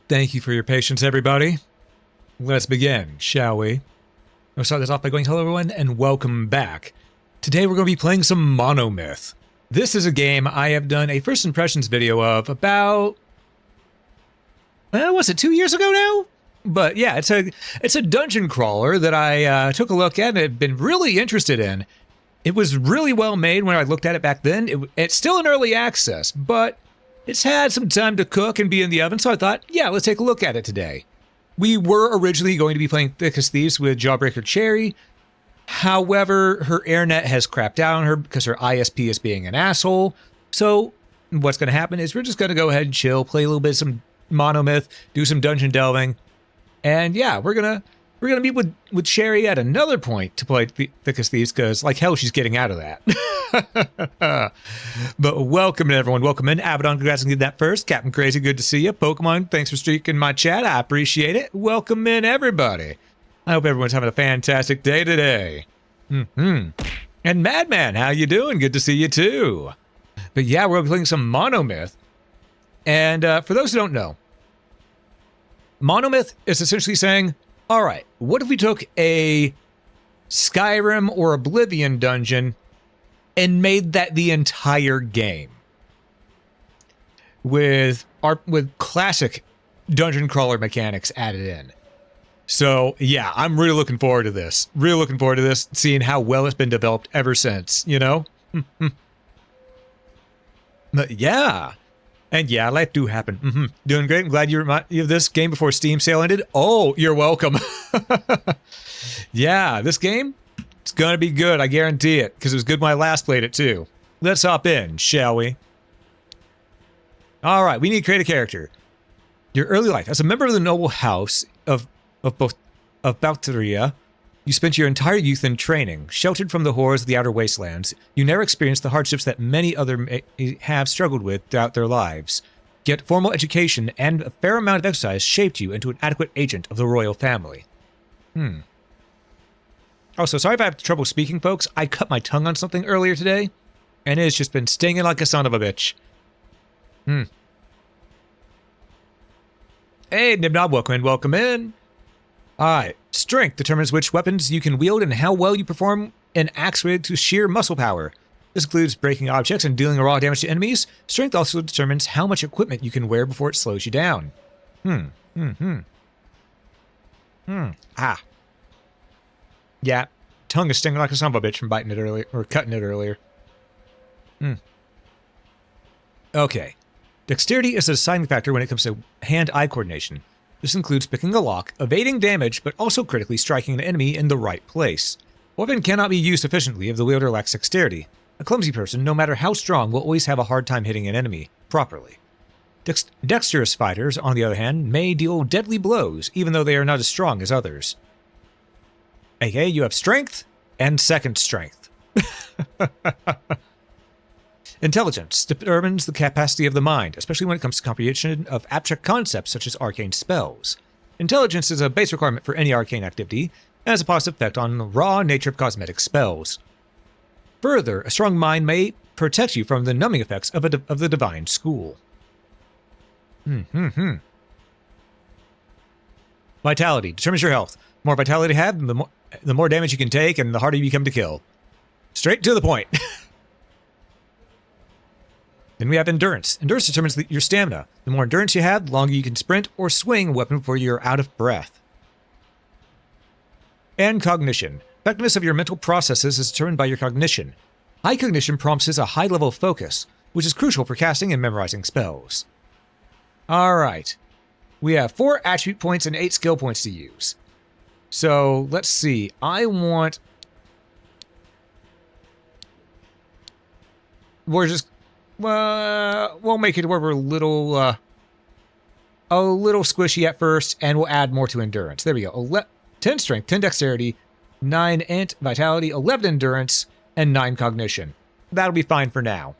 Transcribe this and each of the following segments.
Thank you for your patience, everybody. Let's begin, shall we? I'll start this off by going, hello everyone, and welcome back. Today we're going to be playing some Monomyth. This is a game I have done a first impressions video of about, was it 2 years ago now? But yeah, it's a dungeon crawler that I took a look at and had been really interested in. It was really well made when I looked at it back then. It's still in early access, but it's had some time to cook and be in the oven, so I thought, yeah, let's take a look at it today. We were originally going to be playing Thick as Thieves with Jawbreaker Cherry. However, her airnet has crapped out on her because her ISP is being an asshole. So what's going to happen is we're just going to go ahead and chill, play a little bit of some Monomyth, do some dungeon delving. And yeah, we're gonna meet with Sherry at another point to play Thick as Thieves, because like hell she's getting out of that. But welcome everyone, welcome in. Abaddon, congrats on getting that first. Captain Crazy, good to see you. Pokemon, thanks for streaking my chat, I appreciate it. Welcome in everybody. I hope everyone's having a fantastic day today. And Madman, how you doing? Good to see you too. But yeah, we're playing some Monomyth. And for those who don't know, Monomyth is essentially saying, all right, what if we took a Skyrim or Oblivion dungeon and made that the entire game with classic dungeon crawler mechanics added in? So yeah, I'm really looking forward to this. Really looking forward to this, seeing how well it's been developed ever since, you know? But yeah. And yeah, life do happen. Doing great. I'm glad you reminded me of this game before Steam sale ended. Oh, you're welcome. Yeah, this game, it's going to be good. I guarantee it, because it was good when I last played it too. Let's hop in, shall we? All right, we need to create a character. Your early life. As a member of the noble house of Balteria, you spent your entire youth in training, sheltered from the horrors of the outer wastelands. You never experienced the hardships that many others have struggled with throughout their lives. Yet formal education and a fair amount of exercise shaped you into an adequate agent of the royal family. Also, sorry if I have trouble speaking, folks. I cut my tongue on something earlier today, and it's just been stinging like a son of a bitch. Hey, Nibnob, welcome in. Alright, strength determines which weapons you can wield and how well you perform an axe related to sheer muscle power. This includes breaking objects and dealing raw damage to enemies. Strength also determines how much equipment you can wear before it slows you down. Yeah, tongue is stinging like a son of a bitch from biting it earlier, or cutting it earlier. Okay. Dexterity is a deciding factor when it comes to hand-eye coordination. This includes picking a lock, evading damage, but also critically striking an enemy in the right place. A weapon cannot be used efficiently if the wielder lacks dexterity. A clumsy person, no matter how strong, will always have a hard time hitting an enemy properly. Dexterous fighters, on the other hand, may deal deadly blows, even though they are not as strong as others. Okay, you have strength and second strength. Intelligence determines the capacity of the mind, especially when it comes to comprehension of abstract concepts such as arcane spells. Intelligence is a base requirement for any arcane activity, and has a positive effect on the raw nature of cosmetic spells. Further, a strong mind may protect you from the numbing effects of the divine school. Vitality determines your health. The more vitality you have, the more damage you can take, and the harder you become to kill. Straight to the point. Then we have endurance. Endurance determines your stamina. The more endurance you have, the longer you can sprint or swing a weapon before you're out of breath. And cognition. Effectiveness of your mental processes is determined by your cognition. High cognition promises a high level of focus, which is crucial for casting and memorizing spells. Alright. We have 4 attribute points and 8 skill points to use. So, let's see. We'll make it where we're a little squishy at first, and we'll add more to endurance. There we go. 10 strength, 10 dexterity, 9 int vitality, 11 endurance, and 9 cognition. That'll be fine for now.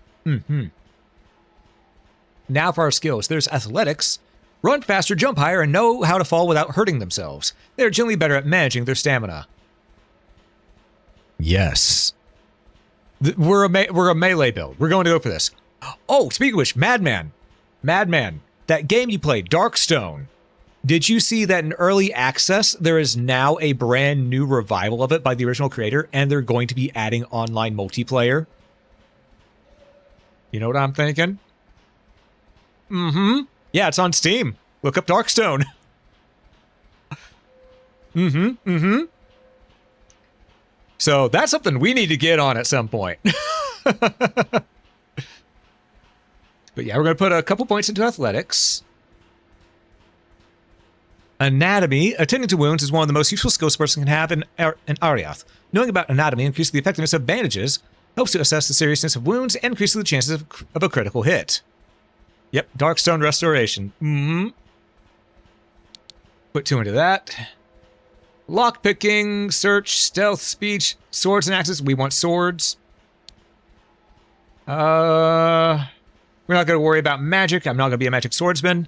Now for our skills. There's athletics. Run faster, jump higher, and know how to fall without hurting themselves. They're generally better at managing their stamina. Yes. We're a melee build. We're going to go for this. Oh, speaking of which, Madman. That game you played, Darkstone. Did you see that in early access, there is now a brand new revival of it by the original creator, and they're going to be adding online multiplayer? You know what I'm thinking? Mm-hmm. Yeah, it's on Steam. Look up Darkstone. Mm-hmm. Mm-hmm. So that's something we need to get on at some point. But yeah, we're going to put a couple points into athletics. Anatomy. Attending to wounds is one of the most useful skills a person can have in Ariath. Knowing about anatomy increases the effectiveness of bandages, helps to assess the seriousness of wounds, and increases the chances of a critical hit. Yep, Darkstone Restoration. Mm-hmm. Put 2 into that. Lockpicking, search, stealth, speech, swords and axes. We want swords. We're not going to worry about magic. I'm not going to be a magic swordsman.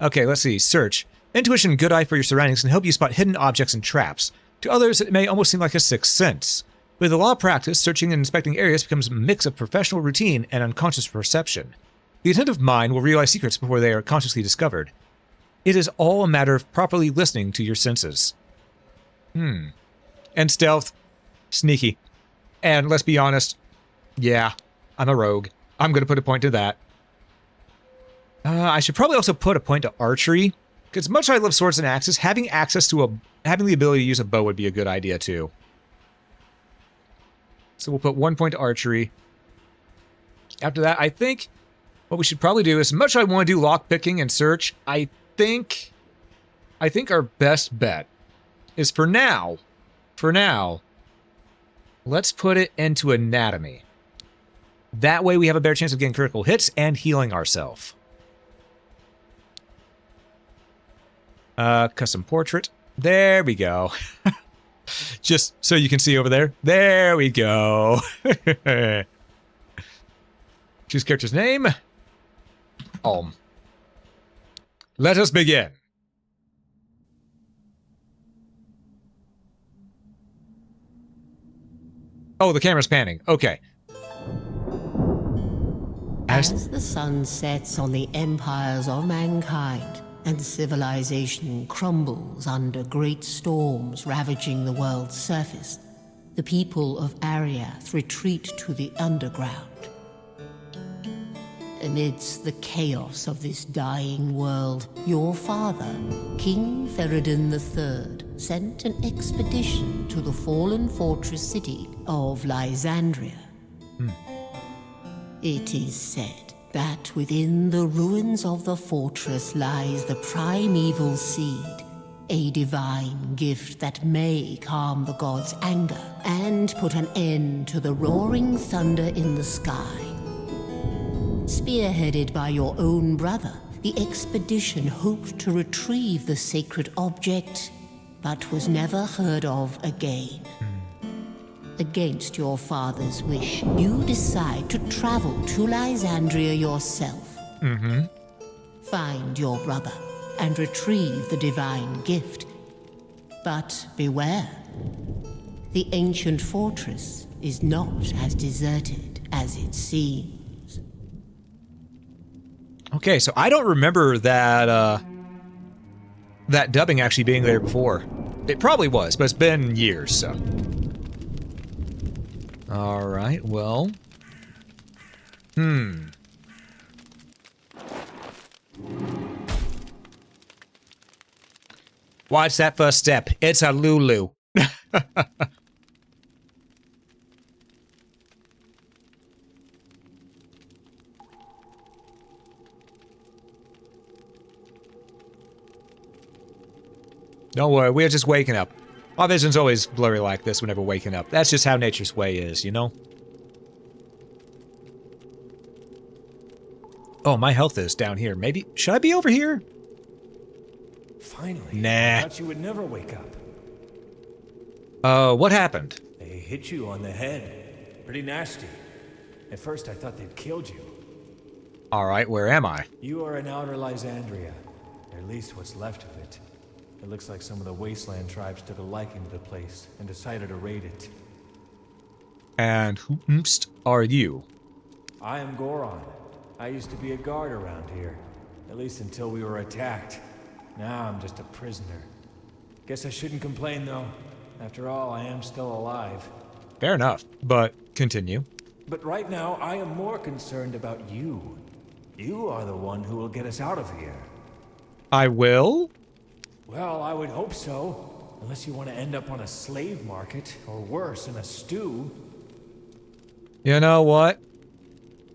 Okay, let's see. Search. Intuition, good eye for your surroundings, can help you spot hidden objects and traps. To others, it may almost seem like a sixth sense. With a lot of practice, searching and inspecting areas becomes a mix of professional routine and unconscious perception. The attentive mind will realize secrets before they are consciously discovered. It is all a matter of properly listening to your senses. And stealth. Sneaky. And let's be honest, yeah, I'm a rogue. I'm going to put a point to that. I should probably also put a point to archery, because much as I love swords and axes, having the ability to use a bow would be a good idea too. So we'll put 1 point to archery. After that, I think what we should probably do is, much as I want to do lockpicking and search, I think our best bet is for now, let's put it into anatomy. That way we have a better chance of getting critical hits and healing ourselves. Custom portrait. There we go. Just so you can see over there. There we go. Choose character's name. Let us begin. Oh, the camera's panning. Okay. As the sun sets on the empires of mankind, and civilization crumbles under great storms ravaging the world's surface, the people of Ariath retreat to the underground. Amidst the chaos of this dying world, your father, King Theroden III, sent an expedition to the fallen fortress city of Lysandria. It is said that within the ruins of the fortress lies the primeval seed, a divine gift that may calm the gods' anger and put an end to the roaring thunder in the sky. Spearheaded by your own brother, the expedition hoped to retrieve the sacred object, but was never heard of again. Against your father's wish, you decide to travel to Lysandria yourself. Find your brother and retrieve the divine gift. But beware, the ancient fortress is not as deserted as it seems. Okay, so I don't remember that that dubbing actually being there before. It probably was, but it's been years, so. All right, well. Watch that first step. It's a Lulu. Don't worry, we're just waking up. Our vision's always blurry like this whenever waking up. That's just how nature's way is, you know? Oh, my health is down here. Maybe... should I be over here? Finally. Nah. I thought you would never wake up. What happened? They hit you on the head. Pretty nasty. At first I thought they'd killed you. Alright, where am I? You are in outer Lysandria. Or at least what's left of it. It looks like some of the wasteland tribes took a liking to the place and decided to raid it. And whomst are you? I am Goron. I used to be a guard around here. At least until we were attacked. Now I'm just a prisoner. Guess I shouldn't complain, though. After all, I am still alive. Fair enough, but continue. But right now, I am more concerned about you. You are the one who will get us out of here. I will? Well, I would hope so. Unless you want to end up on a slave market, or worse, in a stew. You know what?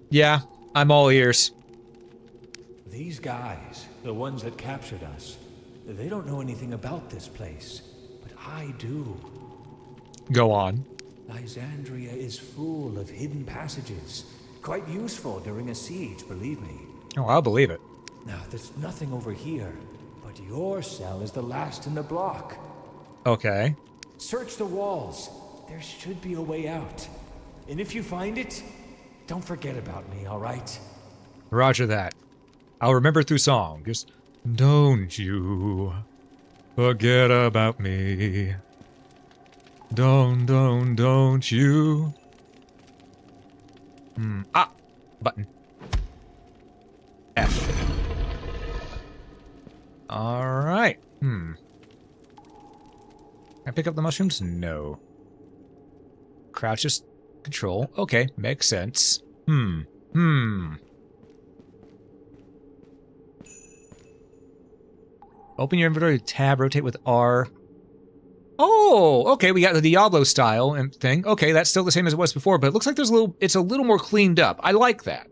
Yeah, I'm all ears. These guys, the ones that captured us, they don't know anything about this place. But I do. Go on. Lysandria is full of hidden passages. Quite useful during a siege, believe me. Oh, I'll believe it. Now, there's nothing over here, but your cell is the last in the block. Okay. Search the walls. There should be a way out. And if you find it, don't forget about me, all right? Roger that. I'll remember through song. Just, don't you forget about me. Don't you. Button. F. Alright. Can I pick up the mushrooms? No. Crouch is control. Okay, makes sense. Open your inventory tab, rotate with R. Oh, okay, we got the Diablo style and thing. Okay, that's still the same as it was before, but it looks like it's a little more cleaned up. I like that.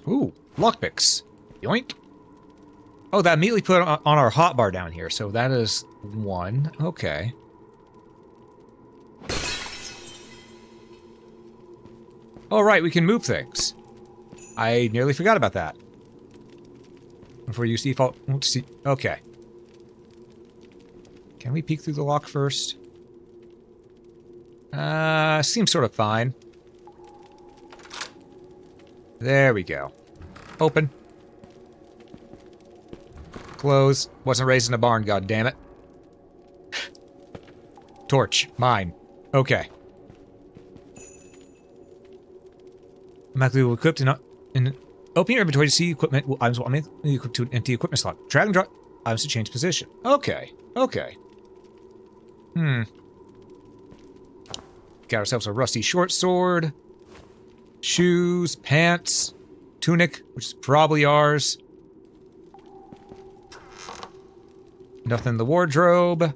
Ooh, lockpicks. Yoink. Oh, that immediately put on our hotbar down here, so that is one. Okay. All right, we can move things. I nearly forgot about that. Before you see fault, let's see. Okay. Can we peek through the lock first? Seems sort of fine. There we go. Open. Close. Wasn't raised in a barn, goddammit. Torch. Mine. Okay. Automatically equipped in open your inventory to see equipment. Items will automatically equipped to an empty equipment slot. Drag and drop items to change position. Okay. Okay. Got ourselves a rusty short sword. Shoes, pants, tunic, which is probably ours. Nothing in the wardrobe.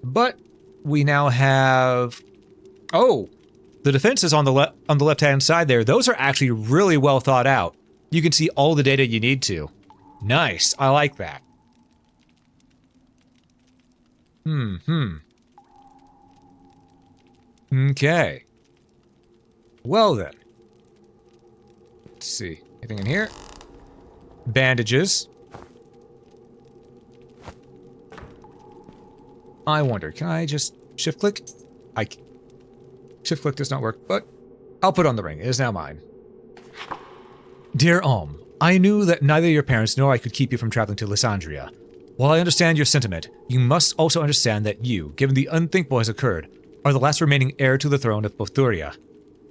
But we now have... Oh! The defenses on the left-hand side there, those are actually really well thought out. You can see all the data you need to. Nice. I like that. Okay. Well then. Let's see. Anything in here? Bandages. I wonder, can I just shift-click? Shift-click does not work, but I'll put on the ring. It is now mine. Dear I knew that neither your parents nor I could keep you from traveling to Lysandria. While I understand your sentiment, you must also understand that you, given the unthinkable has occurred, are the last remaining heir to the throne of Bothuria.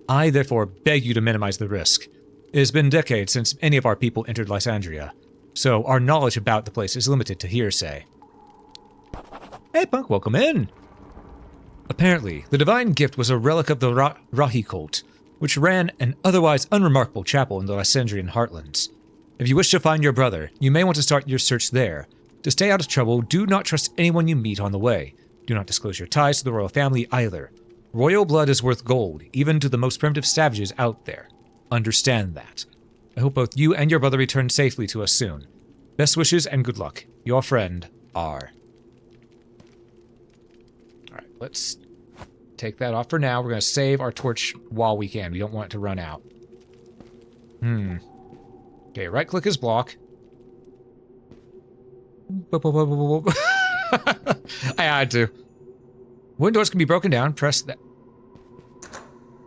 I, therefore, beg you to minimize the risk. It has been decades since any of our people entered Lysandria, so our knowledge about the place is limited to hearsay. Hey, punk, welcome in! Apparently, the divine gift was a relic of the Rahi cult, which ran an otherwise unremarkable chapel in the Lysandrian heartlands. If you wish to find your brother, you may want to start your search there. To stay out of trouble, do not trust anyone you meet on the way. Do not disclose your ties to the royal family either. Royal blood is worth gold, even to the most primitive savages out there. Understand that. I hope both you and your brother return safely to us soon. Best wishes and good luck. Your friend, R. Alright, let's take that off for now. We're going to save our torch while we can. We don't want it to run out. Okay, right-click is block. I had to. Wooden doors can be broken down. Press that.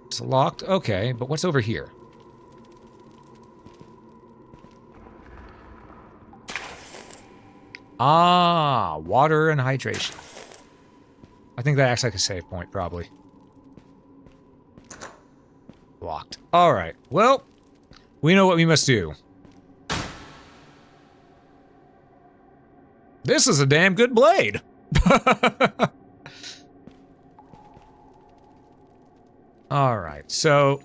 It's locked. Okay, but what's over here? Ah, water and hydration. I think that acts like a save point, probably. Locked. Alright, well, we know what we must do. This is a damn good blade! Alright, so...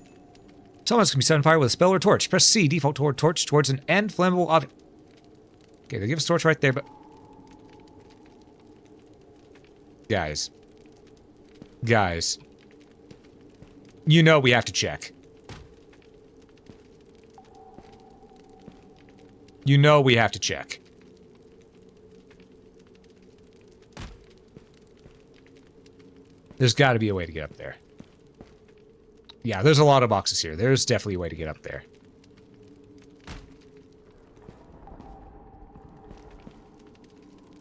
Someone's gonna be set on fire with a spell or torch. Press C, default toward torch towards an end flammable object. Okay, they give us torch right there, but... Guys. Guys. You know we have to check. You know we have to check. There's got to be a way to get up there. Yeah, there's a lot of boxes here. There's definitely a way to get up there.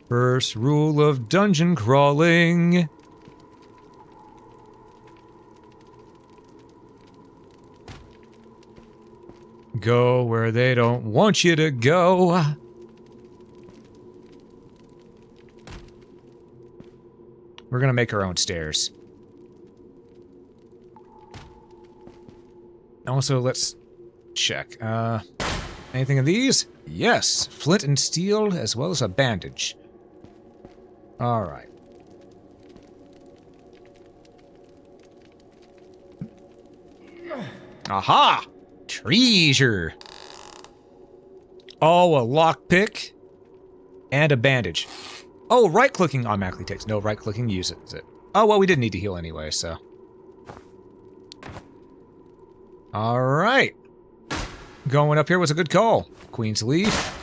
First rule of dungeon crawling. Go where they don't want you to go. We're gonna make our own stairs. Also, let's check. Anything of these? Yes, flint and steel, as well as a bandage. Alright. Aha! Treasure! Oh, a lockpick. And a bandage. Oh, right-clicking automatically takes. No, right-clicking uses it. Oh, well, we didn't need to heal anyway, so. Alright. Going up here was a good call. Queen's Leaf.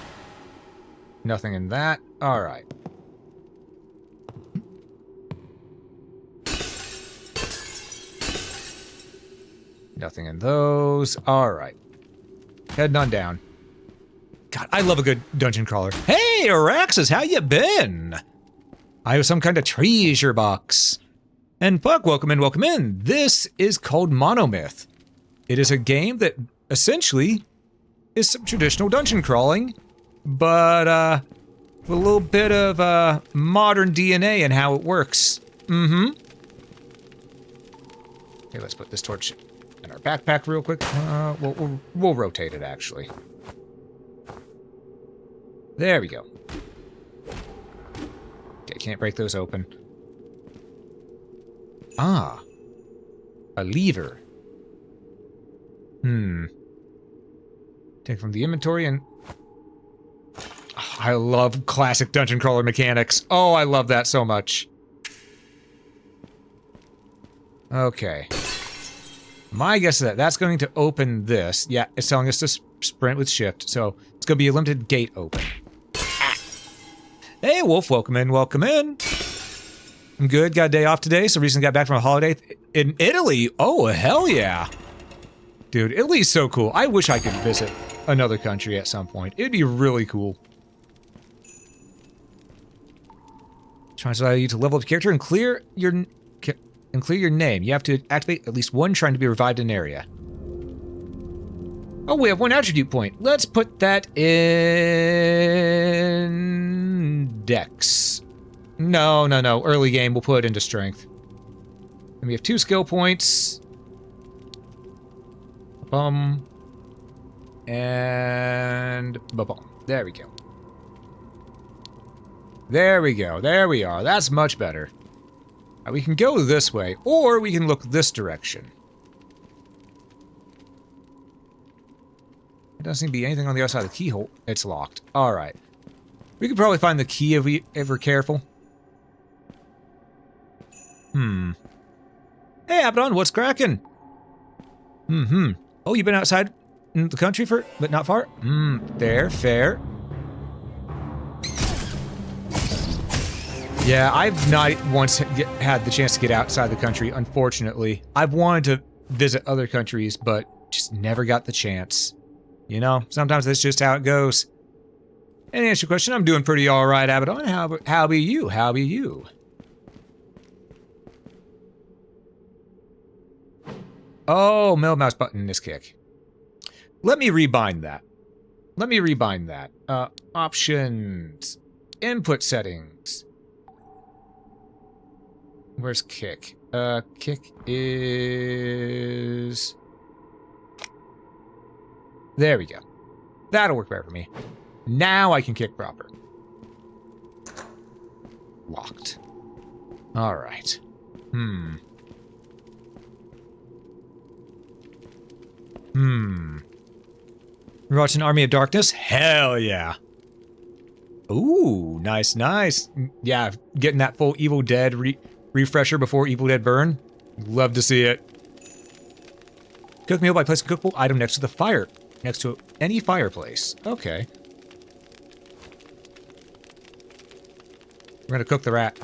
Nothing in that. Alright. Nothing in those. Alright. Heading on down. God, I love a good dungeon crawler. Hey, Araxis, how you been? I have some kind of treasure box. And Puck, welcome in, welcome in. This is called Monomyth. It is a game that essentially is some traditional dungeon crawling, but with a little bit of modern DNA in how it works. Mm-hmm. Okay, let's put this torch in our backpack real quick. We'll rotate it, actually. There we go. Okay, can't break those open. Ah. A lever. Take from the inventory and... Oh, I love classic dungeon crawler mechanics. Oh, I love that so much. Okay. My guess is that that's going to open this. Yeah, it's telling us to sprint with shift, so it's going to be a limited gate open. Ah. Hey, Wolf, welcome in, welcome in. I'm good, got a day off today, so recently got back from a holiday in Italy. Oh, hell yeah. Dude, Italy's so cool. I wish I could visit another country at some point. It'd be really cool. Trying to allow you to level up your character and clear your name. You have to activate at least one shrine to be revived in an area. Oh, we have one attribute point. Let's put that in... Dex. No. Early game, we'll put it into strength. And we have 2 skill points. Bum. And... Ba-bum. There we go. There we go. There we are. That's much better. We can go this way, or we can look this direction. There doesn't seem to be anything on the other side of the keyhole. It's locked. Alright. We could probably find the key if we're careful. Hey, Abaddon, what's cracking? Oh, you've been outside in the country but not far? Fair. Yeah, I've not once had the chance to get outside the country, unfortunately. I've wanted to visit other countries, but just never got the chance. You know, sometimes that's just how it goes. And to answer your question, I'm doing pretty alright, Abaddon. How about you? How about you? Oh, middle mouse button is kick. Let me rebind that. Options. Input settings. Where's kick? Kick is... There we go. That'll work better for me. Now I can kick proper. Locked. All right. We're watching Army of Darkness? Hell yeah. Ooh, nice, nice. Yeah, getting that full Evil Dead refresher before Evil Dead Burn. Love to see it. Cook meal by placing cookable item next to the fire. Next to any fireplace. Okay. We're gonna cook the rat.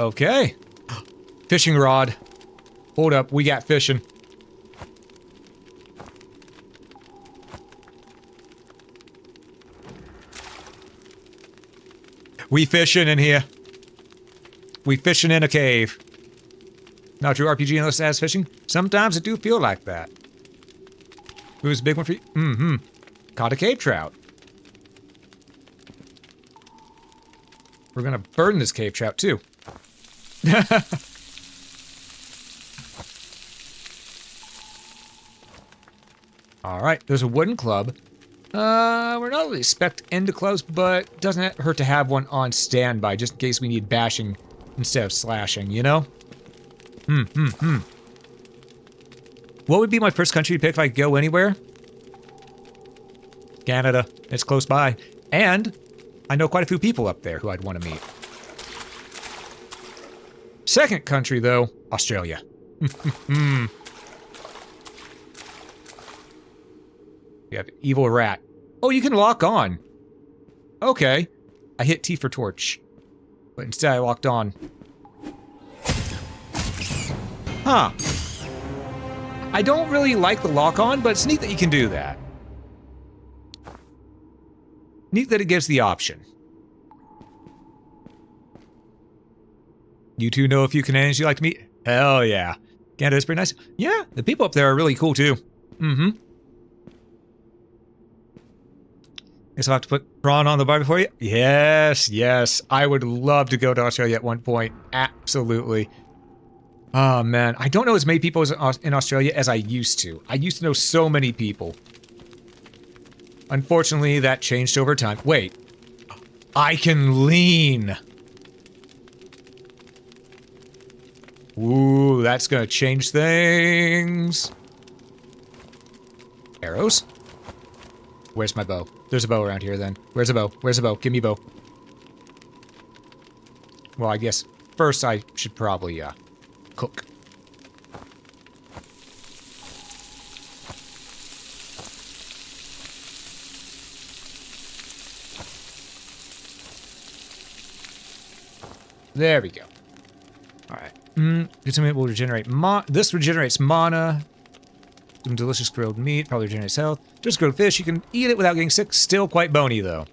Okay. Fishing rod. Hold up, we got fishing. We fishing in here. We fishing in a cave. Not true RPG unless it has fishing? Sometimes it do feel like that. Who's a big one for you? Caught a cave trout. We're gonna burn this cave trout too. Alright, there's a wooden club. We're not really spec'd into clubs, but doesn't hurt to have one on standby just in case we need bashing instead of slashing, you know? What would be my first country to pick if I could go anywhere? Canada. It's close by. And I know quite a few people up there who I'd want to meet. Second country, though, Australia. You have evil rat. Oh, you can lock on. Okay. I hit T for torch. But instead I locked on. Huh. I don't really like the lock on, but it's neat that you can do that. Neat that it gives the option. You two know a few Canadians you like to meet? Hell yeah. Canada's pretty nice. Yeah, the people up there are really cool too. Guess I'll have to put prawn on the barbie for you? Yes, yes. I would love to go to Australia at one point. Absolutely. Oh, man. I don't know as many people in Australia as I used to. I used to know so many people. Unfortunately, that changed over time. Wait. I can lean. Ooh, that's gonna change things. Arrows? Where's my bow? There's a bow around here, then. Where's a bow? Where's a bow? Give me a bow. Well, I guess first I should probably, cook. There we go. Alright. Consume it will regenerate this regenerates mana. Some delicious grilled meat, probably regenerates health. Just grilled fish, you can eat it without getting sick. Still quite bony, though.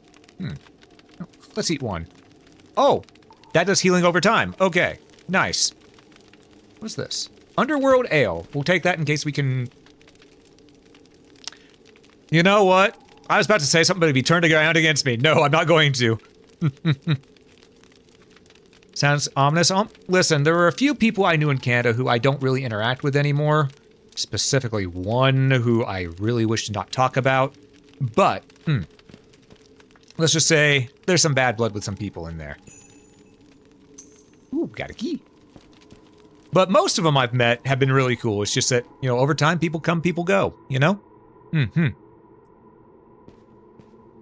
Let's eat one. Oh! That does healing over time. Okay. Nice. What's this? Underworld Ale. We'll take that in case we can... You know what? I was about to say something, but it'd be turned around against me. No, I'm not going to. Sounds ominous. Listen, there were a few people I knew in Canada who I don't really interact with anymore. Specifically one who I really wish to not talk about. But, let's just say there's some bad blood with some people in there. Ooh, got a key. But most of them I've met have been really cool. It's just that, you know, over time, people come, people go, you know?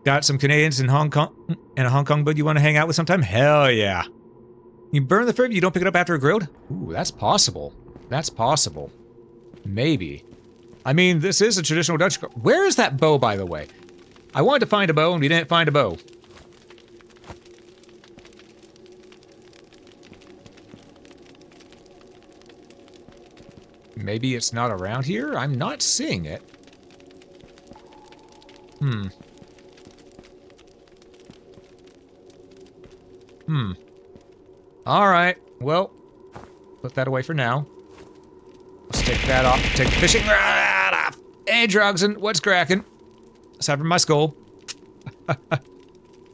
Got some Canadians in Hong Kong, and a Hong Kong bud you want to hang out with sometime? Hell yeah. You burn the fruit, you don't pick it up after it grilled? Ooh, that's possible. That's possible. Maybe. I mean, this is a traditional Dutch... Where is that bow, by the way? I wanted to find a bow, and we didn't find a bow. Maybe it's not around here? I'm not seeing it. Alright, well, put that away for now. Let's take that off. Take the fishing rod off. Hey, Drogson, what's cracking? Aside from my skull.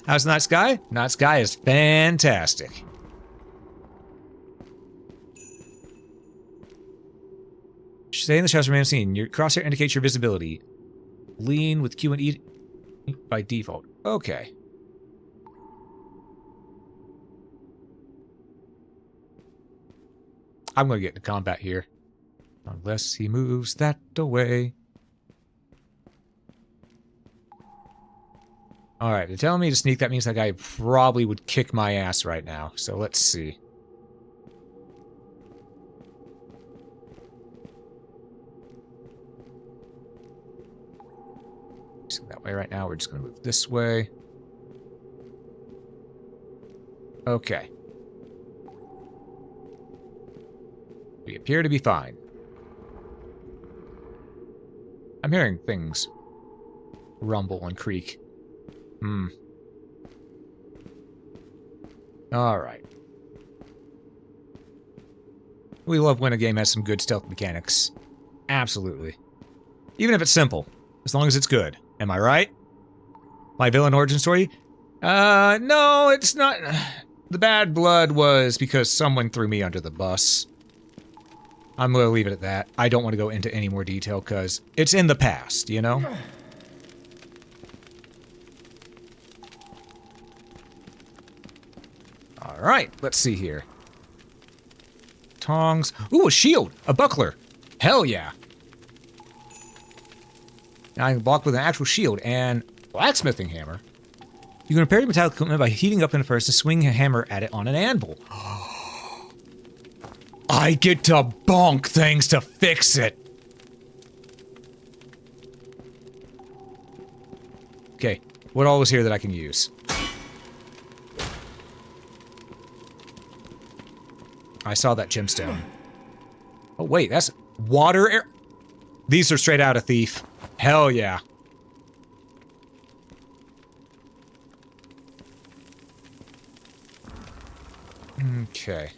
How's the night sky? Night sky is fantastic. Stay in the shadows, remain seen. Your crosshair indicates your visibility. Lean with Q and E by default. Okay. I'm going to get into combat here. Unless he moves that away. Alright, they're telling me to sneak. That means that guy probably would kick my ass right now. So let's see. So that way right now. We're just going to move this way. Okay. We appear to be fine. I'm hearing things rumble and creak. Alright. We love when a game has some good stealth mechanics. Absolutely. Even if it's simple. As long as it's good. Am I right? My villain origin story? No, it's not. The bad blood was because someone threw me under the bus. I'm gonna leave it at that. I don't want to go into any more detail because it's in the past, you know? Alright, let's see here. Tongs. Ooh, a shield! A buckler! Hell yeah! Now I can block with an actual shield and blacksmithing hammer. You can repair your metallic equipment by heating up in first and swing a hammer at it on an anvil. I get to bonk things to fix it! Okay, what all is here that I can use? I saw that gemstone. Oh wait, that's water air. These are straight out of Thief. Hell yeah. Okay.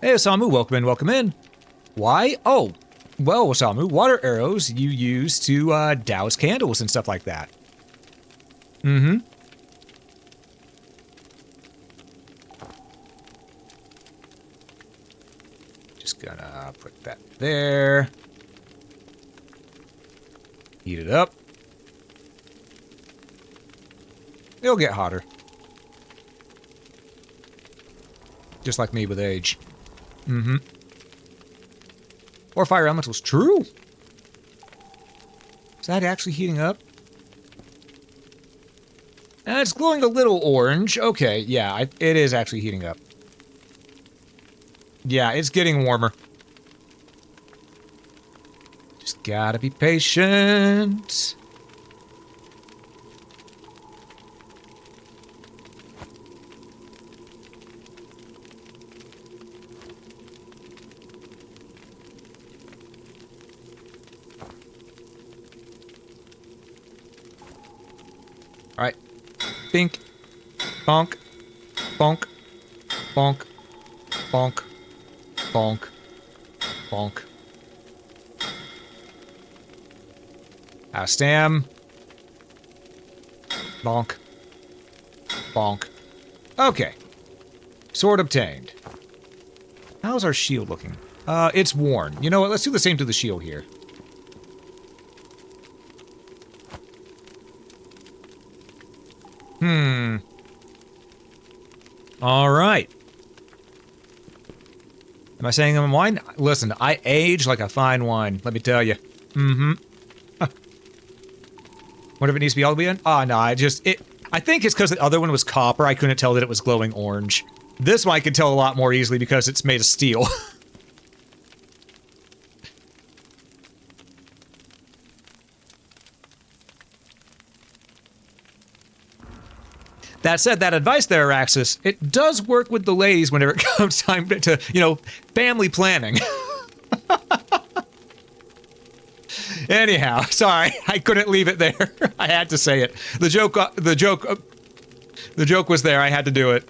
Hey, Osamu, welcome in, welcome in. Why? Oh, well, Osamu, water arrows you use to douse candles and stuff like that. Just gonna put that there. Heat it up. It'll get hotter. Just like me with age. Or fire elementals. True. Is that actually heating up? It's glowing a little orange. Okay, yeah, it is actually heating up. Yeah, it's getting warmer. Just gotta be patient. Alright. Bink. Bonk. Bonk. Bonk. Bonk. Bonk. Bonk. Stam. Bonk. Bonk. Okay. Sword obtained. How's our shield looking? It's worn. You know what? Let's do the same to the shield here. Alright. Am I saying I'm wine? Listen, I age like a fine wine, let me tell you. What if it needs to be all the way in? Oh, no, I think it's because the other one was copper, I couldn't tell that it was glowing orange. This one I can tell a lot more easily because it's made of steel. That said, that advice there, Araxis, it does work with the ladies whenever it comes time to, you know, family planning. Anyhow, sorry, I couldn't leave it there. I had to say it. The joke was there. I had to do it.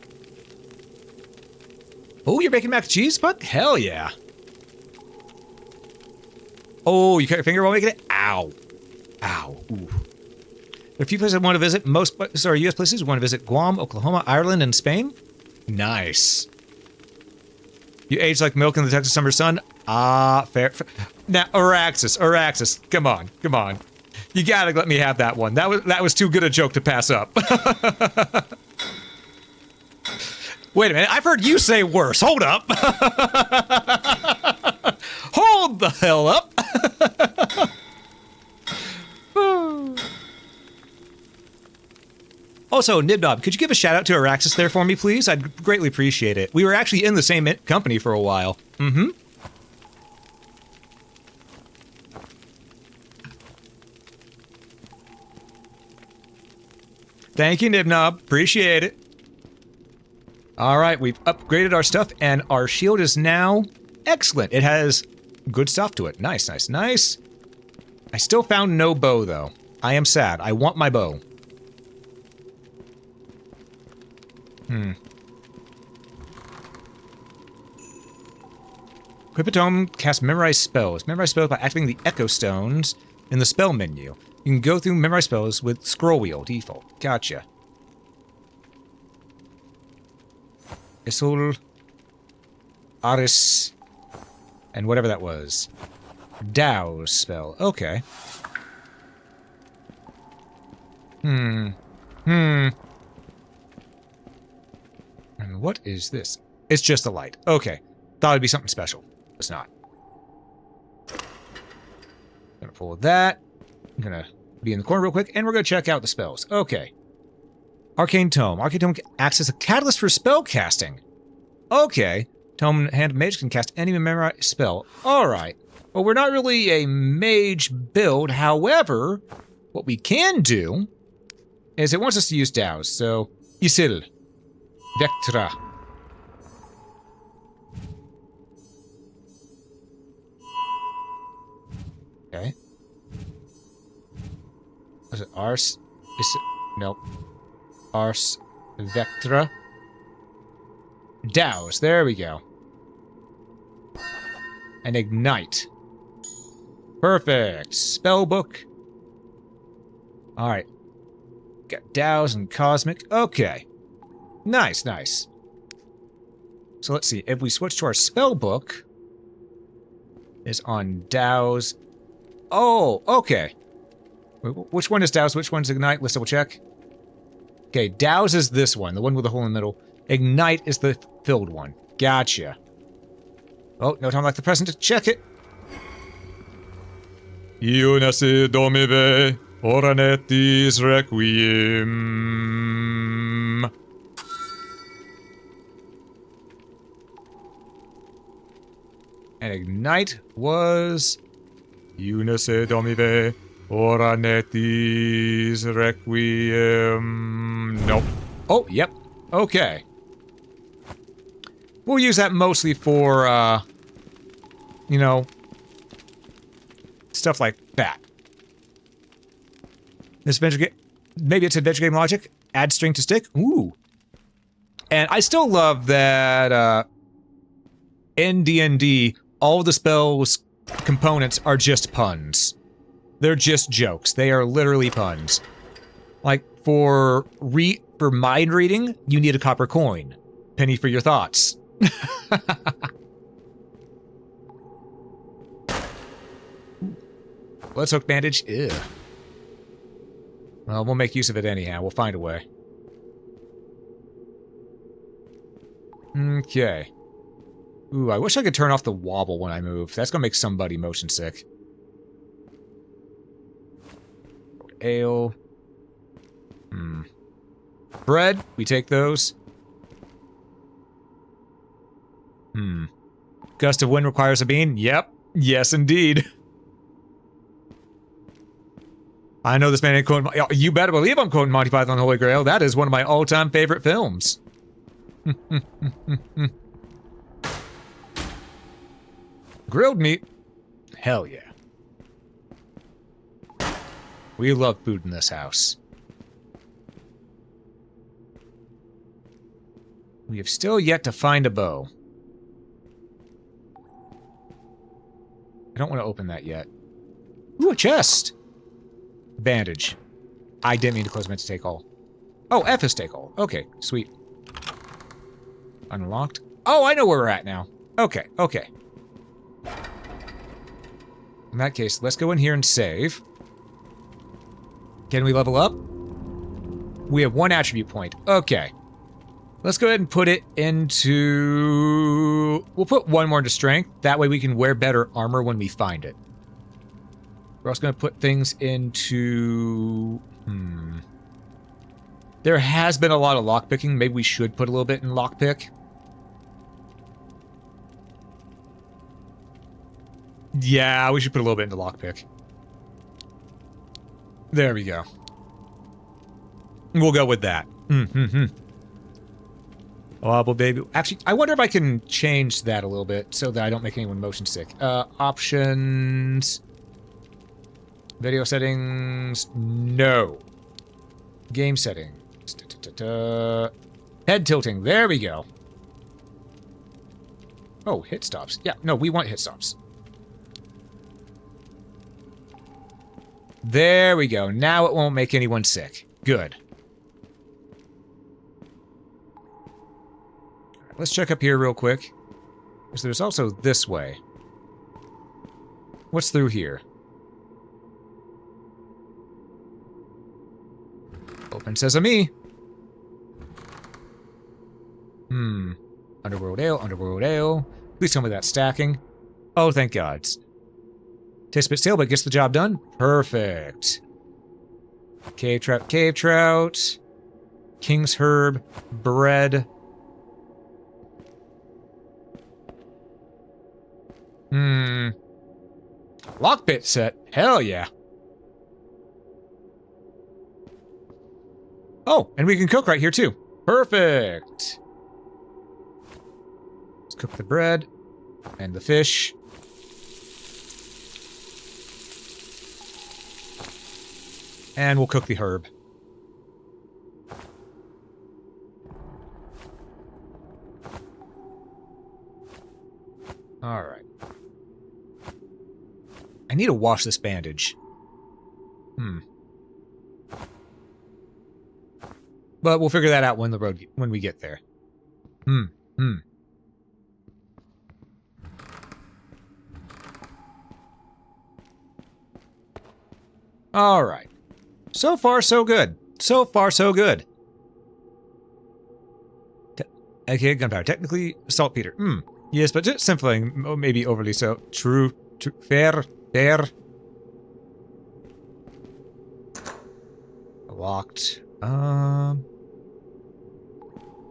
Oh, you're making mac and cheese, Puck? Hell yeah. Oh, you cut your finger while making it? Ow. Ow. Ooh. There are a few places I want to visit. Most are U.S. places. We want to visit Guam, Oklahoma, Ireland, and Spain. Nice. You age like milk in the Texas summer sun. Ah, fair. Now, Araxis. Come on. You gotta let me have that one. That was too good a joke to pass up. Wait a minute. I've heard you say worse. Hold up. Hold the hell up. Also, Nibnob, could you give a shout out to Araxis there for me, please? I'd greatly appreciate it. We were actually in the same company for a while. Mm-hmm. Thank you, Nibnob. Appreciate it. All right, we've upgraded our stuff, and our shield is now excellent. It has good stuff to it. Nice. I still found no bow, though. I am sad. I want my bow. Quipitome casts memorize spells. Memorize spells by activating the echo stones in the spell menu. You can go through memorize spells with scroll wheel default. Gotcha. Isul, Aris, and whatever that was. Dow's spell. Okay. And what is this? It's just a light. Okay. Thought it'd be something special. It's not. Gonna pull that. I'm gonna be in the corner real quick, and we're gonna check out the spells. Okay. Arcane Tome. Arcane Tome acts as a catalyst for spell casting. Okay. Tome Hand of Mage can cast any memorized spell. Alright. Well, we're not really a mage build. However, what we can do is it wants us to use Dows. So, Isil. Vectra. Okay. Was it Ars? Is it? Nope. Ars Vectra. Douse. There we go. And Ignite. Perfect. Spellbook. Alright. Got Douse and Cosmic. Okay. Nice. So let's see. If we switch to our spellbook, is on Douse. Oh, okay. Which one is Douse? Which one's Ignite? Let's double check. Okay, Douse is this one, the one with the hole in the middle. Ignite is the filled one. Gotcha. Oh, no time like the present to check it. Iunasi domive, oranetis requiem. And Ignite was Iunasi domive, oranetis requiem. Nope. Oh, yep. Okay. We'll use that mostly for, you know, stuff like that. This adventure game, maybe it's adventure game logic. Add string to stick. Ooh. And I still love that, in D&D, all the spells components are just puns. They're just jokes. They are literally puns. Like, for mind reading, you need a copper coin. Penny for your thoughts. Let's hook bandage. Ew. Well, we'll make use of it anyhow. We'll find a way. Okay. Ooh, I wish I could turn off the wobble when I move. That's gonna make somebody motion sick. Ale. Bread. We take those. Gust of wind requires a bean. Yep. Yes, indeed. I know this man ain't quoting... You better believe I'm quoting Monty Python and the Holy Grail. That is one of my all-time favorite films. Grilled meat. Hell yeah. We love food in this house. We have still yet to find a bow. I don't want to open that yet. Ooh, a chest! Bandage. I didn't mean to close, meant to take all. Oh, F is take all. Okay, sweet. Unlocked. Oh, I know where we're at now. Okay, okay. In that case, let's go in here and save. Can we level up? We have 1 attribute point. Okay. Let's go ahead and put it into... We'll put 1 more into strength. That way we can wear better armor when we find it. We're also going to put things into... There has been a lot of lockpicking. Maybe we should put a little bit in lockpick. Yeah, we should put a little bit into lockpick. There we go. We'll go with that. Oh, baby. Actually, I wonder if I can change that a little bit so that I don't make anyone motion sick. Options. Video settings. No. Game settings. Head tilting. There we go. Oh, hit stops. Yeah, no, we want hit stops. There we go. Now it won't make anyone sick. Good. Let's check up here real quick. Because there's also this way. What's through here? Open sesame. Underworld ale, underworld ale. Please tell me that's stacking. Oh, thank God. Tastes a bit stale, but gets the job done. Perfect. Cave trout, cave trout. King's herb, bread. Lockbit set. Hell yeah. Oh, and we can cook right here too. Perfect. Let's cook the bread and the fish. And we'll cook the herb. All right. I need to wash this bandage. But we'll figure that out when we get there. All right. So far, so good. So far, so good. Okay, gunpowder. Technically, saltpeter. Yes, but just something maybe overly so. True. Fair. Locked.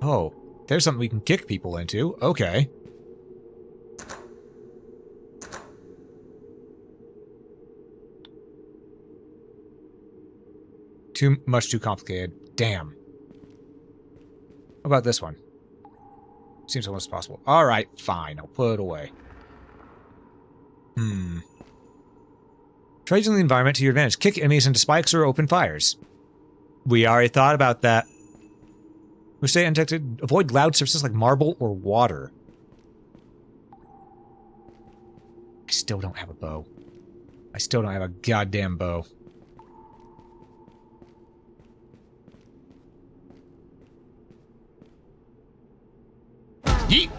Oh, there's something we can kick people into. Okay. Too complicated. Damn. How about this one? Seems almost possible. Alright, fine. I'll put it away. Try using the environment to your advantage. Kick enemies into spikes or open fires. We already thought about that. We stay undetected. Avoid loud surfaces like marble or water. I still don't have a bow. I still don't have a goddamn bow. Yeet!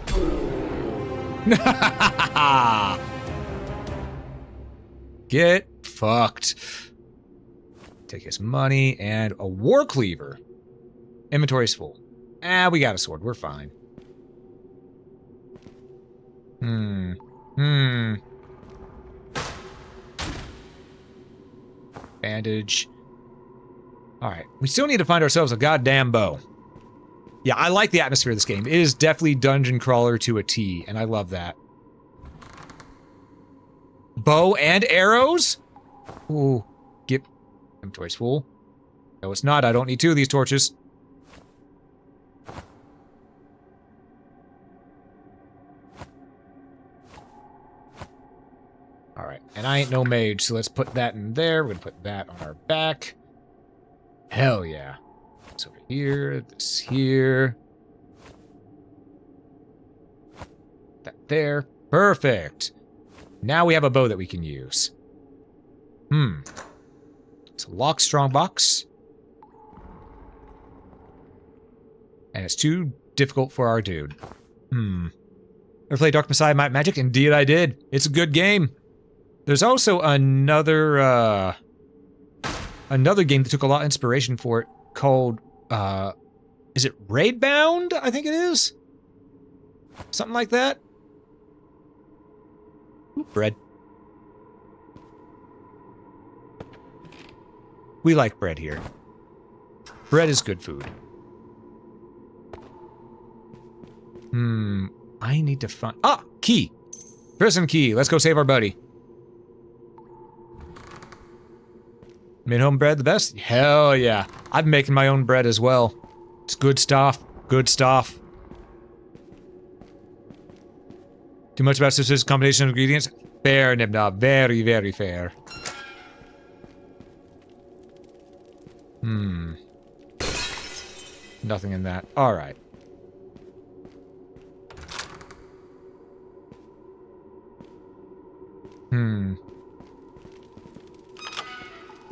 Get fucked. Take his money and a war cleaver. Inventory's full. We got a sword. We're fine. Bandage. Alright. We still need to find ourselves a goddamn bow. Yeah, I like the atmosphere of this game. It is definitely dungeon crawler to a T, and I love that. Bow and arrows? Ooh. Get... Inventory's full. No, it's not. I don't need 2 of these torches. Alright, and I ain't no mage, so let's put that in there. We're gonna put that on our back. Hell yeah. This over here, this here. That there. Perfect. Now we have a bow that we can use. So It's a lock strong box. And it's too difficult for our dude. Ever play Dark Messiah Might Magic? Indeed I did. It's a good game. There's also another game that took a lot of inspiration for it called, is it Raidbound? I think it is? Something like that? Ooh, bread. We like bread here. Bread is good food. I need to find... Ah! Key! Prison key. Let's go save our buddy. Made home bread the best? Hell yeah. I'm making my own bread as well. It's good stuff. Good stuff. Too much about this combination of ingredients? Fair, Nibna. Very, very fair. Nothing in that. Alright.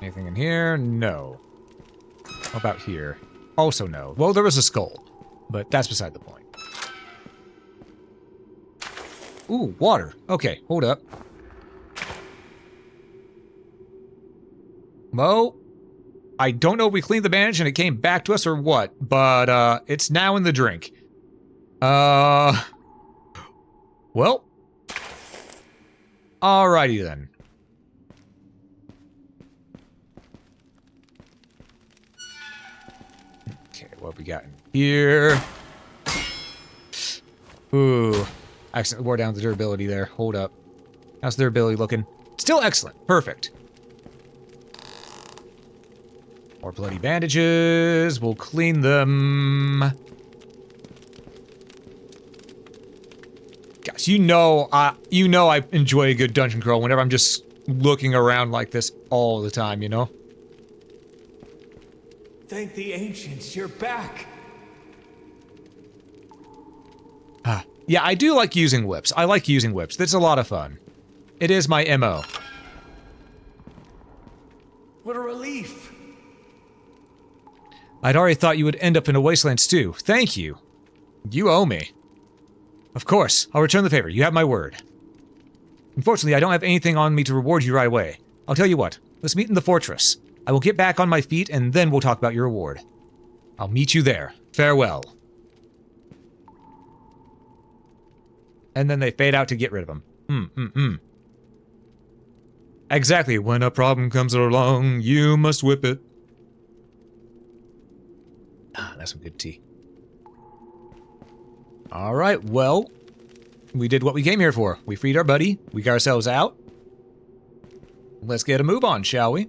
Anything in here? No. How about here? Also no. Well, there was a skull, but that's beside the point. Ooh, water. Okay, hold up. Well, I don't know if we cleaned the bandage and it came back to us or what, but it's now in the drink. Well. Alrighty then. Okay, what we got in here? Ooh. Accidentally wore down the durability there. Hold up. How's the durability looking? Still excellent. Perfect. More bloody bandages. We'll clean them. Guys, you know I enjoy a good dungeon crawl whenever I'm just looking around like this all the time, you know? Thank the ancients, you're back. Yeah, I do like using whips. I like using whips. That's a lot of fun. It is my MO. What a relief. I'd already thought you would end up in a wasteland stew. Thank you. You owe me. Of course, I'll return the favor. You have my word. Unfortunately, I don't have anything on me to reward you right away. I'll tell you what. Let's meet in the fortress. I will get back on my feet, and then we'll talk about your reward. I'll meet you there. Farewell. And then they fade out to get rid of him. Exactly. When a problem comes along, you must whip it. Ah, that's some good tea. Alright, well, we did what we came here for. We freed our buddy. We got ourselves out. Let's get a move on, shall we?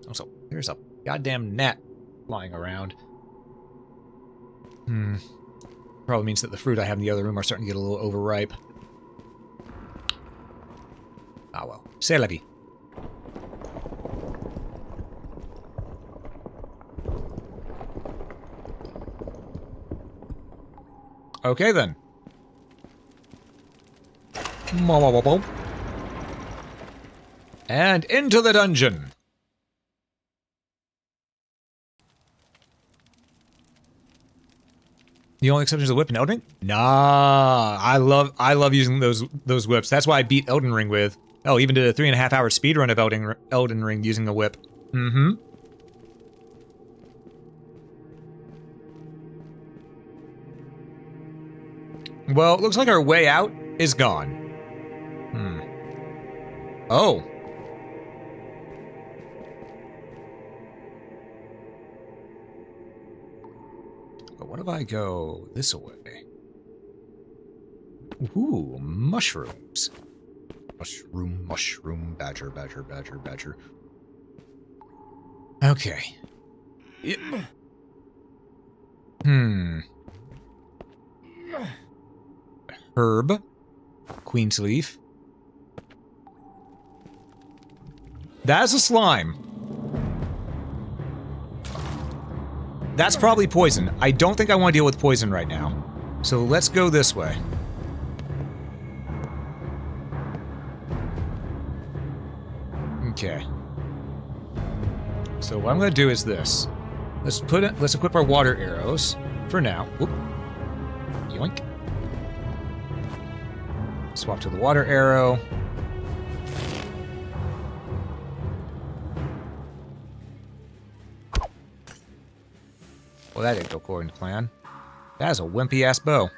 Also, there's a goddamn gnat flying around. Probably means that the fruit I have in the other room are starting to get a little overripe. Ah well. C'est la vie. Okay then. And into the dungeon. The only exception is the whip in Elden Ring? Nah, I love using those whips. That's why I beat Elden Ring with. Oh, even did a 3.5-hour speedrun of Elden Ring using a whip. Well, it looks like our way out is gone. Oh. But what if I go this way? Ooh, mushrooms. Mushroom, badger. Okay. Herb. Queen's leaf. That's a slime. That's probably poison. I don't think I want to deal with poison right now. So let's go this way. Okay. So what I'm going to do is this. Let's equip our water arrows for now. Whoop. Yoink. Swap to the water arrow. Well, that didn't go according to plan. That is a wimpy-ass bow.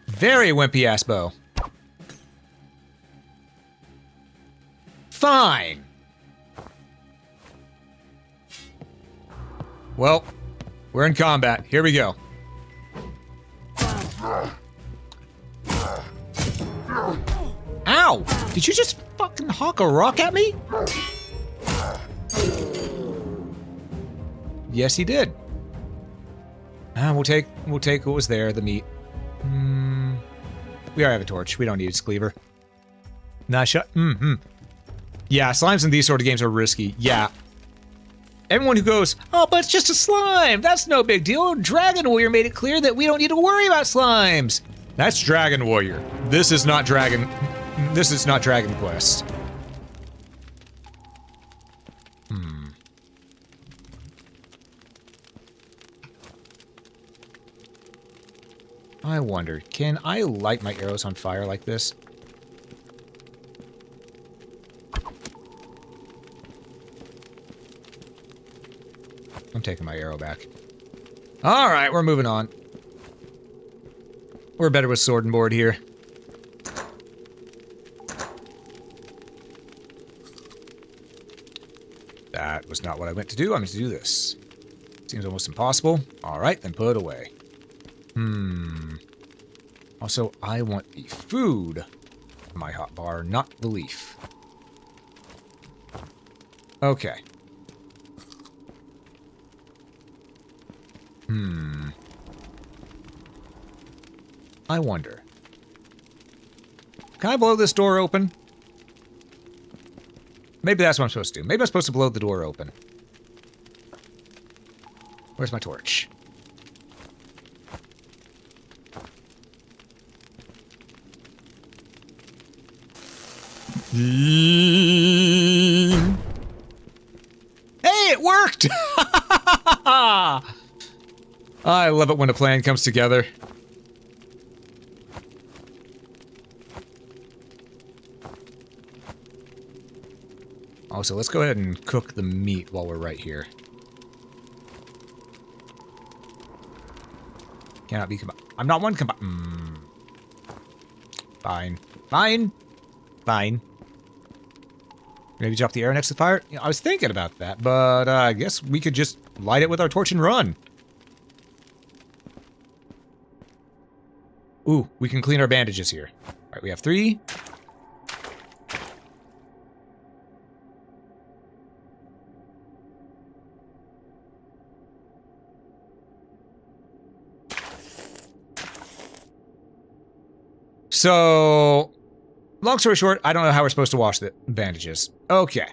Very wimpy-ass bow. Fine. Well, we're in combat. Here we go. Ow! Did you just fucking hawk a rock at me? Yes, he did. We'll take what was there, the meat. We already have a torch. We don't need its cleaver. Nah, shut. Yeah, slimes in these sort of games are risky. Yeah. Everyone who goes, oh, but it's just a slime. That's no big deal. Dragon Warrior made it clear that we don't need to worry about slimes. That's Dragon Warrior. This is not Dragon Quest. I wonder, can I light my arrows on fire like this? I'm taking my arrow back. Alright, we're moving on. We're better with sword and board here. That was not what I meant to do. I meant to do this. Seems almost impossible. Alright, then put it away. Also, I want the food in my hotbar, not the leaf. Okay. I wonder. Can I blow this door open? Maybe that's what I'm supposed to do. Maybe I'm supposed to blow the door open. Where's my torch? Hey, it worked! I love it when a plan comes together. Also, let's go ahead and cook the meat while we're right here. Cannot be combined. I'm not one combined. Fine. Fine. Fine. Maybe drop the arrow next to the fire? I was thinking about that, but I guess we could just light it with our torch and run. Ooh, we can clean our bandages here. All right, we have 3. So, long story short, I don't know how we're supposed to wash the bandages. Okay.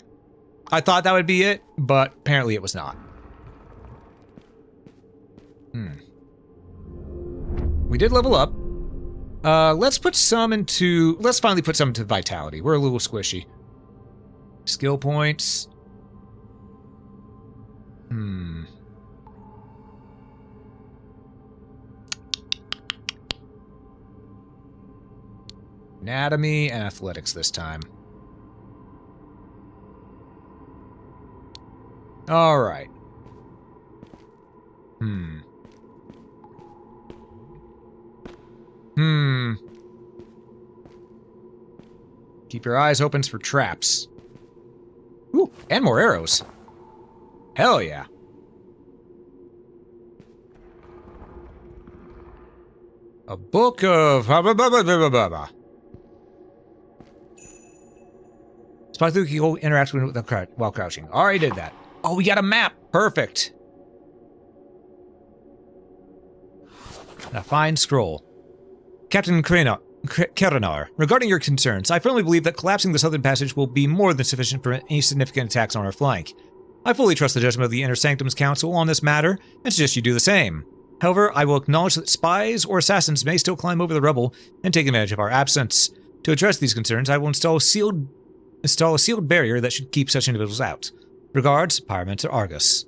I thought that would be it, but apparently it was not. We did level up. Let's put some into... Let's finally put some into Vitality. We're a little squishy. Skill points. Anatomy and athletics this time. All right. Keep your eyes open for traps. Ooh, and more arrows. Hell yeah. A book of... Spot through keyhole interacts with the while crouching. Already did that. Oh, we got a map. Perfect. A fine scroll. Captain Kerenar, regarding your concerns, I firmly believe that collapsing the southern passage will be more than sufficient for any significant attacks on our flank. I fully trust the judgment of the Inner Sanctum's Council on this matter, and suggest you do the same. However, I will acknowledge that spies or assassins may still climb over the rubble and take advantage of our absence. To address these concerns, I will install a sealed barrier that should keep such individuals out. Regards, Pyromancer Argus.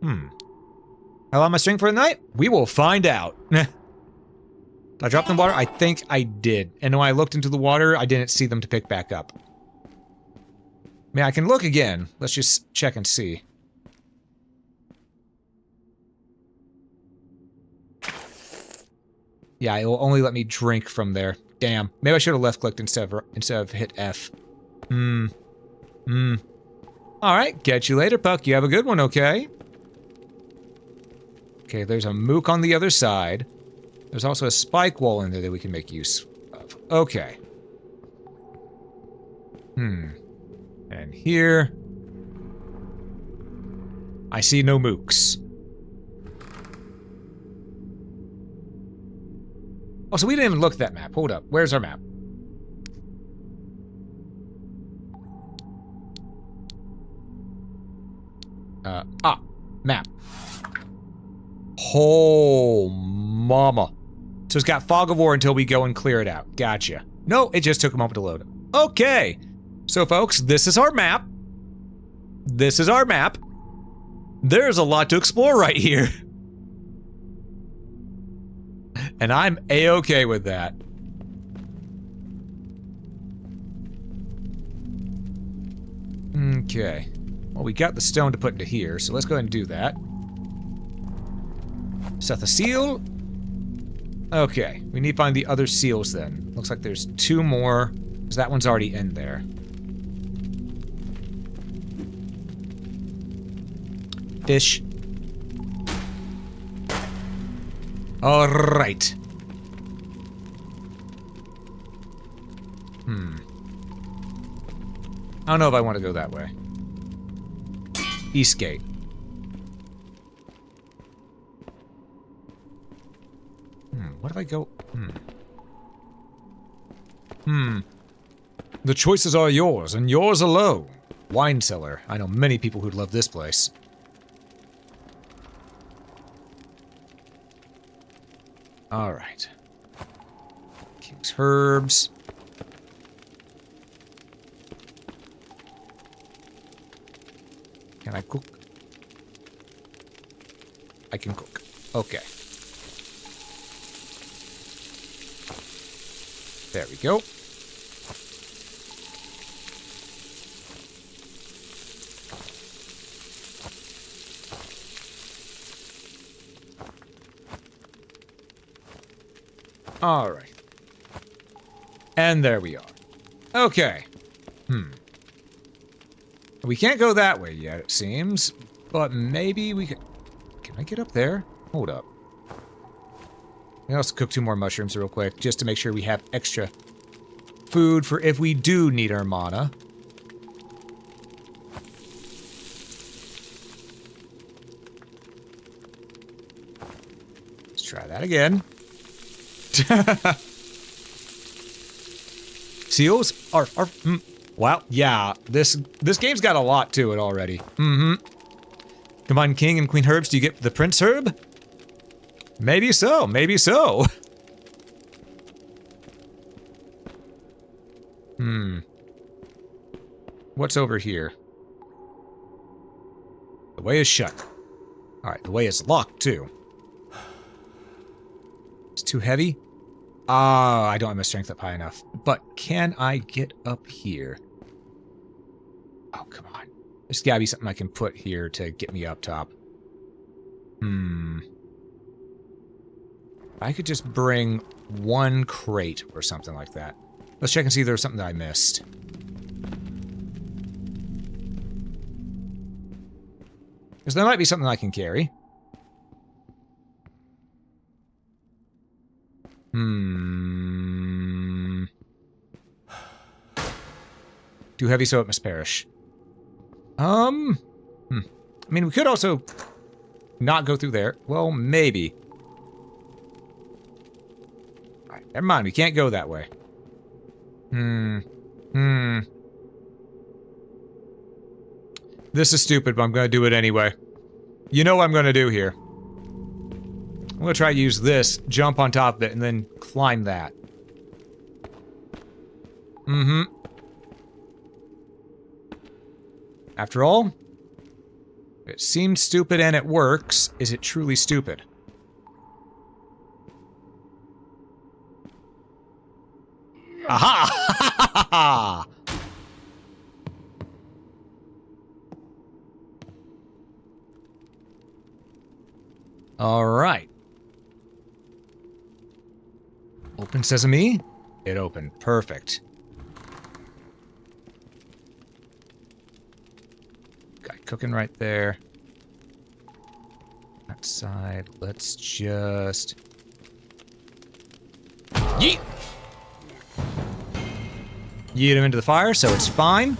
I lost my string for the night? We will find out. Did I drop them in the water? I think I did. And when I looked into the water, I didn't see them to pick back up. I mean, I can look again. Let's just check and see. Yeah, it will only let me drink from there. Damn. Maybe I should have left-clicked instead of hit F. Alright, catch you later, Puck. You have a good one, okay? Okay, there's a mook on the other side. There's also a spike wall in there that we can make use of. Okay. And here... I see no mooks. Oh, so we didn't even look at that map. Hold up. Where's our map? Map. Oh, mama. So it's got fog of war until we go and clear it out. Gotcha. No, it just took a moment to load. Okay. So, folks, this is our map. This is our map. There's a lot to explore right here. And I'm A-okay with that. Okay. Well, we got the stone to put into here, so let's go ahead and do that. Set the seal. Okay, we need to find the other seals then. Looks like there's 2 more, because that one's already in there. Fish. Alright. I don't know if I want to go that way. East gate. What if I go... The choices are yours, and yours alone. Wine cellar. I know many people who'd love this place. Alright. King's herbs. Can I cook? I can cook. Okay. There we go. All right. And there we are. Okay. We can't go that way yet, it seems. But maybe we can... Can I get up there? Hold up. I also cook 2 more mushrooms real quick, just to make sure we have extra food for if we do need our mana. Let's try that again. Seals are wow, yeah, this game's got a lot to it already. Combine king and queen herbs, do you get the prince herb? Maybe so, maybe so. What's over here? The way is shut. Alright, the way is locked too. It's too heavy? I don't have my strength up high enough. But can I get up here? Oh, come on. There's gotta be something I can put here to get me up top. I could just bring 1 crate or something like that. Let's check and see if there's something that I missed. Because there might be something I can carry. Too heavy, so it must perish. I mean, we could also not go through there. Well, maybe. Alright, never mind. We can't go that way. This is stupid, but I'm gonna do it anyway. You know what I'm gonna do here. I'm gonna try to use this, jump on top of it, and then climb that. After all, It seems stupid and it works. Is it truly stupid? Aha! All right. Open sesame. It opened. Perfect. Guy cooking right there. That side. Let's just... Yeet! Yeet him into the fire, so it's fine.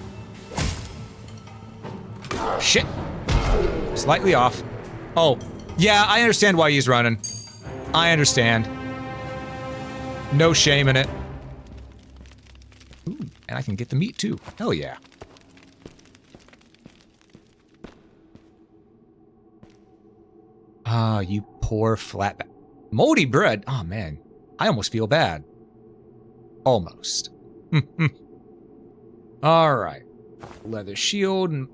Shit. Slightly off. Oh, yeah, I understand why he's running. I understand. No shame in it. Ooh, and I can get the meat too. Hell yeah. Ah, you poor flatback. Moldy bread? Oh man, I almost feel bad. Almost. Alright. Leather shield, and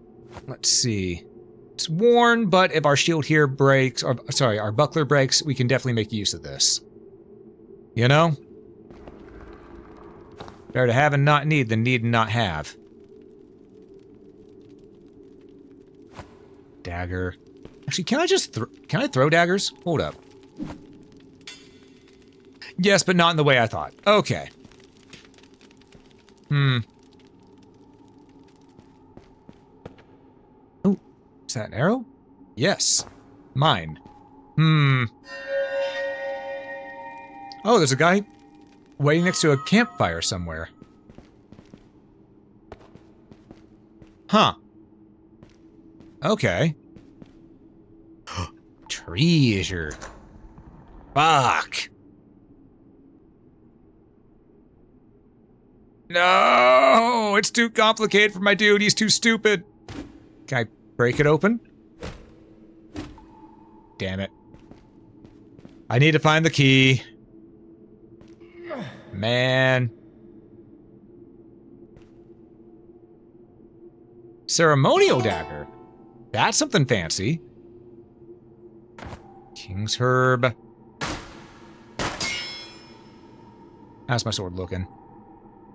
let's see. It's worn, but if our shield here breaks, or sorry, our buckler breaks, we can definitely make use of this. You know? Better to have and not need than need and not have. Dagger. Actually, can I just can I throw daggers? Hold up. Yes, but not in the way I thought. Okay. Oh, is that an arrow? Yes. Mine. Oh, there's a guy waiting next to a campfire somewhere. Huh. Okay. Treasure. Fuck. No! It's too complicated for my dude. He's too stupid. Can I break it open? Damn it. I need to find the key. Man. Ceremonial dagger. That's something fancy. King's herb. How's my sword looking?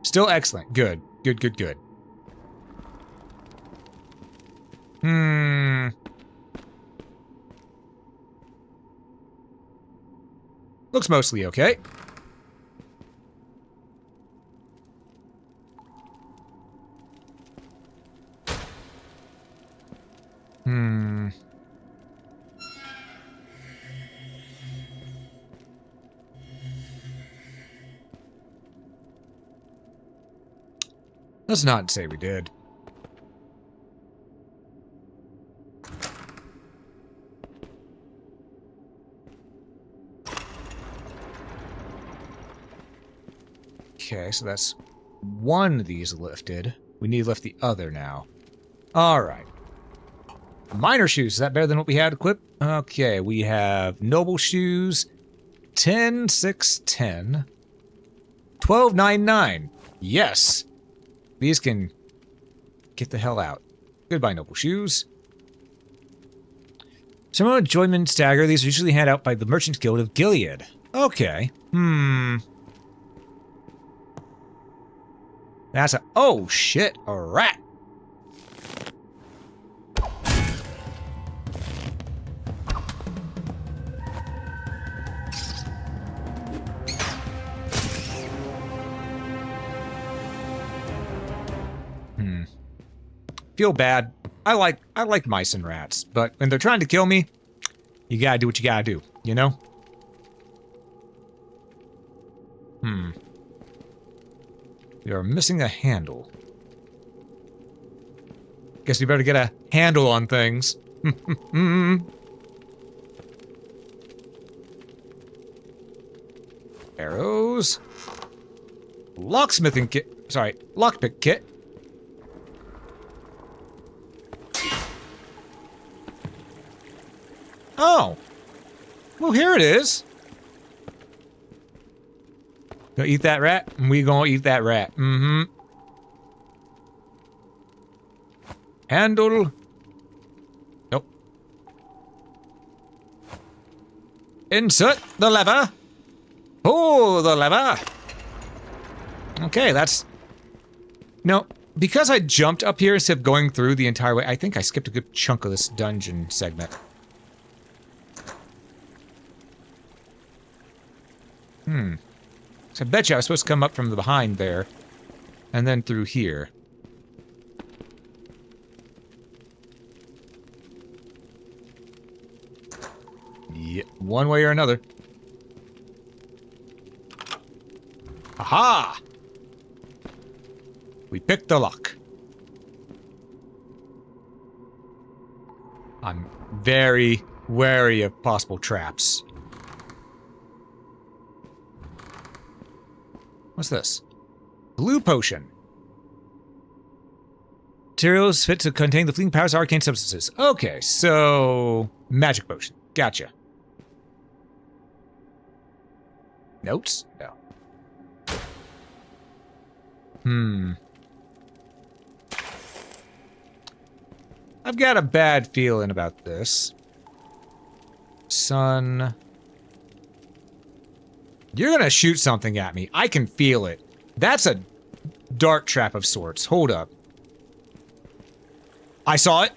Still excellent. Good. Good, good, good. Looks mostly okay. Let's not say we did. Okay, so that's one of these lifted. We need to lift the other now. Alright. Minor shoes, is that better than what we had equipped? Okay, we have noble shoes. 10, 6, 10. 12, 9, 9. Yes! These can get the hell out. Goodbye, noble shoes. Similar to Joyman's dagger, these are usually handed out by the Merchant Guild of Gilead. Okay. That's a... Oh, shit. A rat. Feel bad. I like mice and rats, but when they're trying to kill me, you gotta do what you gotta do, you know? We are missing a handle. Guess we better get a handle on things. Arrows. Locksmithing kit. Sorry, lockpick kit. Oh. Well, here it is. Gonna eat that rat? We gonna eat that rat. Handle. Nope. Insert the lever. Pull the lever. Okay, that's... No, because I jumped up here instead of going through the entire way, I think I skipped a good chunk of this dungeon segment. So I bet you I was supposed to come up from the behind there, and then through here. Yeah, one way or another. Aha! We picked the lock. I'm very wary of possible traps. What's this? Blue potion. Materials fit to contain the fleeting powers of arcane substances. Okay, so... magic potion. Gotcha. Notes? No. I've got a bad feeling about this. Son... You're gonna shoot something at me. I can feel it. That's a dart trap of sorts. Hold up. I saw it.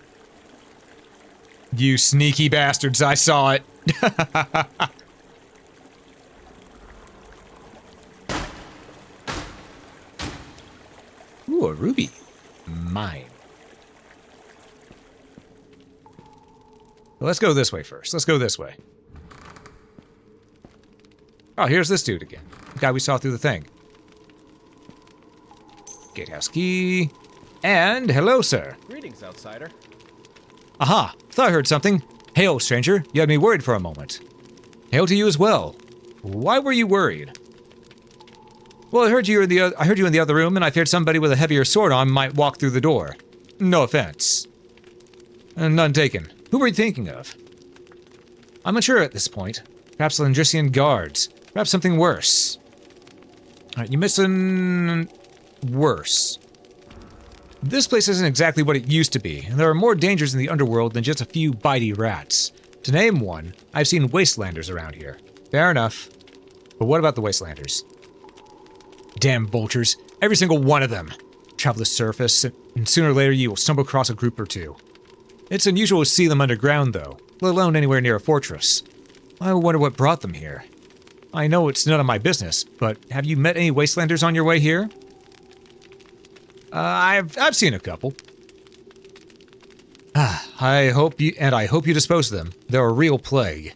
You sneaky bastards, I saw it. Ooh, a ruby. Mine. Well, let's go this way first. Let's go this way. Oh, here's this dude again. The guy we saw through the thing. Gatehouse key. And hello, sir. Greetings, outsider. Aha! Thought I heard something. Hail, stranger. You had me worried for a moment. Hail to you as well. Why were you worried? Well, I heard you in the other room, and I feared somebody with a heavier sword on might walk through the door. No offense. None taken. Who were you thinking of? I'm unsure at this point. Perhaps Landrician guards. Perhaps something worse. Alright, you missing... worse. This place isn't exactly what it used to be, and there are more dangers in the underworld than just a few bitey rats. To name one, I've seen wastelanders around here. Fair enough. But what about the wastelanders? Damn vultures. Every single one of them. Travel the surface, and sooner or later you will stumble across a group or two. It's unusual to see them underground, though, let alone anywhere near a fortress. I wonder what brought them here. I know it's none of my business, but have you met any wastelanders on your way here? I've seen a couple. I hope you dispose of them. They're a real plague.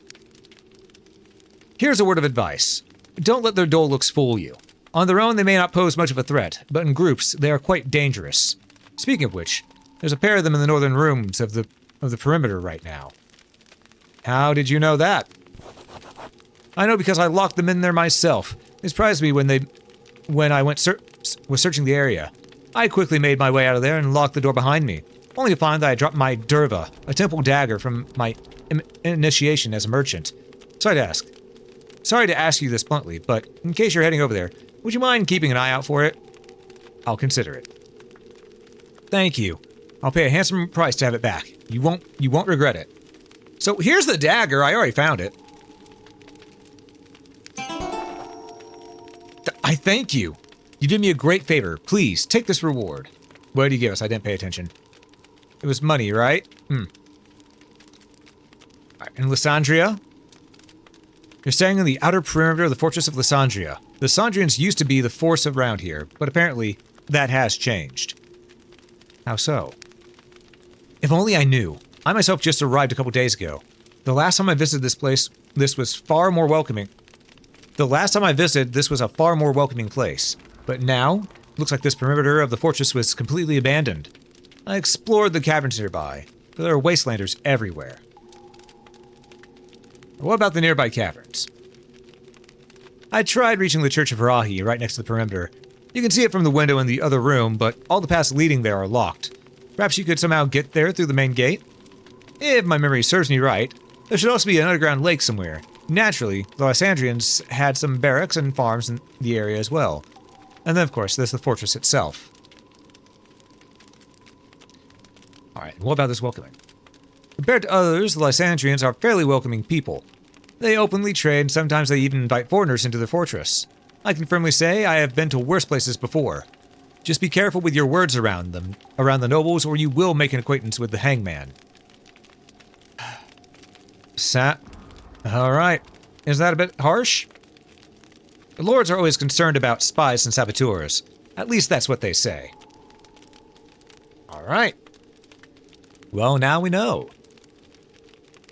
Here's a word of advice. Don't let their dull looks fool you. On their own, they may not pose much of a threat, but in groups, they are quite dangerous. Speaking of which, there's a pair of them in the northern rooms of the perimeter right now. How did you know that? I know because I locked them in there myself. It surprised me when I was searching the area. I quickly made my way out of there and locked the door behind me, only to find that I dropped my durva, a temple dagger from my initiation as a merchant. Sorry to ask you this bluntly, but in case you're heading over there, would you mind keeping an eye out for it? I'll consider it. Thank you. I'll pay a handsome price to have it back. You won't regret it. So here's the dagger. I already found it. I thank you. You did me a great favor. Please, take this reward. What did you give us? I didn't pay attention. It was money, right? Right, in Lysandria? You're staying in the outer perimeter of the fortress of Lysandria. The Lysandrians used to be the force around here, but apparently that has changed. How so? If only I knew. I myself just arrived a couple days ago. The last time I visited this place, this was far more welcoming. The last time I visited, this was a far more welcoming place. But now, looks like this perimeter of the fortress was completely abandoned. I explored the caverns nearby, but there are wastelanders everywhere. What about the nearby caverns? I tried reaching the Church of Varahi right next to the perimeter. You can see it from the window in the other room, but all the paths leading there are locked. Perhaps you could somehow get there through the main gate? If my memory serves me right, there should also be an underground lake somewhere. Naturally, the Lysandrians had some barracks and farms in the area as well. And then, of course, there's the fortress itself. Alright, what about this welcoming? Compared to others, the Lysandrians are fairly welcoming people. They openly trade, and sometimes they even invite foreigners into their fortress. I can firmly say I have been to worse places before. Just be careful with your words around them, around the nobles, or you will make an acquaintance with the hangman. Alright. Is that a bit harsh? The lords are always concerned about spies and saboteurs. At least that's what they say. Alright. Well, now we know.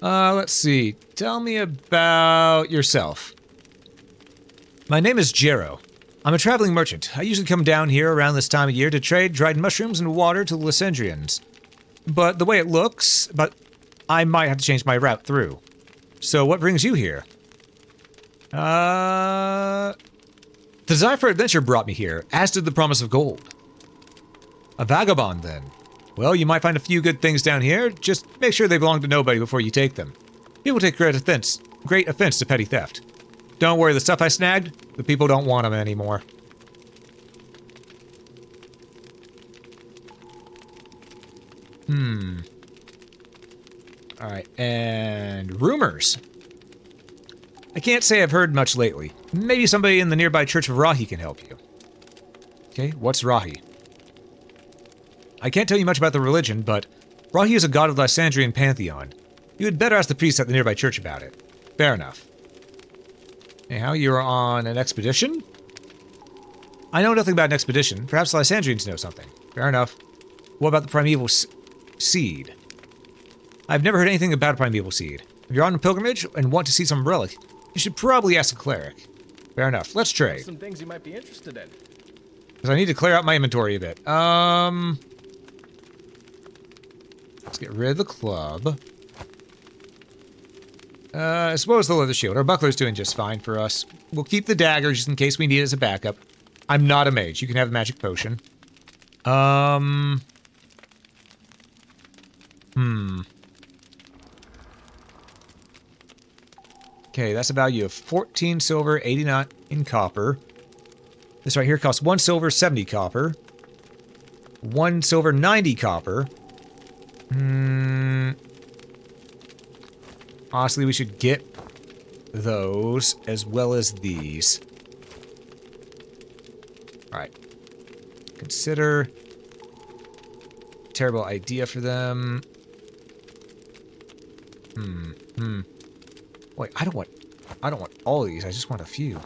Let's see. Tell me about yourself. My name is Jero. I'm a traveling merchant. I usually come down here around this time of year to trade dried mushrooms and water to the Lysandrians. But the way it looks, I might have to change my route through. So what brings you here? The desire for adventure brought me here, as did the promise of gold. A vagabond, then. Well, you might find a few good things down here. Just make sure they belong to nobody before you take them. People take great offense to petty theft. Don't worry, the stuff I snagged, the people don't want them anymore. Alright, and rumors. I can't say I've heard much lately. Maybe somebody in the nearby Church of Rahi can help you. Okay, what's Rahi? I can't tell you much about the religion, but Rahi is a god of the Lysandrian pantheon. You had better ask the priest at the nearby church about it. Fair enough. Anyhow, you're on an expedition? I know nothing about an expedition. Perhaps the Lysandrians know something. Fair enough. What about the primeval seed? I've never heard anything about a primeval seed. If you're on a pilgrimage and want to see some relic, you should probably ask a cleric. Fair enough. Let's trade. Some things you might be interested in. Because I need to clear out my inventory a bit. Let's get rid of the club. I suppose the leather shield. Our buckler's doing just fine for us. We'll keep the dagger just in case we need it as a backup. I'm not a mage. You can have the magic potion. Okay, that's a value of 14 silver, 89 in copper. This right here costs 1 silver, 70 copper. 1 silver, 90 copper. Honestly, we should get those as well as these. Alright. Consider terrible idea for them. Wait, I don't want all of these. I just want a few.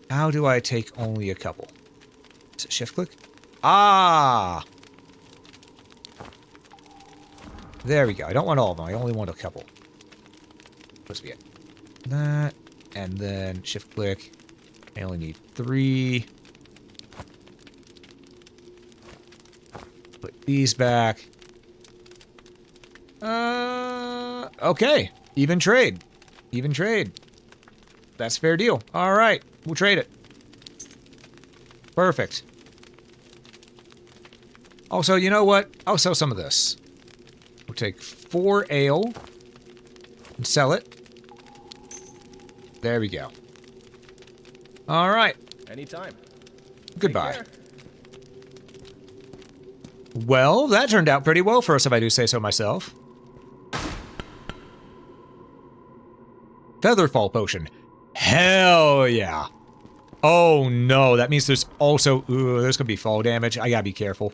How do I take only a couple? Is it shift click? Ah! There we go. I don't want all of them. I only want a couple. Supposed to be it. That, and then shift click. I only need 3. Put these back. Okay. Even trade. Even trade. That's a fair deal. All right. We'll trade it. Perfect. Also, you know what? I'll sell some of this. We'll take 4 ale and sell it. There we go. All right. Anytime. Goodbye. Well, that turned out pretty well for us, if I do say so myself. Featherfall potion. Hell yeah. Oh no, that means there's also... Ooh, there's gonna be fall damage. I gotta be careful.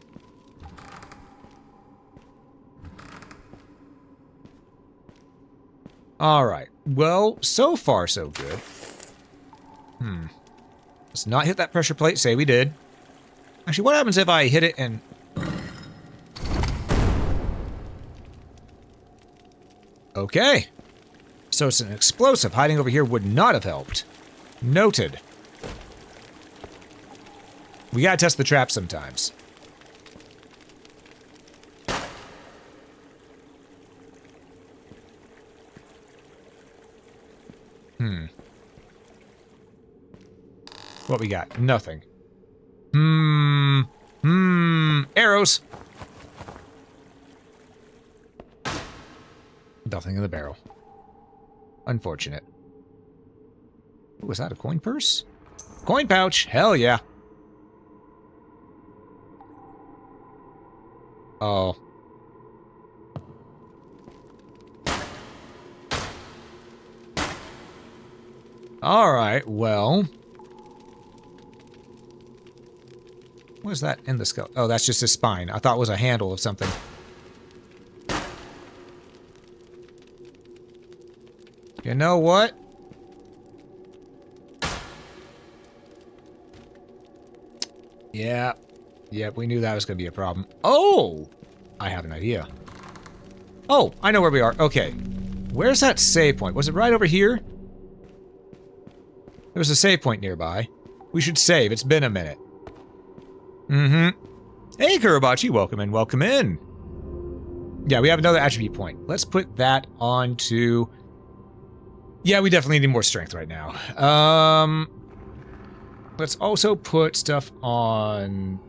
Alright. Well, so far so good. Let's not hit that pressure plate. Say we did. Actually, what happens if I hit it and... Okay. So it's an explosive. Hiding over here would not have helped. Noted. We gotta test the trap sometimes. What we got? Nothing. Arrows! Nothing in the barrel. Unfortunate. Ooh, was that a coin purse? Coin pouch! Hell yeah! Oh. Alright, well. What is that in the skull? Oh, that's just his spine. I thought it was a handle of something. You know what? Yeah. Yep, we knew that was going to be a problem. Oh! I have an idea. Oh, I know where we are. Okay. Where's that save point? Was it right over here? There was a save point nearby. We should save. It's been a minute. Mm-hmm. Hey, Kurobachi. Welcome in. Welcome in. Yeah, we have another attribute point. Let's put that onto... Yeah, we definitely need more strength right now. Let's also put stuff on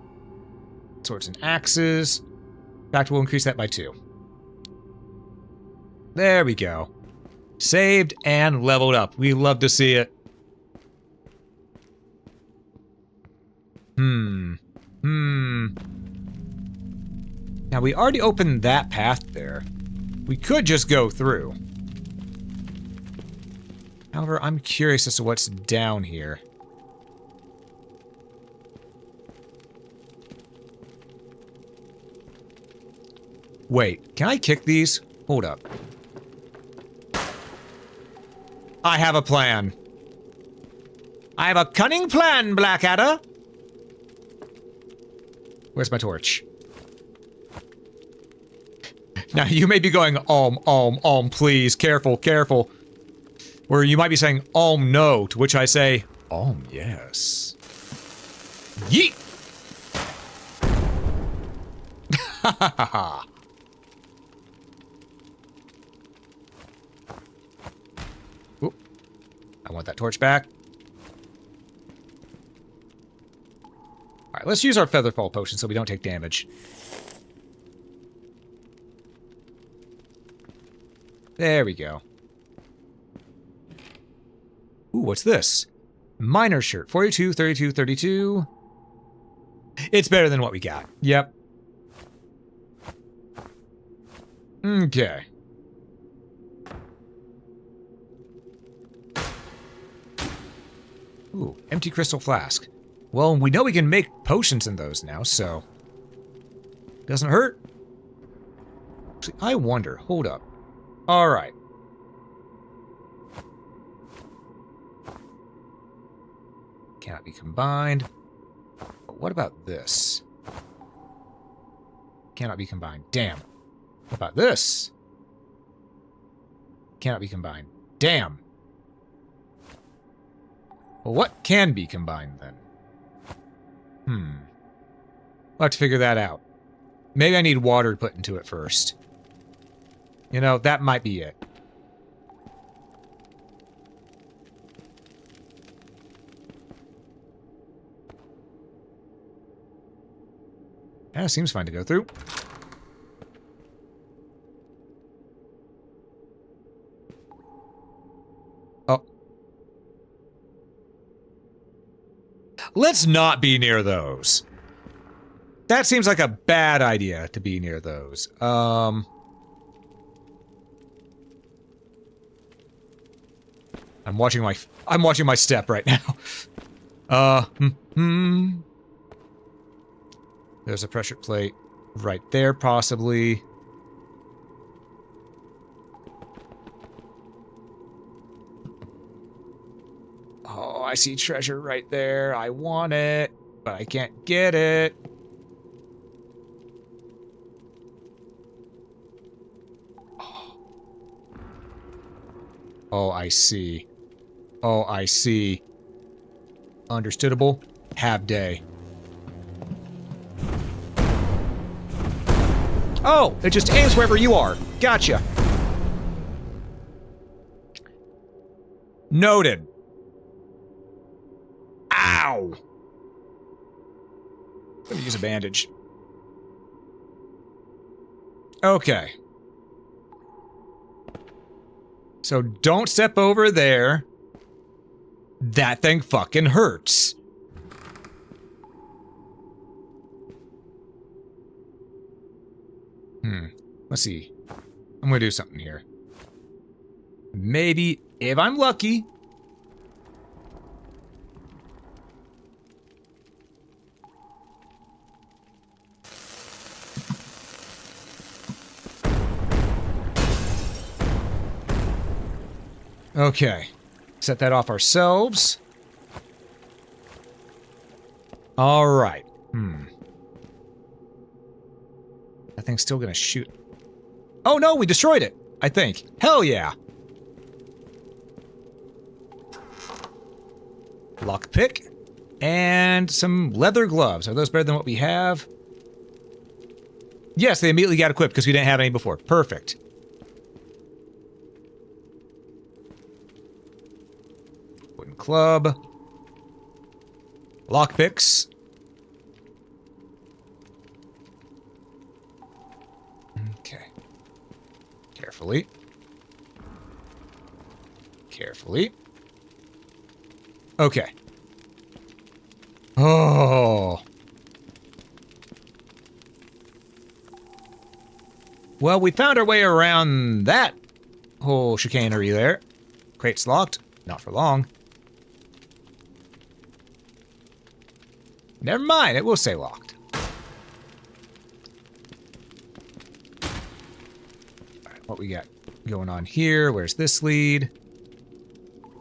swords and axes. In fact, we'll increase that by 2. There we go. Saved and leveled up. We love to see it. Now, we already opened that path there. We could just go through. However, I'm curious as to what's down here. Wait, can I kick these? Hold up. I have a plan. I have a cunning plan, Blackadder. Where's my torch? Now, you may be going, please, careful, careful. Or you might be saying, no, to which I say, yes. Yeet! Ha ha ha ha. Oop. I want that torch back. Alright, let's use our Featherfall potion so we don't take damage. There we go. Ooh, what's this? Miner shirt. 42, 32, 32. It's better than what we got. Yep. Okay. Ooh, empty crystal flask. Well, we know we can make potions in those now, so... Doesn't hurt. Actually, I wonder. Hold up. Alright. Cannot be combined. But what about this? Cannot be combined. Damn. What about this? Cannot be combined. Damn. Well, what can be combined then? I'll have to figure that out. Maybe I need water put into it first. You know, that might be it. Yeah, seems fine to go through. Oh. Let's not be near those. That seems like a bad idea to be near those. I'm watching my step right now. There's a pressure plate right there, possibly. Oh, I see treasure right there. I want it, but I can't get it. Oh, I see. Oh, I see. Understandable. Have day. Oh, it just aims wherever you are. Gotcha. Noted. Ow. I'm gonna use a bandage. Okay. So don't step over there. That thing fucking hurts. Let's see. I'm gonna do something here. Maybe, if I'm lucky, Okay. Set that off ourselves. All right. That thing's still gonna shoot. Oh no, we destroyed it, I think. Hell yeah. Lockpick. And some leather gloves. Are those better than what we have? Yes, they immediately got equipped because we didn't have any before. Perfect. Wooden club. Lockpicks. Okay. Carefully. Carefully. Okay. Oh. Well, we found our way around that whole chicanery there. Crate's locked. Not for long. Never mind, it will stay locked. Alright, what we got going on here? Where's this lead?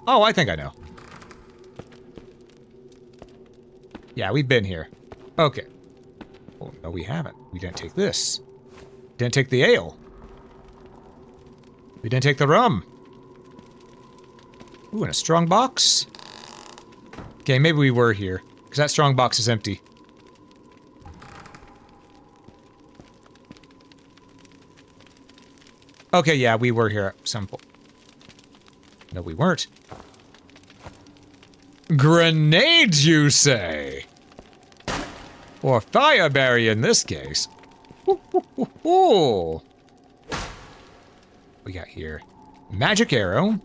Oh, I think I know. Yeah, we've been here. Okay. Oh, no, we haven't. We didn't take this. Didn't take the ale. We didn't take the rum. Ooh, and a strong box. Okay, maybe we were here. Because that strong box is empty. Okay, yeah, we were here at some point. No, we weren't. Grenades, you say? Or fireberry in this case. Ooh, ooh, ooh, ooh. We got here. Magic arrow.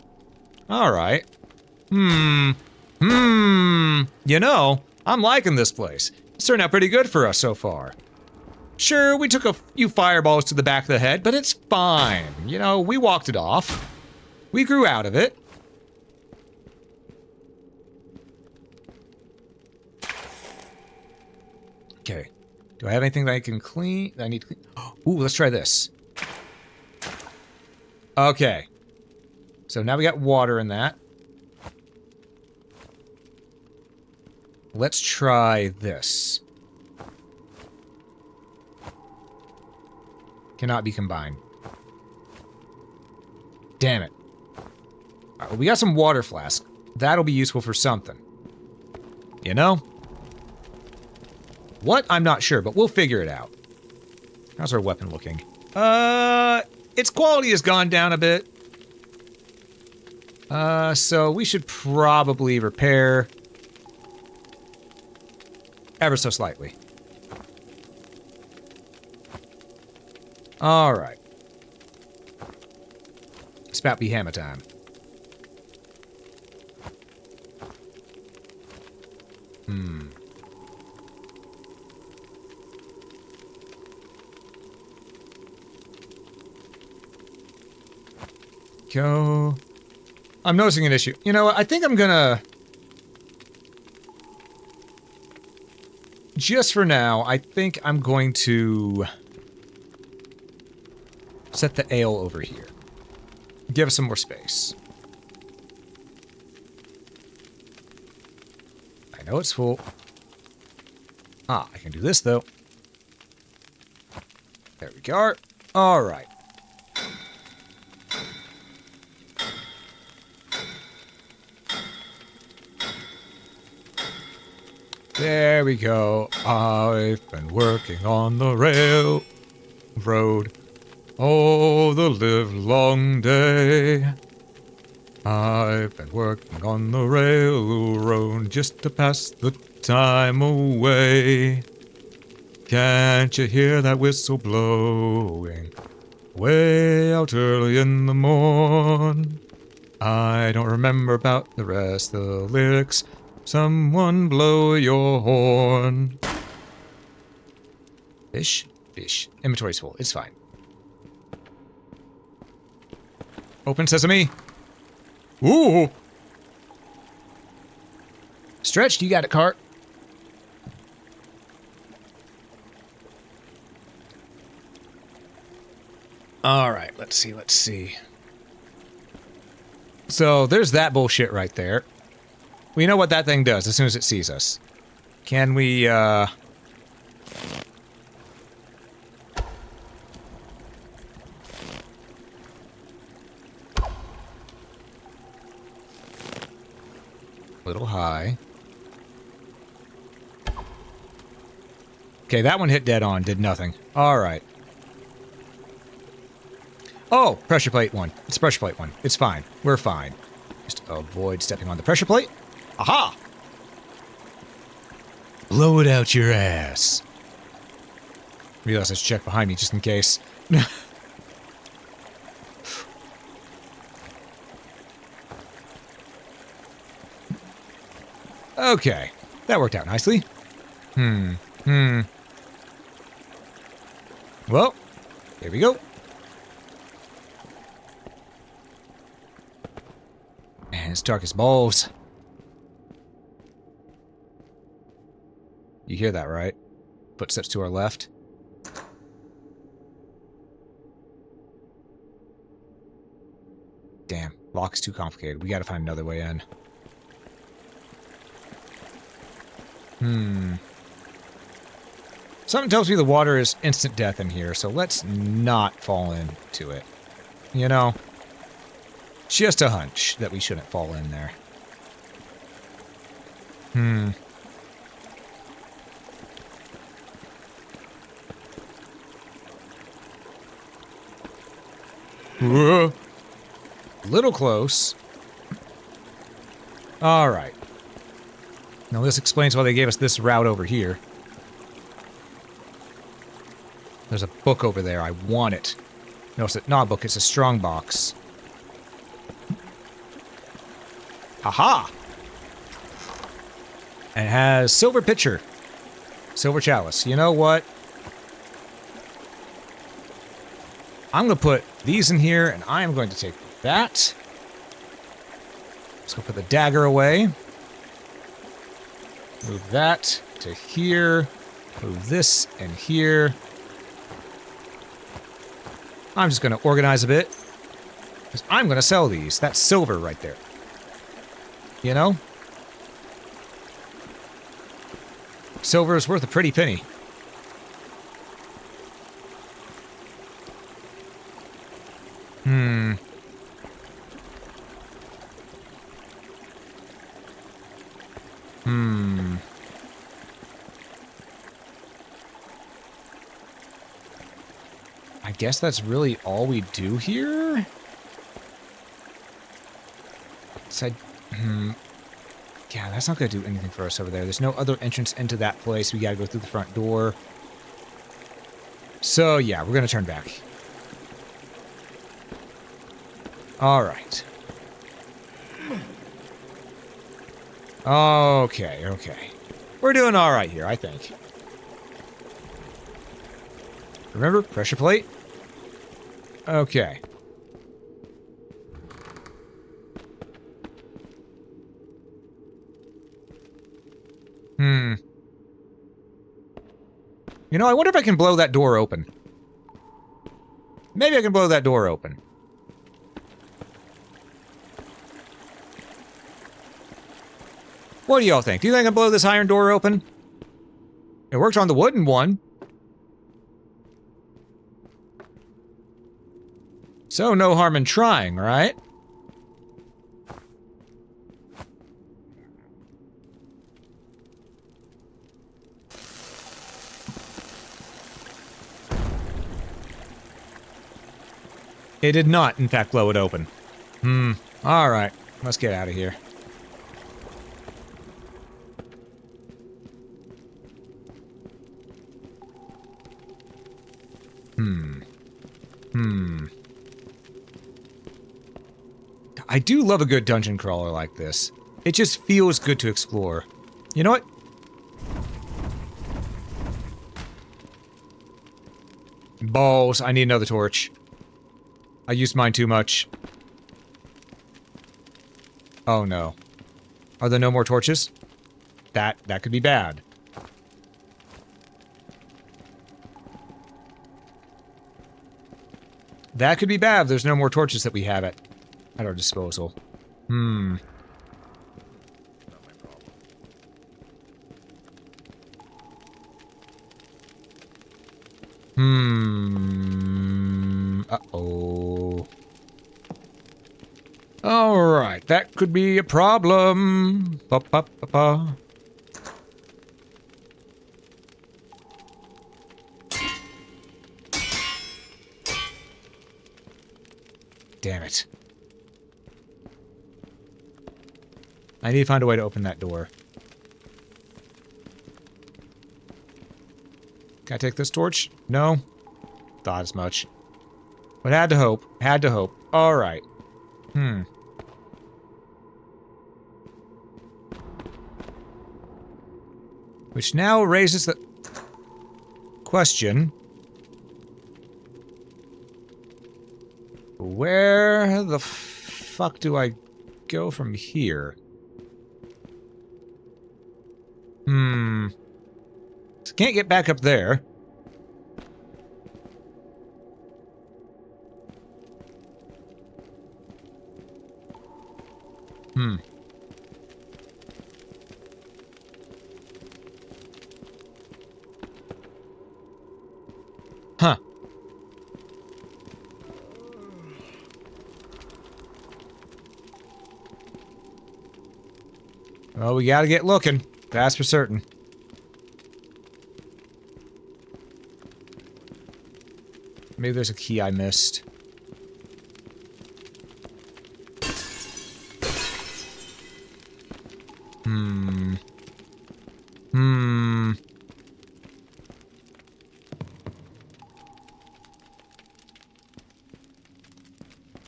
Alright. You know, I'm liking this place. It's turned out pretty good for us so far. Sure, we took a few fireballs to the back of the head, but it's fine. You know, we walked it off. We grew out of it. Okay. Do I have anything that I can clean? That I need to clean? Ooh, let's try this. Okay. So now we got water in that. Let's try this. Cannot be combined. Damn it. All right, well, we got some water flask. That'll be useful for something. You know? What? I'm not sure, but we'll figure it out. How's our weapon looking? Its quality has gone down a bit. So we should probably repair ever so slightly. All right. It's about be hammer time. Go. I'm noticing an issue. You know what? I think I'm gonna... Just for now, I think I'm going to set the ale over here. Give us some more space. I know it's full. Ah, I can do this, though. There we go. All right. There we go. I've been working on the railroad all the livelong day. I've been working on the railroad just to pass the time away. Can't you hear that whistle blowing way out early in the morn? I don't remember about the rest of the lyrics. Someone blow your horn. Fish? Fish. Inventory's full. It's fine. Open sesame. Ooh! Stretched, you got it, cart. Alright, let's see. So there's that bullshit right there. We know what that thing does as soon as it sees us. Can we, little high. Okay, that one hit dead on, did nothing. Alright. Oh, pressure plate one. It's pressure plate one. It's fine. We're fine. Just avoid stepping on the pressure plate. Aha! Blow it out your ass. Realize I should check behind me just in case. Okay. That worked out nicely. Well, here we go. Man, it's dark as balls. You hear that, right? Footsteps to our left. Damn, lock's too complicated. We gotta find another way in. Something tells me the water is instant death in here, so let's not fall into it. You know? Just a hunch that we shouldn't fall in there. Whoa. Little close. Alright. Now this explains why they gave us this route over here. There's a book over there. I want it. No, it's not a book. It's a strong box. Aha! And it has silver pitcher. Silver chalice. You know what? I'm going to put these in here, and I am going to take that. Let's go put the dagger away. Move that to here. Move this in here. I'm just going to organize a bit. Because I'm going to sell these. That's silver right there. You know? Silver is worth a pretty penny. I guess that's really all we do here? So, yeah, that's not going to do anything for us over there. There's no other entrance into that place. We got to go through the front door. So, yeah, we're going to turn back. All right. Okay, okay. We're doing all right here, I think. Remember, pressure plate? Okay. You know, I wonder if I can blow that door open. Maybe I can blow that door open. What do y'all think? Do you think I can blow this iron door open? It worked on the wooden one. So, no harm in trying, right? It did not, in fact, blow it open. Alright. Let's get out of here. I do love a good dungeon crawler like this. It just feels good to explore. You know what? Balls. I need another torch. I used mine too much. Oh no. Are there no more torches? That could be bad. That could be bad if there's no more torches that we have at our disposal. Hmm. Not my problem. Uh-oh. Alright, that could be a problem. Ba-ba-ba-ba. Damn it. I need to find a way to open that door. Can I take this torch? No? Thought as much. But had to hope. Had to hope. Alright. Which now raises the question. Where the fuck do I go from here? So can't get back up there. Huh. Well, we gotta get looking. That's for certain. Maybe there's a key I missed.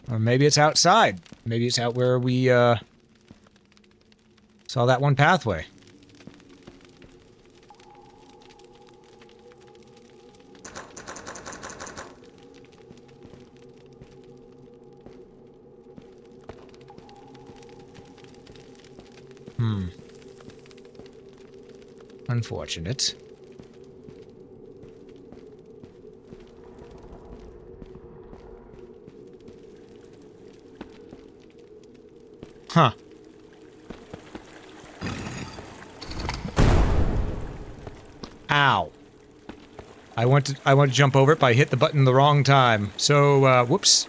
Or maybe it's outside. Maybe it's out where we, saw that one pathway. Unfortunate. Huh. Ow. I want to jump over it, but I hit the button the wrong time. So, whoops.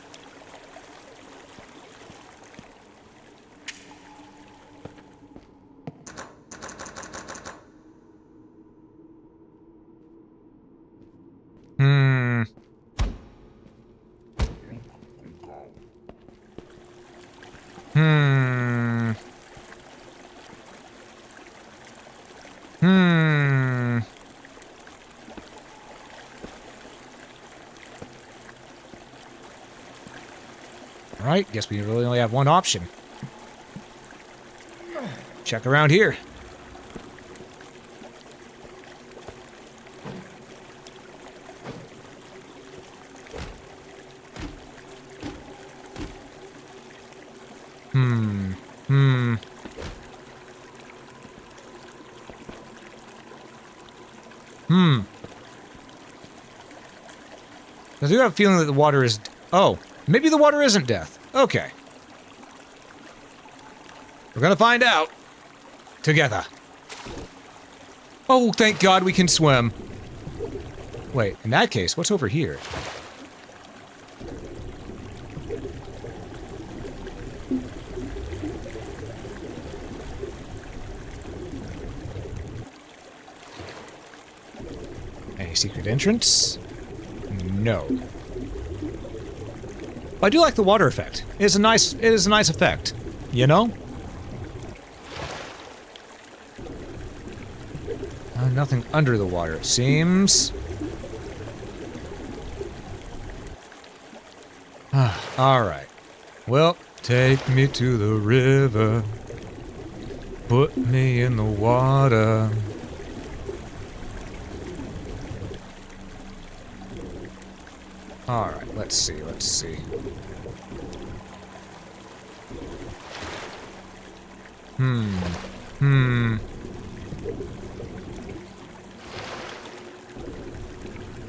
Alright, guess we really only have one option. Check around here. I do have a feeling that the water is... Oh, maybe the water isn't death. Okay. We're gonna find out. Together. Oh, thank God we can swim. Wait, in that case, what's over here? Any secret entrance? No. I do like the water effect. It is a nice effect. You know? Nothing under the water, it seems. Alright. Well, take me to the river. Put me in the water. Alright, let's see.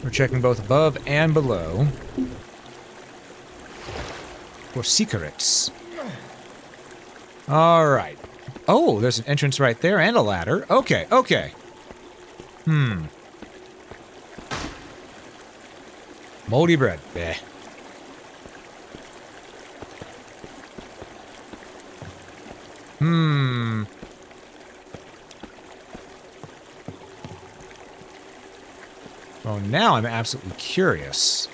We're checking both above and below for secrets. All right. Oh, there's an entrance right there and a ladder. Okay, okay. Moldy bread. Bleh. Well, now I'm absolutely curious.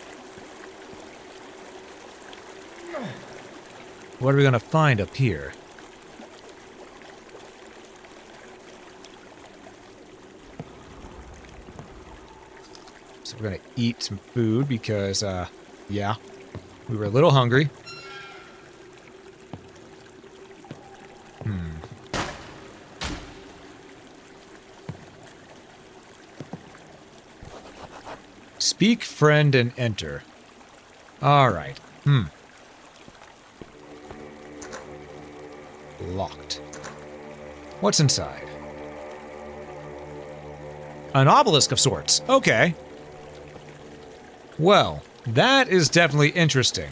What are we gonna find up here? So we're gonna eat some food because, yeah, we were a little hungry. Speak, friend, and enter. All right. Locked. What's inside? An obelisk of sorts. Okay. Well, that is definitely interesting.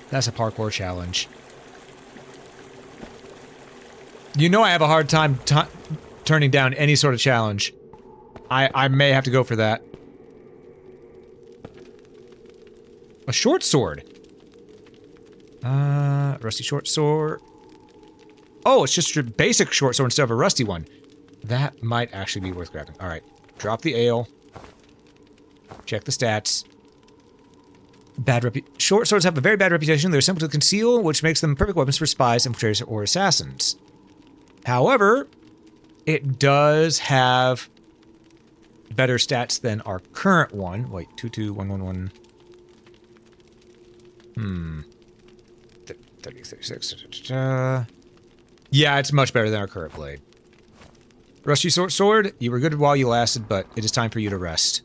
That's a parkour challenge. You know I have a hard time turning down any sort of challenge. I may have to go for that. A short sword. Rusty short sword. Oh, it's just your basic short sword instead of a rusty one. That might actually be worth grabbing. All right. Drop the ale. Check the stats. Short swords have a very bad reputation. They're simple to conceal, which makes them perfect weapons for spies, infiltrators, or assassins. However, it does have better stats than our current one. Wait, 22111. 30, 36. Yeah, it's much better than our current blade. Rusty short sword, you were good while you lasted, but it is time for you to rest.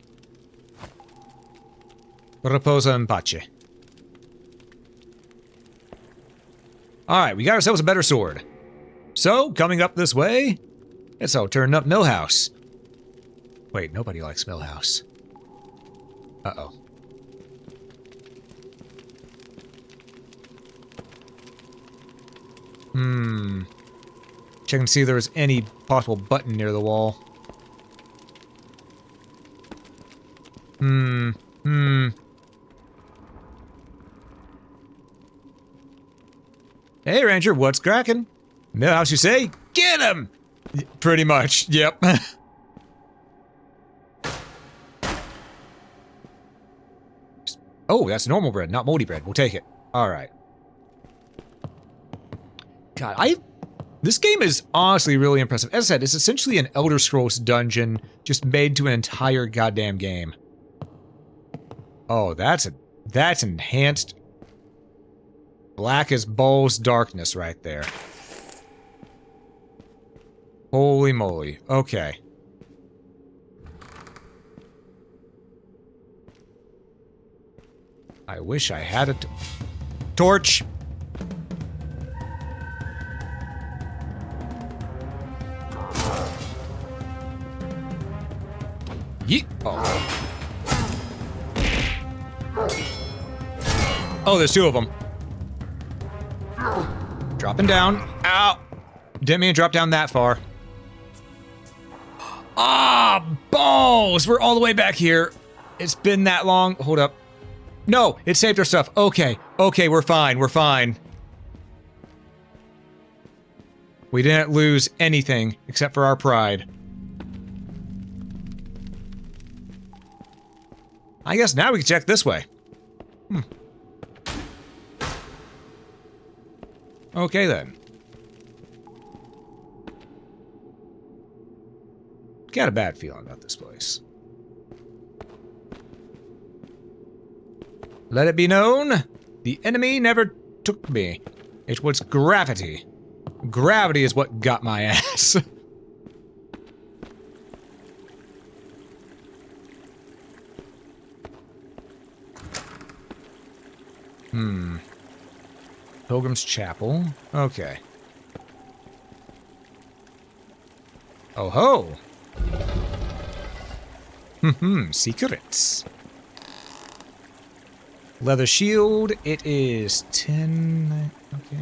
Reposa in pace. Alright, we got ourselves a better sword. So, coming up this way, it's our turn up Millhouse. Wait, nobody likes Millhouse. Uh-oh. Check and see if there's any possible button near the wall. Hey, Ranger, what's cracking? Millhouse, you say? Get him! Pretty much, yep. Oh, that's normal bread, not moldy bread. We'll take it. Alright. God, this game is honestly really impressive. As I said, it's essentially an Elder Scrolls dungeon just made to an entire goddamn game. Oh, that's enhanced black as balls darkness right there. Holy moly. Okay. I wish I had a torch. Yeet. Oh. Oh, there's two of them. Dropping down. Ow. Didn't mean to drop down that far. Ah, balls! We're all the way back here. It's been that long. Hold up. No, it saved our stuff. Okay, okay, we're fine, we're fine. We didn't lose anything except for our pride. I guess now we can check this way. Okay then. Got a bad feeling about this place. Let it be known, the enemy never took me. It was gravity. Gravity is what got my ass. Pilgrim's Chapel. Okay. Oh ho! Secrets. Leather shield, it is 10. Okay.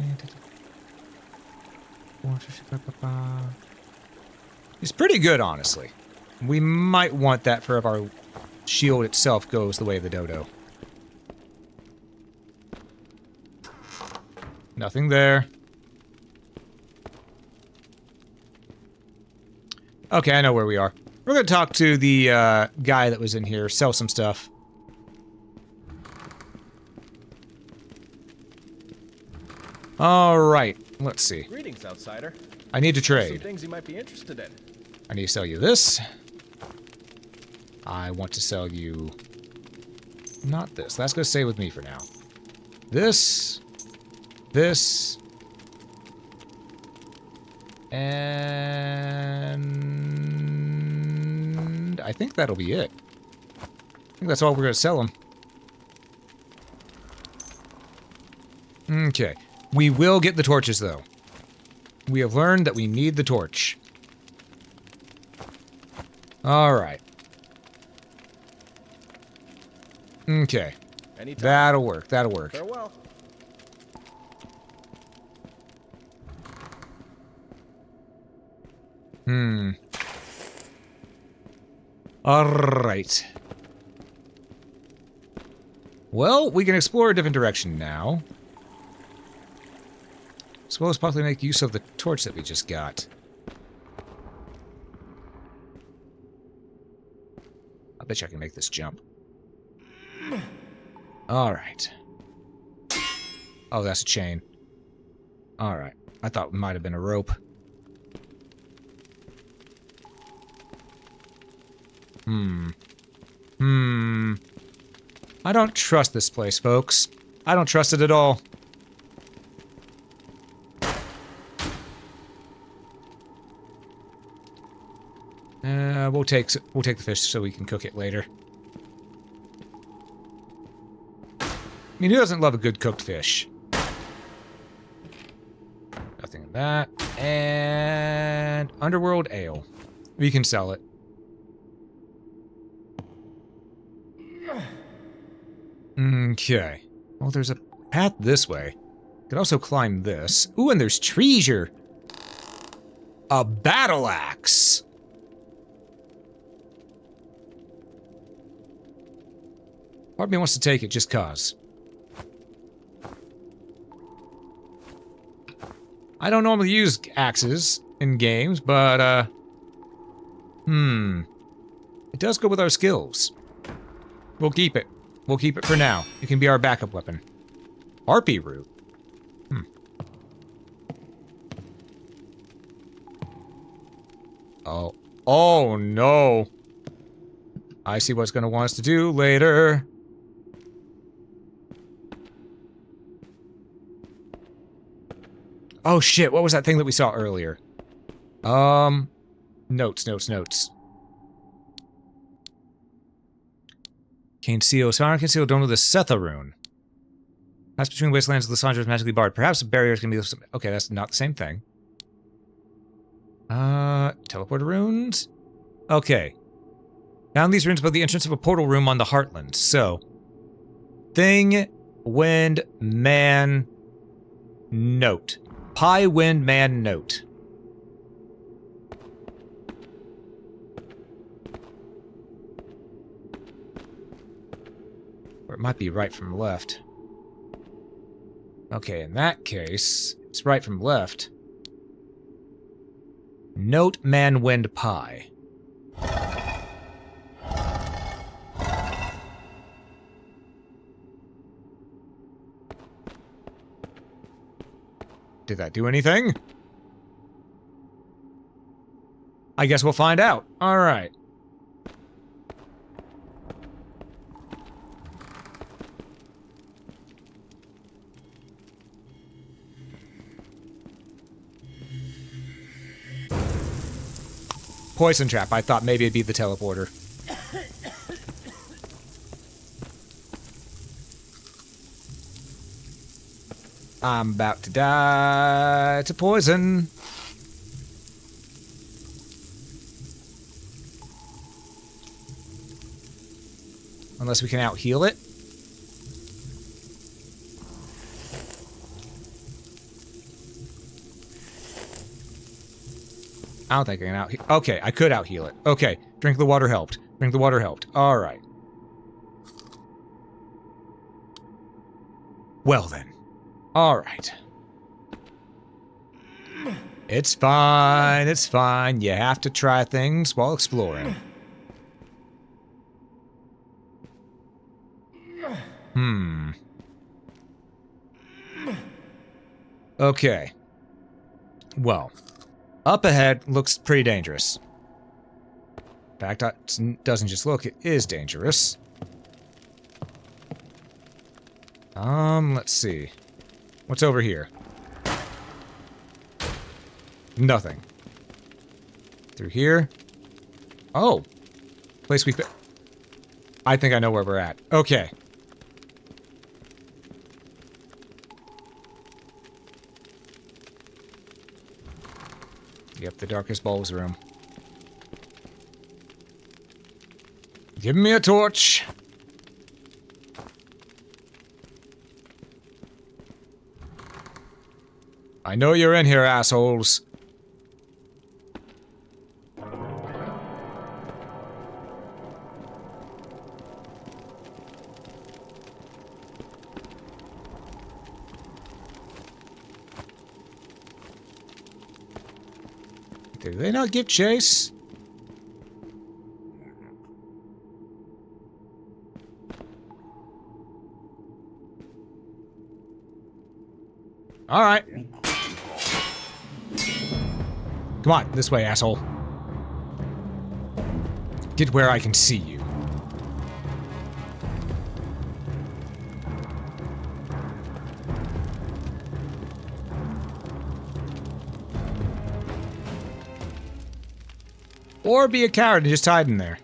It's pretty good, honestly. We might want that for if our shield itself goes the way of the dodo. Nothing there. Okay, I know where we are. We're going to talk to the guy that was in here, sell some stuff. All right, let's see. Greetings, outsider. I need to Some trade. things you might be interested in. I need to sell you this. I want to sell you... not this. That's going to stay with me for now. This. This. And... I think that'll be it. I think that's all we're going to sell them. Okay. We will get the torches, though. We have learned that we need the torch. Alright. Okay. Anytime. That'll work. That'll work. Farewell. Alright. Well, we can explore a different direction now. As well as possibly make use of the torch that we just got. I bet you I can make this jump. Alright. Oh, that's a chain. Alright. I thought it might have been a rope. I don't trust this place, folks. I don't trust it at all. We'll take the fish so we can cook it later. I mean, who doesn't love a good cooked fish? Nothing in that. And Underworld Ale. We can sell it. Okay. Well, there's a path this way. Could also climb this. Ooh, and there's treasure. A battle axe. Part of me wants to take it just cause. I don't normally use axes in games, but, it does go with our skills. We'll keep it. We'll keep it for now. It can be our backup weapon. Harpy root. Oh. Oh, no. I see what's going to want us to do later. Oh, shit. What was that thing that we saw earlier? Notes. Cane Seal. Spawner can seal don't know the Setha rune. Pass between wastelands of Lysandra is magically barred. Perhaps the barriers can be... Okay, that's not the same thing. Teleporter runes? Okay. Found these runes above the entrance of a portal room on the Heartland. So, Thing, Wind, Man, Note. Pi, Wind, Man, Note. Or it might be right from left. Okay, in that case, it's right from left. Note, Man, Wind, Pi. Did that do anything? I guess we'll find out. All right. Poison trap. I thought maybe it'd be the teleporter. I'm about to die to poison. Unless we can out-heal it. I don't think I can out. Okay, I could out heal it. Okay, drink the water helped. Drink the water helped. All right. Well then. All right. It's fine. It's fine. You have to try things while exploring. Okay. Well, up ahead looks pretty dangerous. In fact, it doesn't just look, it is dangerous. Let's see. What's over here? Nothing. Through here? Oh. Place we... I think I know where we're at. Okay. Yep, the darkest bulbs room. Give me a torch. I know you're in here, assholes. Did they not give chase? All right. Come on, this way, asshole. Get where I can see you. Or be a coward and just hide in there.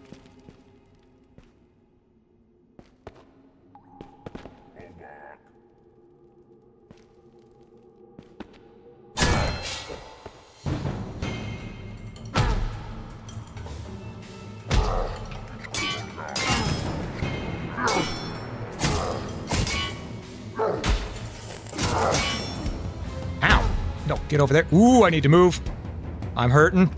Ow! No, get over there. Ooh, I need to move. I'm hurting.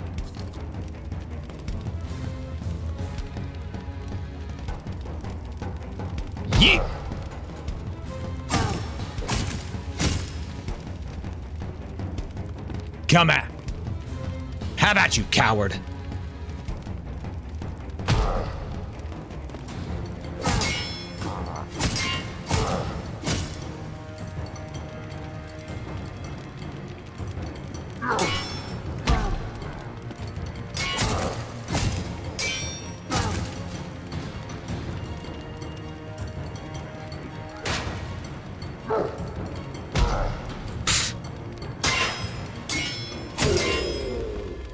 Yeah. Come on. How about you, coward?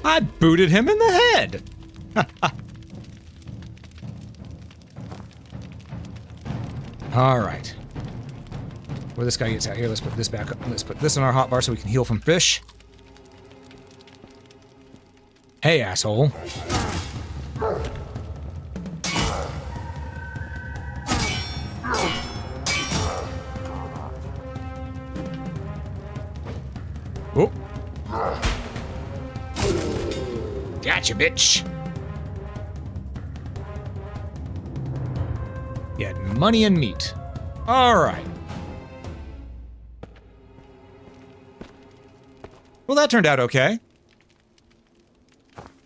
I booted him in the head. All right. Where this guy gets out here, let's put this back up. Let's put this in our hotbar so we can heal from fish. Hey, asshole. Oh. Gotcha, bitch. You had money and meat. All right. Well, that turned out okay.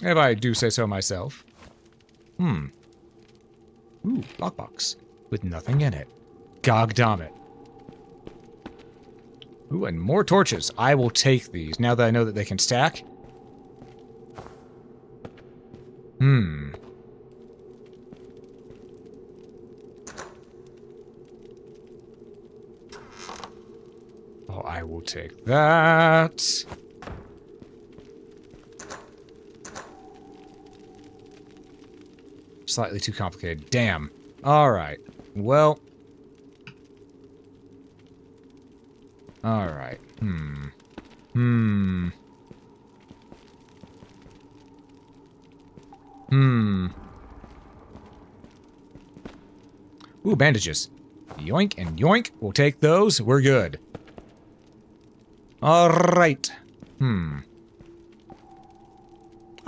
If I do say so myself. Ooh, lockbox. With nothing in it. Gogdammit. Ooh, and more torches. I will take these, now that I know that they can stack. Oh, I will take that. Slightly too complicated. Damn. Alright. Well. Alright. Ooh, bandages. Yoink and yoink. We'll take those. We're good. Alright.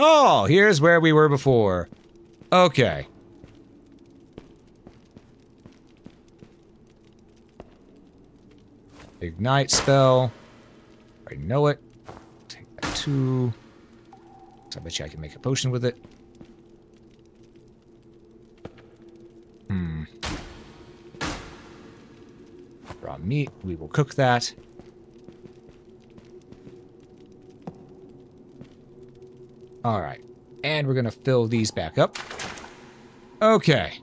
Oh, here's where we were before. Okay. Ignite spell. I know it. Take that too. So I bet you I can make a potion with it. Raw meat. We will cook that. Alright. And we're going to fill these back up. Okay.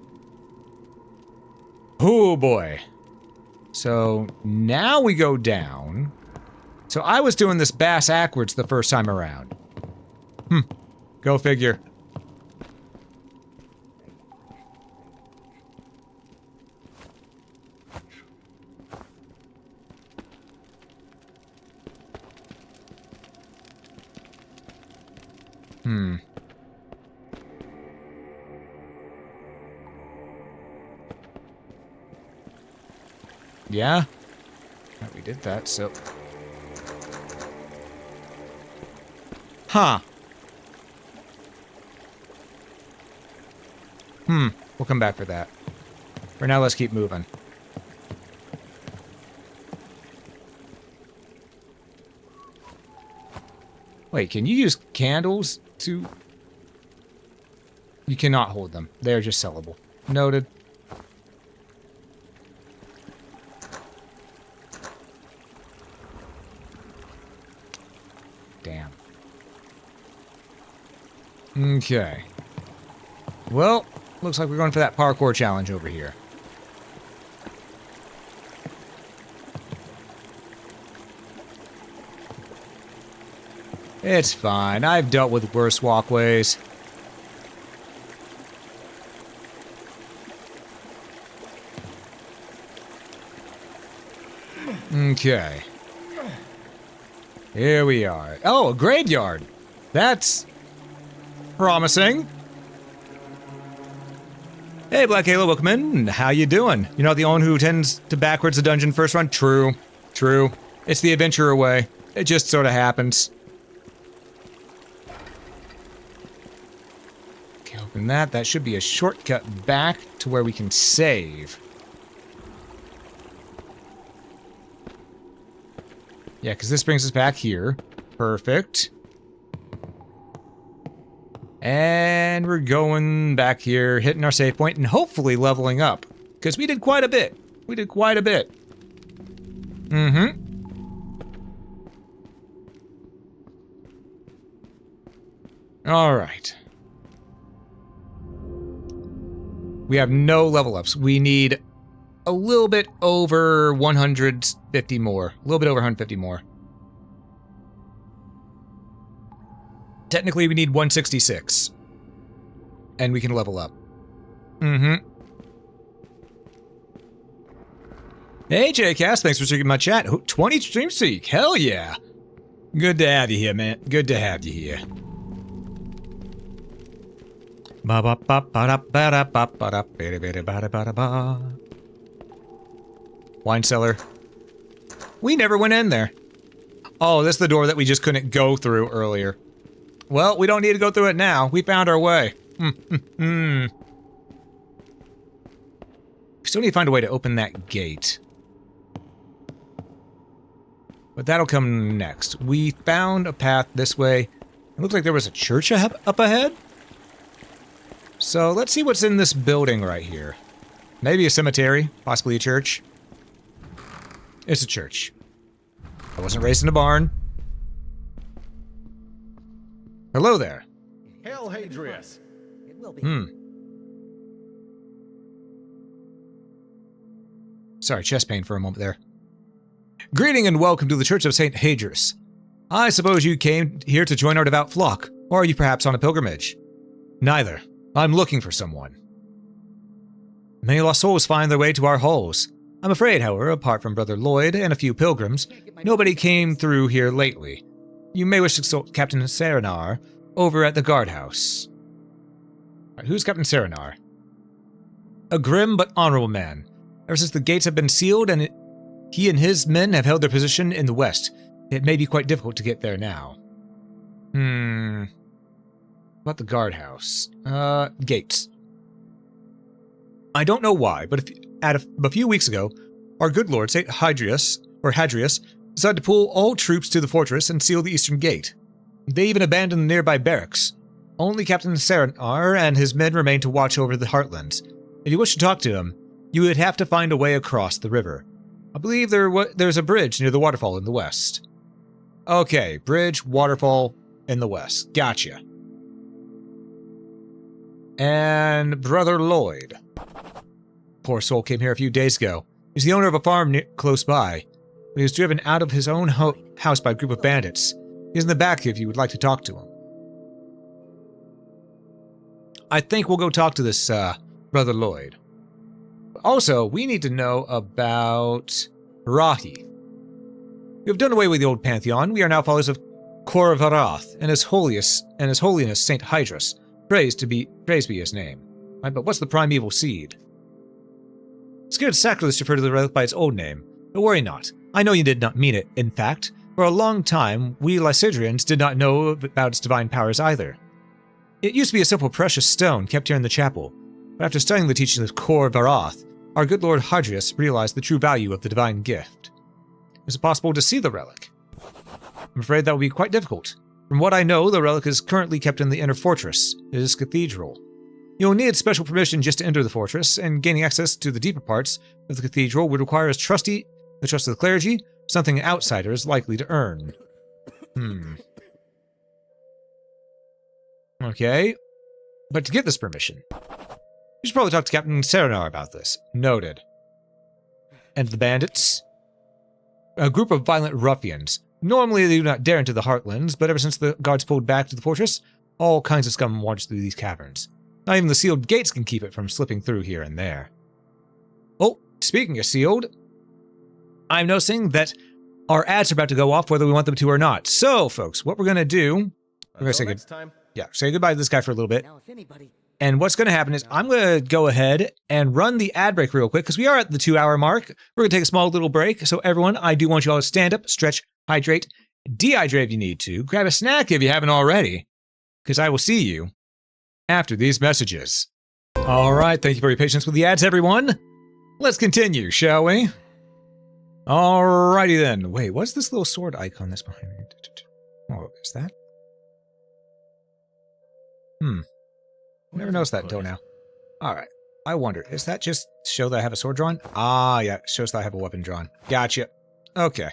Oh boy. So now we go down. So I was doing this bass backwards the first time around. Go figure. Yeah? Oh, we did that, so... Huh. We'll come back for that. For now, let's keep moving. Wait, can you use candles to... You cannot hold them. They are just sellable. Noted. Damn. Okay. Well, looks like we're going for that parkour challenge over here. It's fine. I've dealt with worse walkways. Okay. Here we are. Oh, a graveyard. That's promising. Hey, Black Halo, welcome in. How you doing? You're not the one who tends to backwards the dungeon first run? True. True. It's the adventurer way. It just sort of happens. Okay, open that. That should be a shortcut back to where we can save. Yeah, because this brings us back here. Perfect. And we're going back here, hitting our save point, and hopefully leveling up. Because we did quite a bit. We did quite a bit. Alright. We have no level ups. We need a little bit over 150 more. A little bit over 150 more. Technically, we need 166. And we can level up. Hey, JCast, thanks for checking my chat. 20 stream streak, hell yeah. Good to have you here, man. Good to have you here. Wine cellar. We never went in there. Oh, this is the door that we just couldn't go through earlier. Well, we don't need to go through it now. We found our way. We still need to find a way to open that gate. But that'll come next. We found a path this way. It looks like there was a church up ahead. So let's see what's in this building right here. Maybe a cemetery, possibly a church. It's a church. I wasn't raised in a barn. Hello there. Hail, Hadrius. It will be. Sorry, chest pain for a moment there. Greeting and welcome to the Church of St. Hadrius. I suppose you came here to join our devout flock, or are you perhaps on a pilgrimage? Neither. I'm looking for someone. May lost souls find their way to our halls. I'm afraid, however, apart from Brother Lloyd and a few pilgrims, nobody came through here lately. You may wish to consult Captain Serenar over at the guardhouse. Right, who's Captain Serenar? A grim but honorable man. Ever since the gates have been sealed and he and his men have held their position in the west, it may be quite difficult to get there now. About the guardhouse. Gates. I don't know why, but a few weeks ago, our good lord, St. Hadrius, decided to pull all troops to the fortress and seal the eastern gate. They even abandoned the nearby barracks. Only Captain Serenar and his men remain to watch over the Heartlands. If you wish to talk to him, you would have to find a way across the river. I believe there's a bridge near the waterfall in the west. Okay, bridge, waterfall in the west. Gotcha. And Brother Lloyd. Poor soul came here a few days ago. He's the owner of a farm close by. He was driven out of his own house by a group of bandits. He's in the back if you would like to talk to him. I think we'll go talk to this, Brother Lloyd. Also, we need to know about Rahi. We have done away with the old pantheon. We are now followers of Korvarath and His Holiness Saint Hydrus. Praised be his name. Right, but what's the primeval seed? It's good sacrilege to refer to the relic by its old name, but worry not. I know you did not mean it, in fact. For a long time, we Lysidrians did not know about its divine powers either. It used to be a simple precious stone kept here in the chapel, but after studying the teachings of Korvarath, our good Lord Hadrius realized the true value of the divine gift. Is it possible to see the relic? I'm afraid that would be quite difficult. From what I know, the relic is currently kept in the inner fortress, his cathedral. You'll need special permission just to enter the fortress, and gaining access to the deeper parts of the cathedral would require the trust of the clergy, something an outsider is likely to earn. Okay. But to get this permission, you should probably talk to Captain Serenar about this. Noted. And the bandits? A group of violent ruffians. Normally they do not dare into the Heartlands, but ever since the guards pulled back to the fortress, all kinds of scum wanders through these caverns. Not even the sealed gates can keep it from slipping through here and there. Oh, speaking of sealed, I'm noticing that our ads are about to go off whether we want them to or not. So, folks, what we're going to do... We're going to say goodbye to this guy for a little bit. And what's going to happen is I'm going to go ahead and run the ad break real quick because we are at the 2-hour mark. We're going to take a small little break. So, everyone, I do want you all to stand up, stretch, hydrate, dehydrate if you need to. Grab a snack if you haven't already, because I will see you after these messages. All right, thank you for your patience with the ads, everyone. Let's continue, shall we? Alrighty then. Wait, what's this little sword icon that's behind me? Oh, is that? Never noticed that until now. Alright, I wonder, does that just show that I have a sword drawn? Ah, yeah, it shows that I have a weapon drawn. Gotcha. Okay.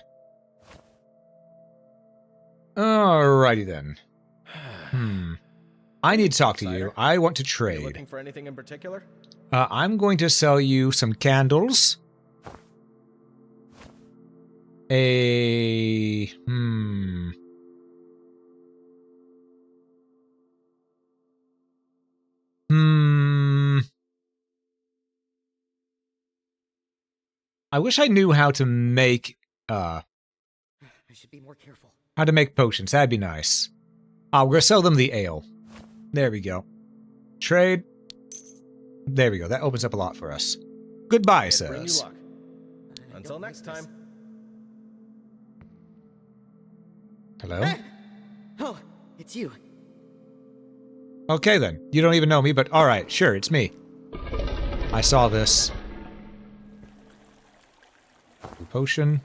Alrighty then. I need to talk to you. I want to trade. Are you looking for anything in particular? I'm going to sell you some candles. I wish I knew how to make, I should be more careful. How to make potions. That'd be nice. We're gonna sell them the ale. There we go. Trade. There we go. That opens up a lot for us. Goodbye, says. Bring you luck. Until next time. Hello? Oh, it's you. Okay then. You don't even know me, but alright, sure, it's me. I saw this. Potion.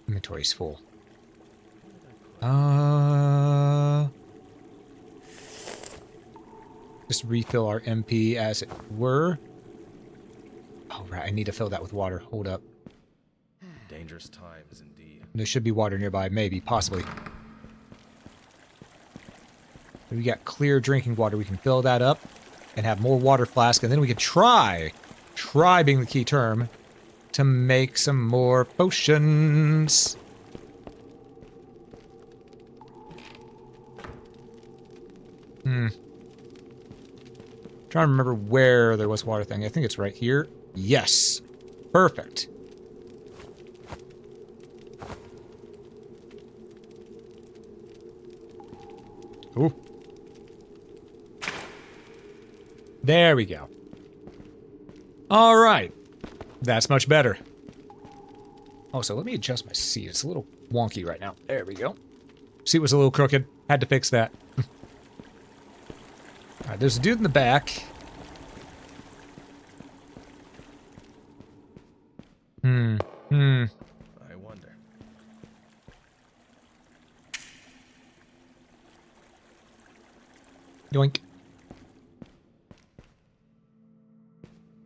Inventory's full. Just refill our MP as it were. Oh, right, I need to fill that with water. Hold up. Dangerous times indeed. There should be water nearby, maybe, possibly. If we got clear drinking water, we can fill that up and have more water flask, and then we can try being the key term, to make some more potions. Trying to remember where there was water thing. I think it's right here. Yes. Perfect. Ooh. There we go. All right. That's much better. Also, let me adjust my seat. It's a little wonky right now. There we go. See, it was a little crooked. Had to fix that. Alright, there's a dude in the back. I wonder. Yoink.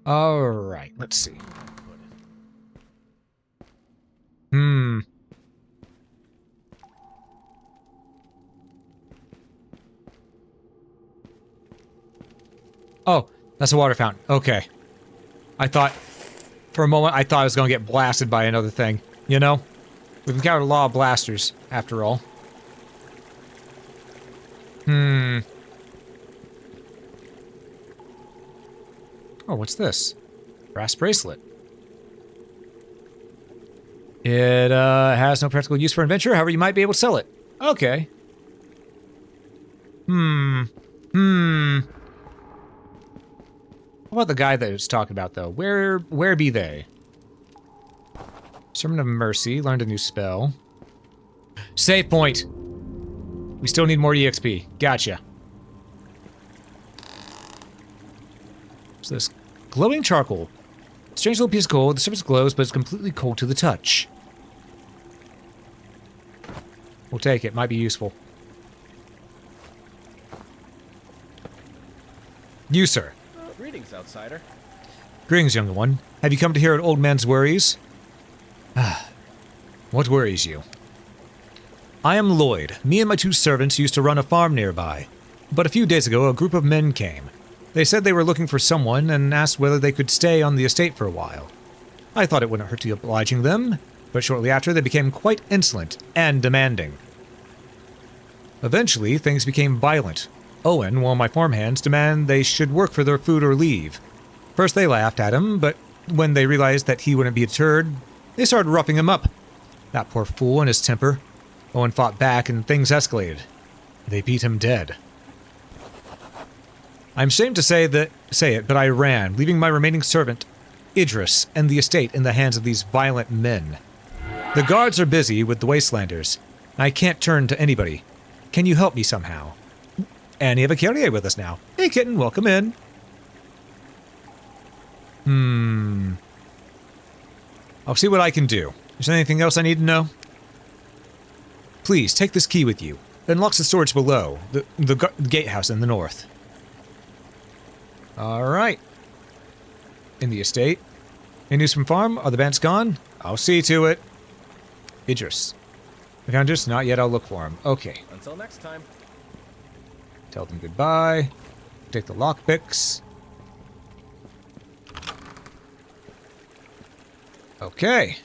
Alright, let's see. Oh, that's a water fountain. Okay. I thought, for a moment, I thought I was going to get blasted by another thing. You know? We've encountered a lot of blasters, after all. Oh, what's this? Brass bracelet. It has no practical use for adventure, however you might be able to sell it. Okay. What about the guy that was talking about, though? Where be they? Sermon of Mercy. Learned a new spell. Save point. We still need more EXP. Gotcha. What's this? Glowing charcoal. Strange little piece of coal. The surface glows, but it's completely cold to the touch. We'll take it. Might be useful. You, sir. Greetings, outsider. Greetings, young one. Have you come to hear an old man's worries? What worries you? I am Lloyd. Me and my 2 servants used to run a farm nearby. But a few days ago, a group of men came. They said they were looking for someone and asked whether they could stay on the estate for a while. I thought it wouldn't hurt to obliging them, but shortly after they became quite insolent and demanding. Eventually, things became violent. Owen, one of my farmhands, demanded they should work for their food or leave. First they laughed at him, but when they realized that he wouldn't be deterred, they started roughing him up. That poor fool and his temper. Owen fought back and things escalated. They beat him dead. I'm ashamed to say it, but I ran, leaving my remaining servant, Idris, and the estate in the hands of these violent men. The guards are busy with the Wastelanders. I can't turn to anybody. Can you help me somehow? And you have a carrier with us now. Hey, kitten, welcome in. I'll see what I can do. Is there anything else I need to know? Please, take this key with you. It unlocks the storage below, the gatehouse in the north. Alright. In the estate. Any news from farm? Are the bandits gone? I'll see to it. Idris. I found Idris? Not yet, I'll look for him. Okay. Until next time. Tell them goodbye. Take the lockpicks. Okay.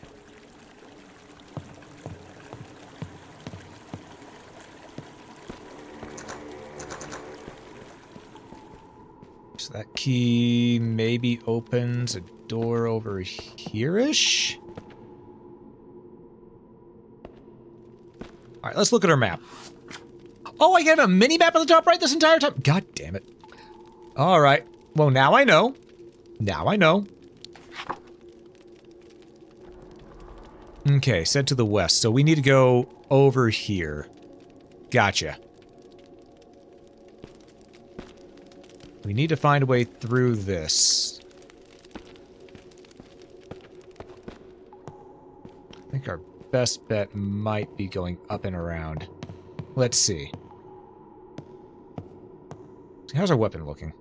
So that key maybe opens a door over here-ish? Alright, let's look at our map. Oh, I have a mini-map at the top right this entire time? God damn it. Alright. Well, now I know. Now I know. Okay, set to the west. So we need to go over here. Gotcha. We need to find a way through this. I think our best bet might be going up and around. Let's see. How's our weapon looking?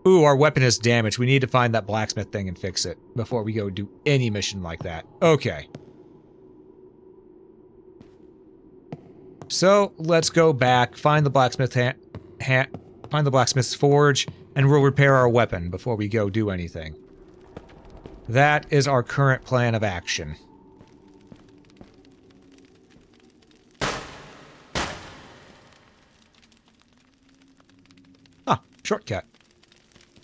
Ooh, our weapon is damaged. We need to find that blacksmith thing and fix it before we go do any mission like that. Okay. So, let's go back, find the blacksmith find the blacksmith's forge, and we'll repair our weapon before we go do anything. That is our current plan of action. Ah, shortcut.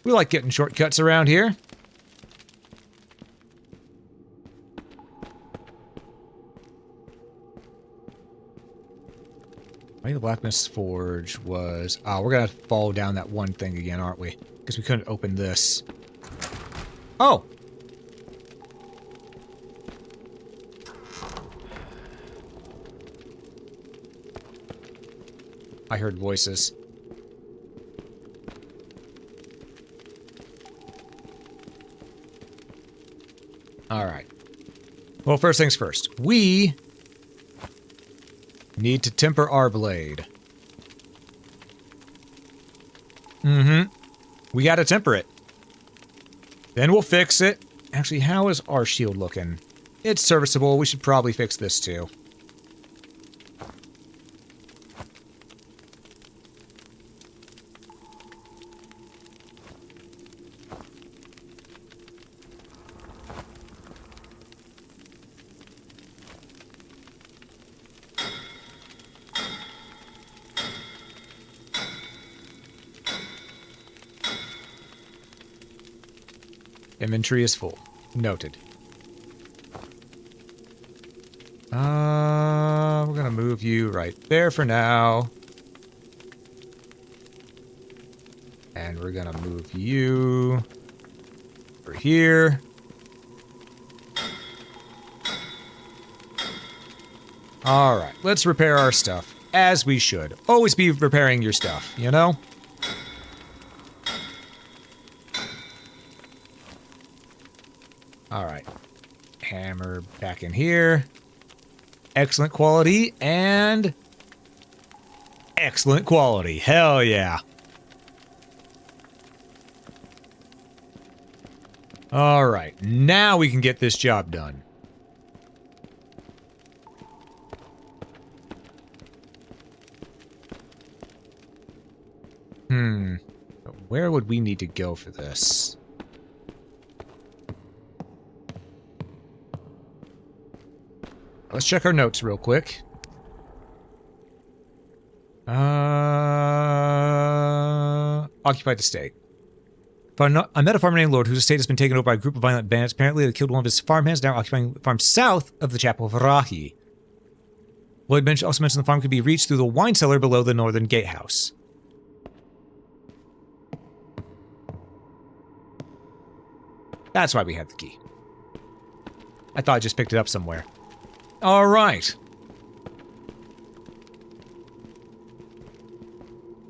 We like getting shortcuts around here. Maybe the blacksmith's forge was... Oh, we're gonna fall down that one thing again, aren't we? Because we couldn't open this. Oh! I heard voices. Alright. Well, first things first. We need to temper our blade. We gotta temper it. Then we'll fix it. Actually, how is our shield looking? It's serviceable. We should probably fix this too. Inventory is full. Noted. We're gonna move you right there for now. And we're gonna move you over here. Alright, let's repair our stuff. As we should. Always be repairing your stuff, you know? Alright. Hammer back in here. Excellent quality and excellent quality. Hell yeah. Alright, now we can get this job done. Where would we need to go for this? Let's check our notes real quick. Occupied estate. I met a farmer named Lord whose estate has been taken over by a group of violent bandits. Apparently they killed one of his farmhands, now occupying the farm south of the Chapel of Rahi. Lloyd also mentioned the farm could be reached through the wine cellar below the northern gatehouse. That's why we had the key. I thought I just picked it up somewhere. All right.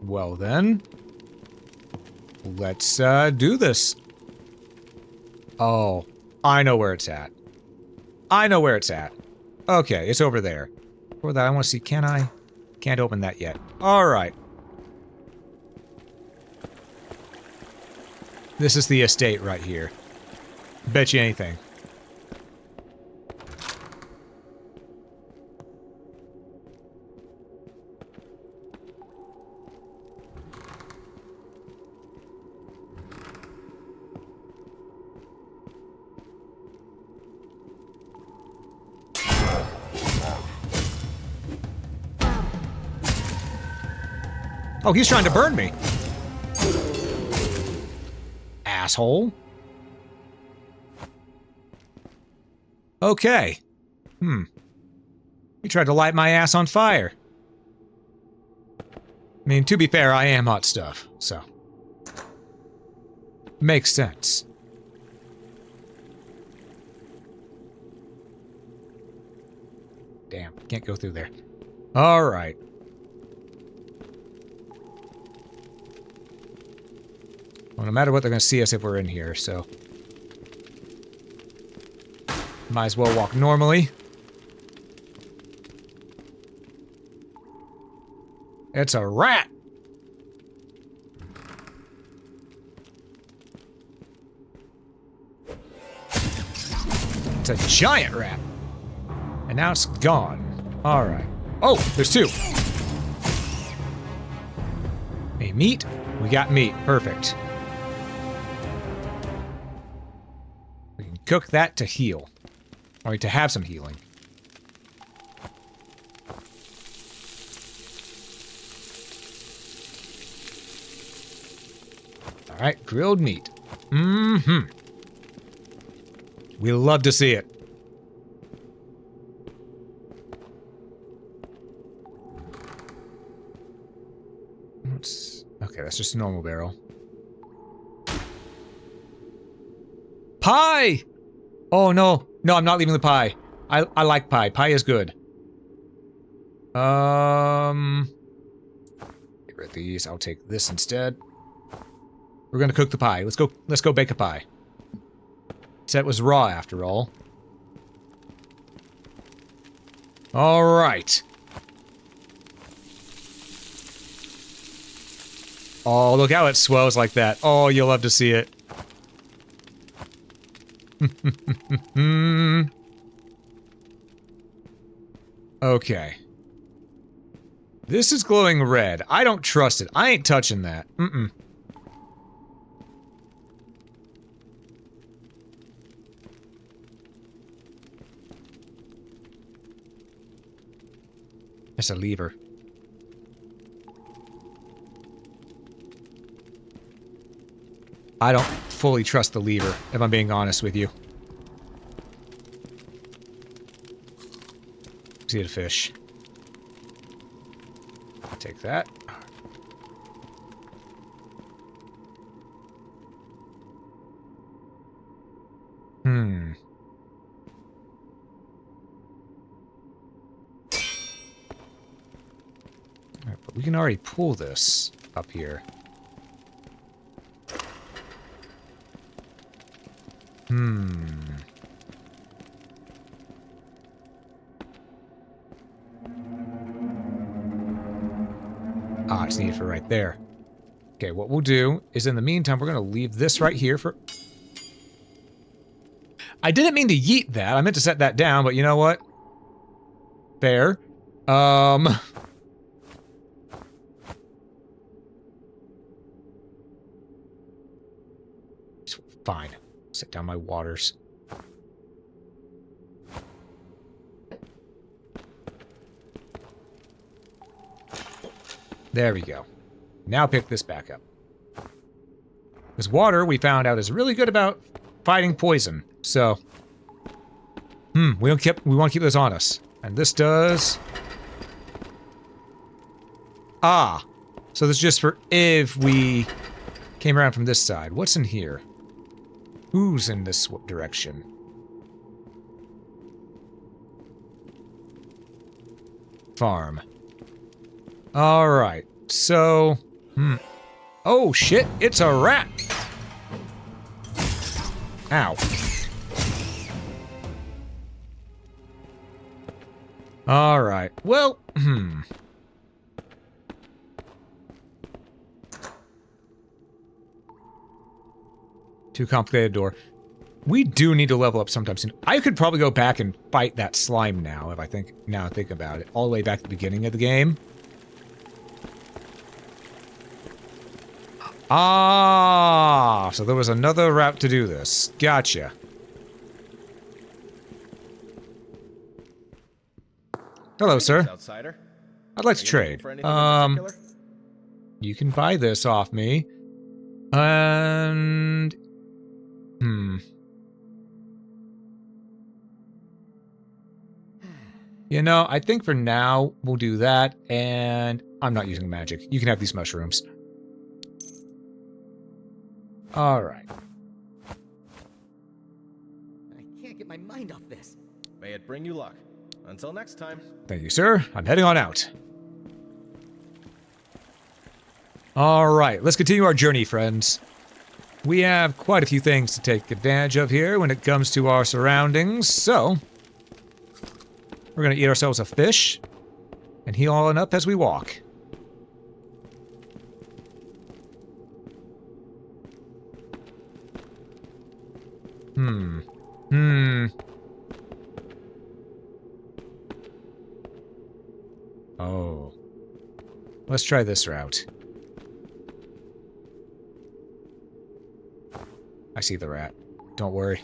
Well then, let's do this. Oh, I know where it's at. I know where it's at. Okay, it's over there. For that, I want to see, can I? Can't open that yet. All right. This is the estate right here. Bet you anything. Oh, he's trying to burn me. Asshole. Okay. He tried to light my ass on fire. I mean, to be fair, I am hot stuff, so. Makes sense. Damn, can't go through there. Alright. Well, no matter what, they're going to see us if we're in here, so. Might as well walk normally. It's a rat! It's a giant rat. And now it's gone. Alright. Oh, there's two. Hey, meat? We got meat. Perfect. We can cook that to heal. Or to have some healing. Alright, grilled meat. We love to see it. Okay, that's just a normal barrel. Pie! Oh, no. No, I'm not leaving the pie. I like pie. Pie is good. rid of these. I'll take this instead. We're gonna cook the pie. Let's go bake a pie. So that was raw after all. Alright. Oh, look how it swells like that. Oh, you'll love to see it. Okay. This is glowing red. I don't trust it. I ain't touching that. Mm-mm. That's a lever. I don't fully trust the lever, if I'm being honest with you. See the fish. Take that. Hmm. Alright, but we can already pull this up here. Ah, it's needed for right there. Okay, what we'll do is in the meantime, we're going to leave this right here for... I didn't mean to yeet that. I meant to set that down, but you know what? Fair. It's fine. Set down my waters. There we go. Now pick this back up. This water, we found out, is really good about fighting poison. So, we want to keep this on us. And this does... Ah! So this is just for if we came around from this side. What's in here? Who's in this direction? Farm. Alright, so... Oh, shit, it's a rat! Ow. Alright, well, Too complicated door. We do need to level up sometime soon. I could probably go back and fight that slime now, if I think about it. All the way back to the beginning of the game. Ah, so there was another route to do this. Gotcha. Hello, sir. Outsider. I'd like to trade. You can buy this off me. And... You know, I think for now, we'll do that, and I'm not using magic. You can have these mushrooms. Alright. I can't get my mind off this. May it bring you luck. Until next time. Thank you, sir. I'm heading on out. Alright, let's continue our journey, friends. We have quite a few things to take advantage of here when it comes to our surroundings, so... We're gonna eat ourselves a fish, and heal on up as we walk. Oh. Let's try this route. I see the rat. Don't worry.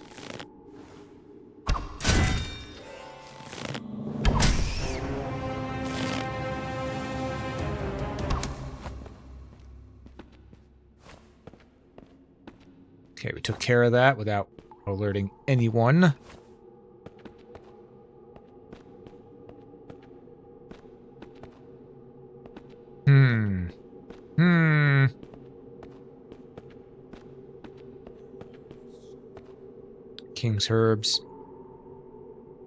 Okay, we took care of that without alerting anyone. King's herbs.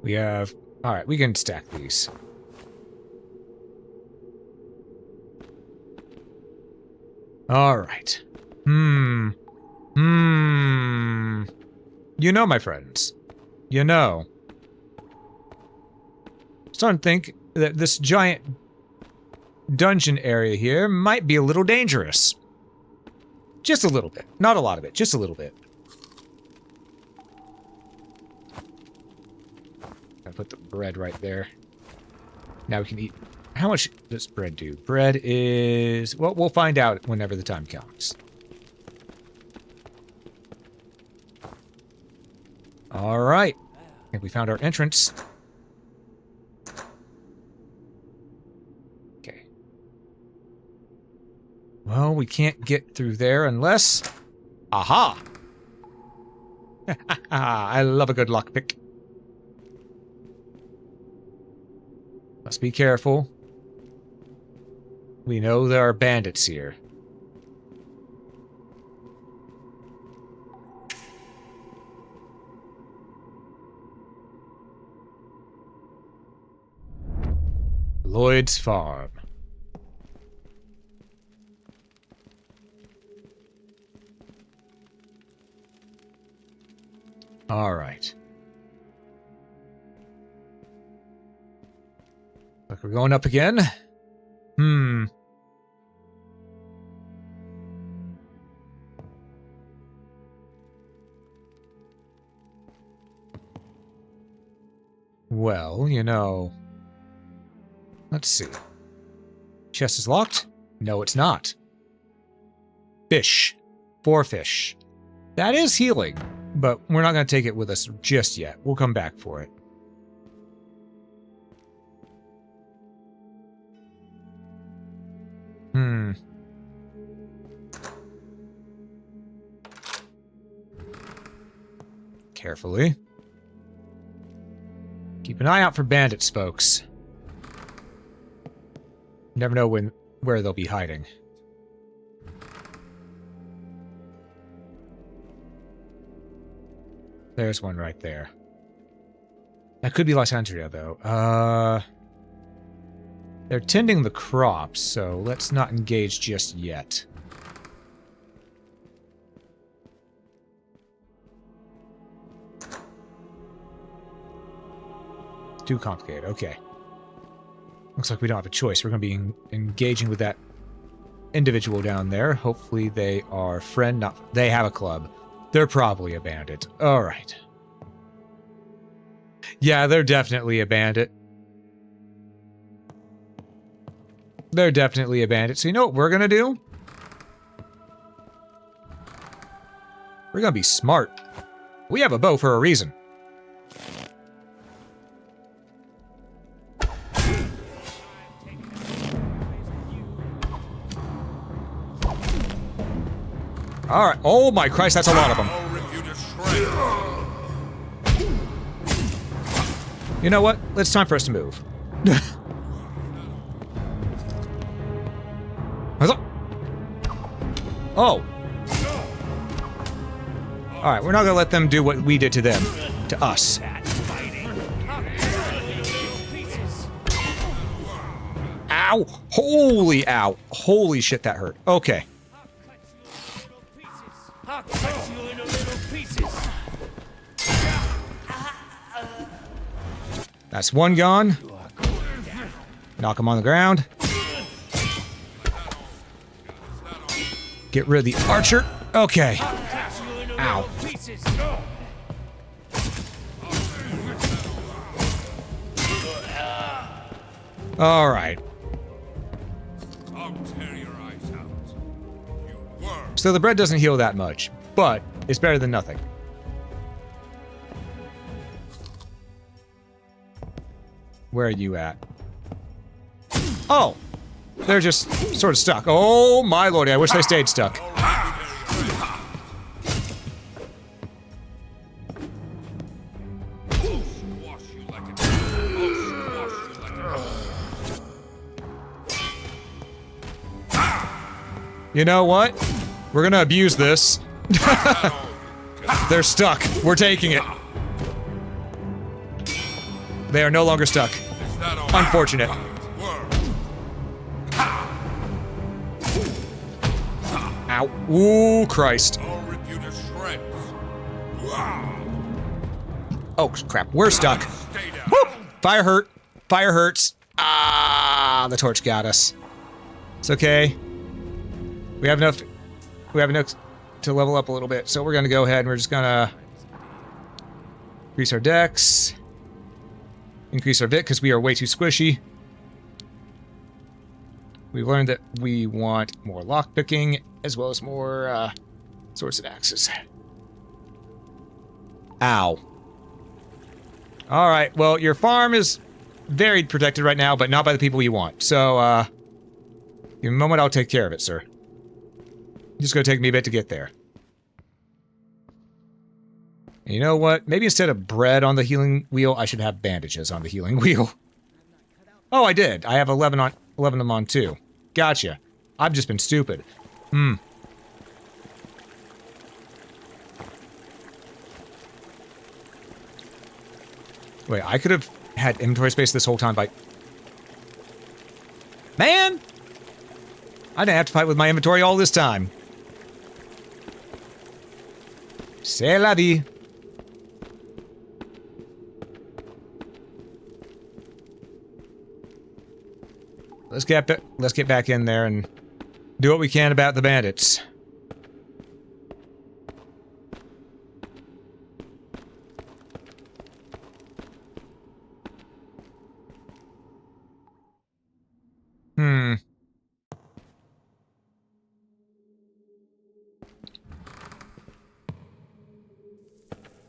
We have... Alright, we can stack these. All right. You know, my friends. You know. Starting to think that this giant dungeon area here might be a little dangerous. Just a little bit. Not a lot of it, just a little bit. I put the bread right there. Now we can eat. How much does bread do? Bread is... well, we'll find out whenever the time comes. All right. I think we found our entrance. Okay. Well, we can't get through there unless... aha! I love a good lockpick. Must be careful. We know there are bandits here. Lloyd's Farm. All right. Look, we're going up again. Well, you know... let's see. Chest is locked? No, it's not. Fish. 4 fish. That is healing, but we're not going to take it with us just yet. We'll come back for it. Carefully. Keep an eye out for bandits, folks. Never know where they'll be hiding. There's one right there. That could be Lysandria, though. They're tending the crops, so let's not engage just yet. Too complicated. Okay. Looks like we don't have a choice. We're going to be engaging with that individual down there. Hopefully they are friend, not... they have a club. They're probably a bandit. All right. Yeah, they're definitely a bandit. They're definitely a bandit. So you know what we're going to do? We're going to be smart. We have a bow for a reason. All right. Oh my Christ, that's a lot of them. You know what? It's time for us to move. Oh. All right, we're not gonna let them do what we did to them, to us. Ow! Holy ow! Holy shit, that hurt. Okay. I'll cut you into little pieces. That's one gone. Knock him on the ground. Get rid of the archer. Okay. Ow. All right. So the bread doesn't heal that much, but it's better than nothing. Where are you at? Oh! They're just sort of stuck. Oh my lordy, I wish they stayed stuck. You know what? We're gonna abuse this. They're stuck. We're taking it. They are no longer stuck. Unfortunate. Ow. Ooh, Christ. I'll rip you to shreds. Oh, crap. We're stuck. Stay down. Woo! Fire hurt. Fire hurts. Ah, the torch got us. It's okay. We have enough to level up a little bit. So we're going to go ahead and we're just going to increase our dex. Increase our vit because we are way too squishy. We've learned that we want more lockpicking as well as more swords and axes. Ow. Alright, well, your farm is very protected right now, but not by the people you want. So, in a moment, I'll take care of it, sir. Just gonna take me a bit to get there. And you know what? Maybe instead of bread on the healing wheel, I should have bandages on the healing wheel. Oh, I did. I have 11 of them on, too. Gotcha. I've just been stupid. Wait, I could have had inventory space this whole time by... Man! I didn't have to fight with my inventory all this time. C'est la vie. Let's get back in there and do what we can about the bandits.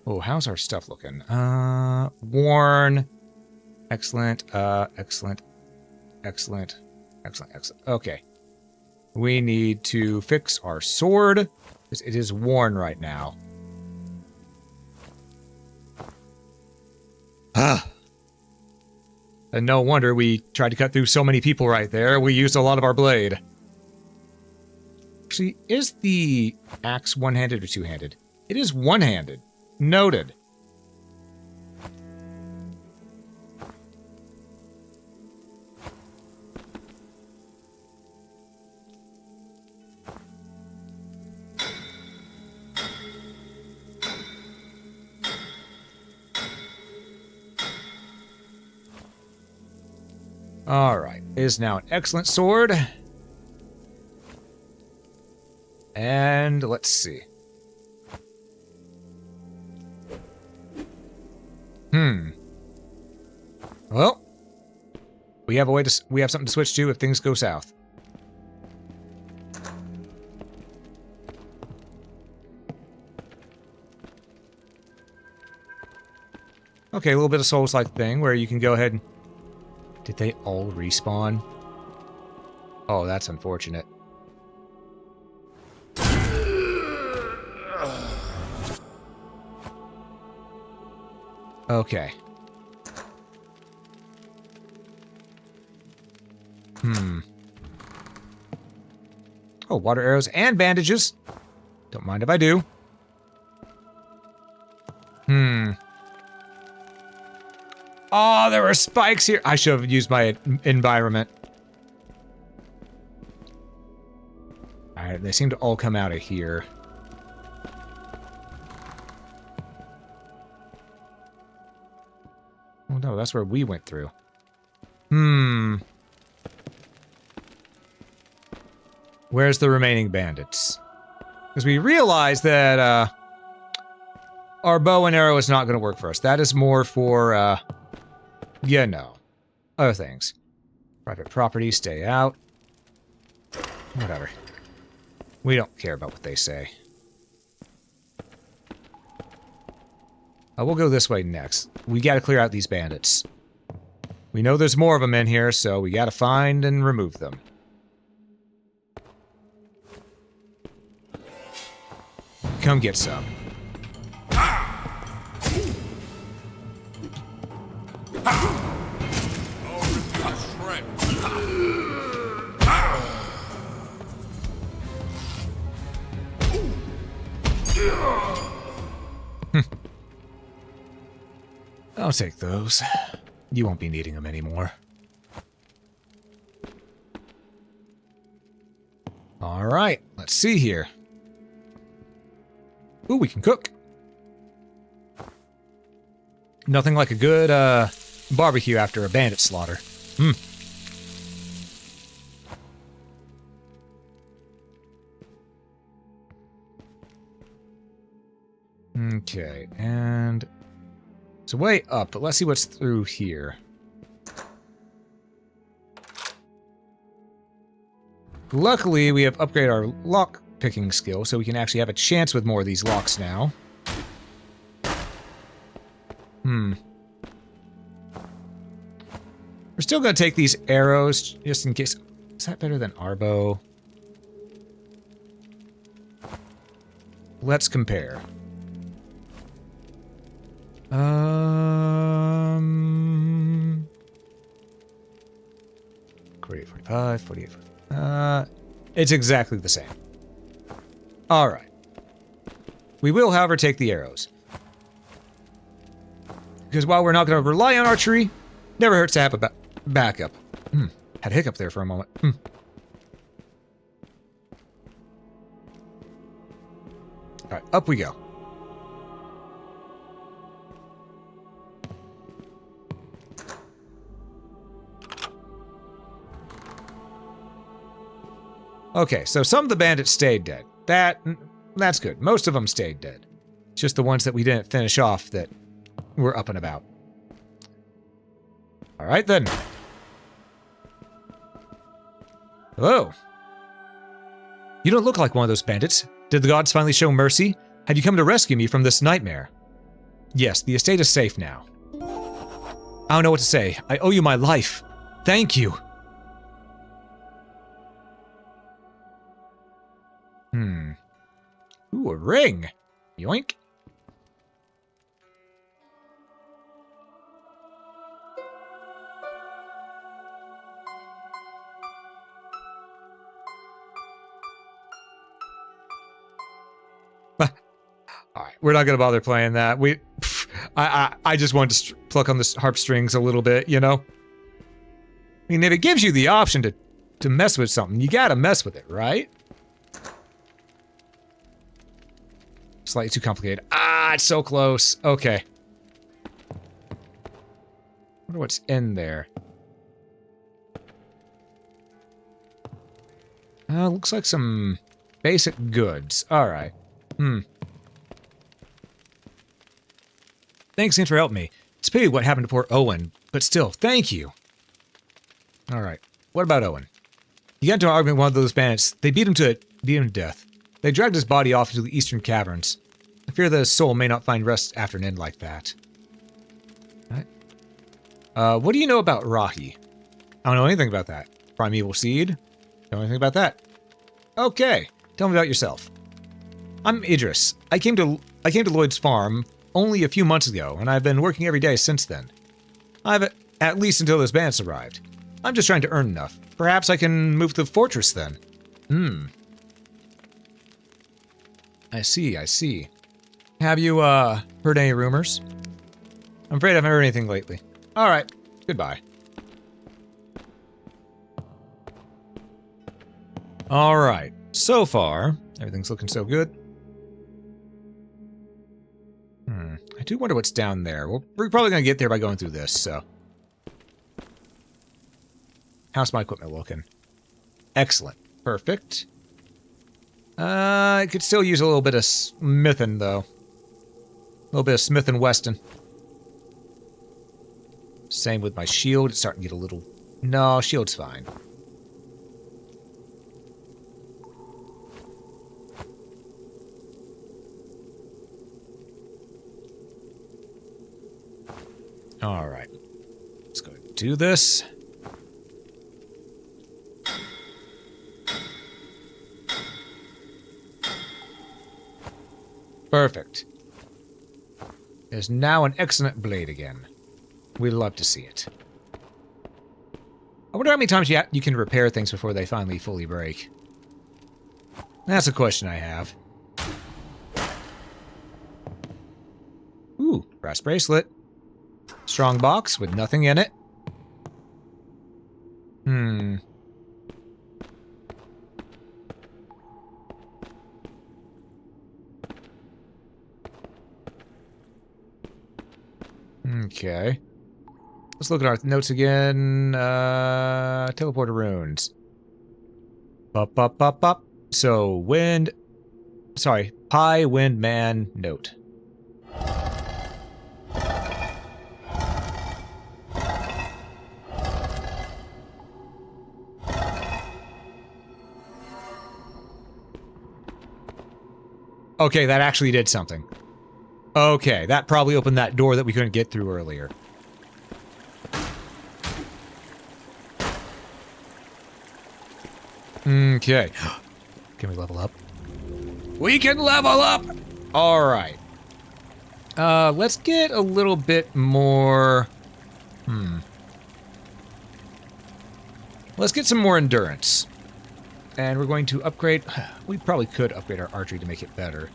Oh, how's our stuff looking? Worn. Excellent. Excellent. Okay. We need to fix our sword, because it is worn right now. And no wonder we tried to cut through so many people right there. We used a lot of our blade. Actually, is the axe one-handed or two-handed? It is one-handed. Noted. Alright, it is now an excellent sword. And let's see. Well, we have something to switch to if things go south. Okay, a little bit of Souls-like thing where you can go ahead and... Did they all respawn? Oh, that's unfortunate. Okay. Oh, water arrows and bandages. Don't mind if I do. Oh, there were spikes here. I should have used my environment. Alright, they seem to all come out of here. Oh no, that's where we went through. Where's the remaining bandits? Because we realized that, our bow and arrow is not going to work for us. That is more for, you know, other things. Private property, stay out. Whatever. We don't care about what they say. We'll go this way next. We gotta clear out these bandits. We know there's more of them in here, so we gotta find and remove them. Come get some. I'll take those. You won't be needing them anymore. Alright, let's let's see here. Ooh, we can cook. Nothing like a good barbecue after a bandit slaughter. Okay, and it's way up, but let's see what's through here. Luckily, we have upgraded our lock picking skill, so we can actually have a chance with more of these locks now. We're still going to take these arrows, just in case. Is that better than our bow? Let's compare. Um... 48, 45, 48, 45. It's exactly the same. Alright. We will, however, take the arrows. Because while we're not going to rely on archery, never hurts to have a backup. Had a hiccup there for a moment. Alright, up we go. Okay, so some of the bandits stayed dead. That's good. Most of them stayed dead. Just the ones that we didn't finish off that were up and about. Alright then. Hello. You don't look like one of those bandits. Did the gods finally show mercy? Have you come to rescue me from this nightmare? Yes, the estate is safe now. I don't know what to say. I owe you my life. Thank you. Ooh, a ring. Yoink. Alright, we're not gonna bother playing that. I just wanted to pluck on the harp strings a little bit, you know? I mean, if it gives you the option to mess with something, you gotta mess with it, right? Slightly too complicated. Ah, it's so close. Okay. Wonder what's in there. Looks like some basic goods. Alright. Thanks again for helping me. It's a pity what happened to poor Owen, but still, thank you. Alright. What about Owen? He got into an argument with one of those bandits. They beat him to death. They dragged his body off into the eastern caverns. I fear that his soul may not find rest after an end like that. Alright. What do you know about Rahi? I don't know anything about that. Primeval seed? Don't know anything about that. Okay. Tell me about yourself. I'm Idris. I came to Lloyd's farm only a few months ago, and I've been working every day since then. At least until those bandits arrived. I'm just trying to earn enough. Perhaps I can move to the fortress then. I see. Have you, heard any rumors? I'm afraid I haven't heard anything lately. Alright, goodbye. Alright, so far, everything's looking so good. I do wonder what's down there. Well, we're probably gonna get there by going through this, so. How's my equipment looking? Excellent. Perfect. I could still use a little bit of smithing, though. A little bit of Smith & Weston. Same with my shield. It's starting to get a little... No, shield's fine. Alright. Let's go do this. Perfect. There's now an excellent blade again. We'd love to see it. I wonder how many times you can repair things before they finally fully break. That's a question I have. Ooh, brass bracelet. Strong box with nothing in it. Okay. Let's look at our notes again. Teleporter runes. Up, up, up, up. So, wind... Sorry, Pi, wind, man, note. Okay, that actually did something. Okay, that probably opened that door that we couldn't get through earlier. Okay. Can we level up? We can level up! Alright. Let's get a little bit more... Let's get some more endurance. And we're going to upgrade... We probably could upgrade our archery to make it better.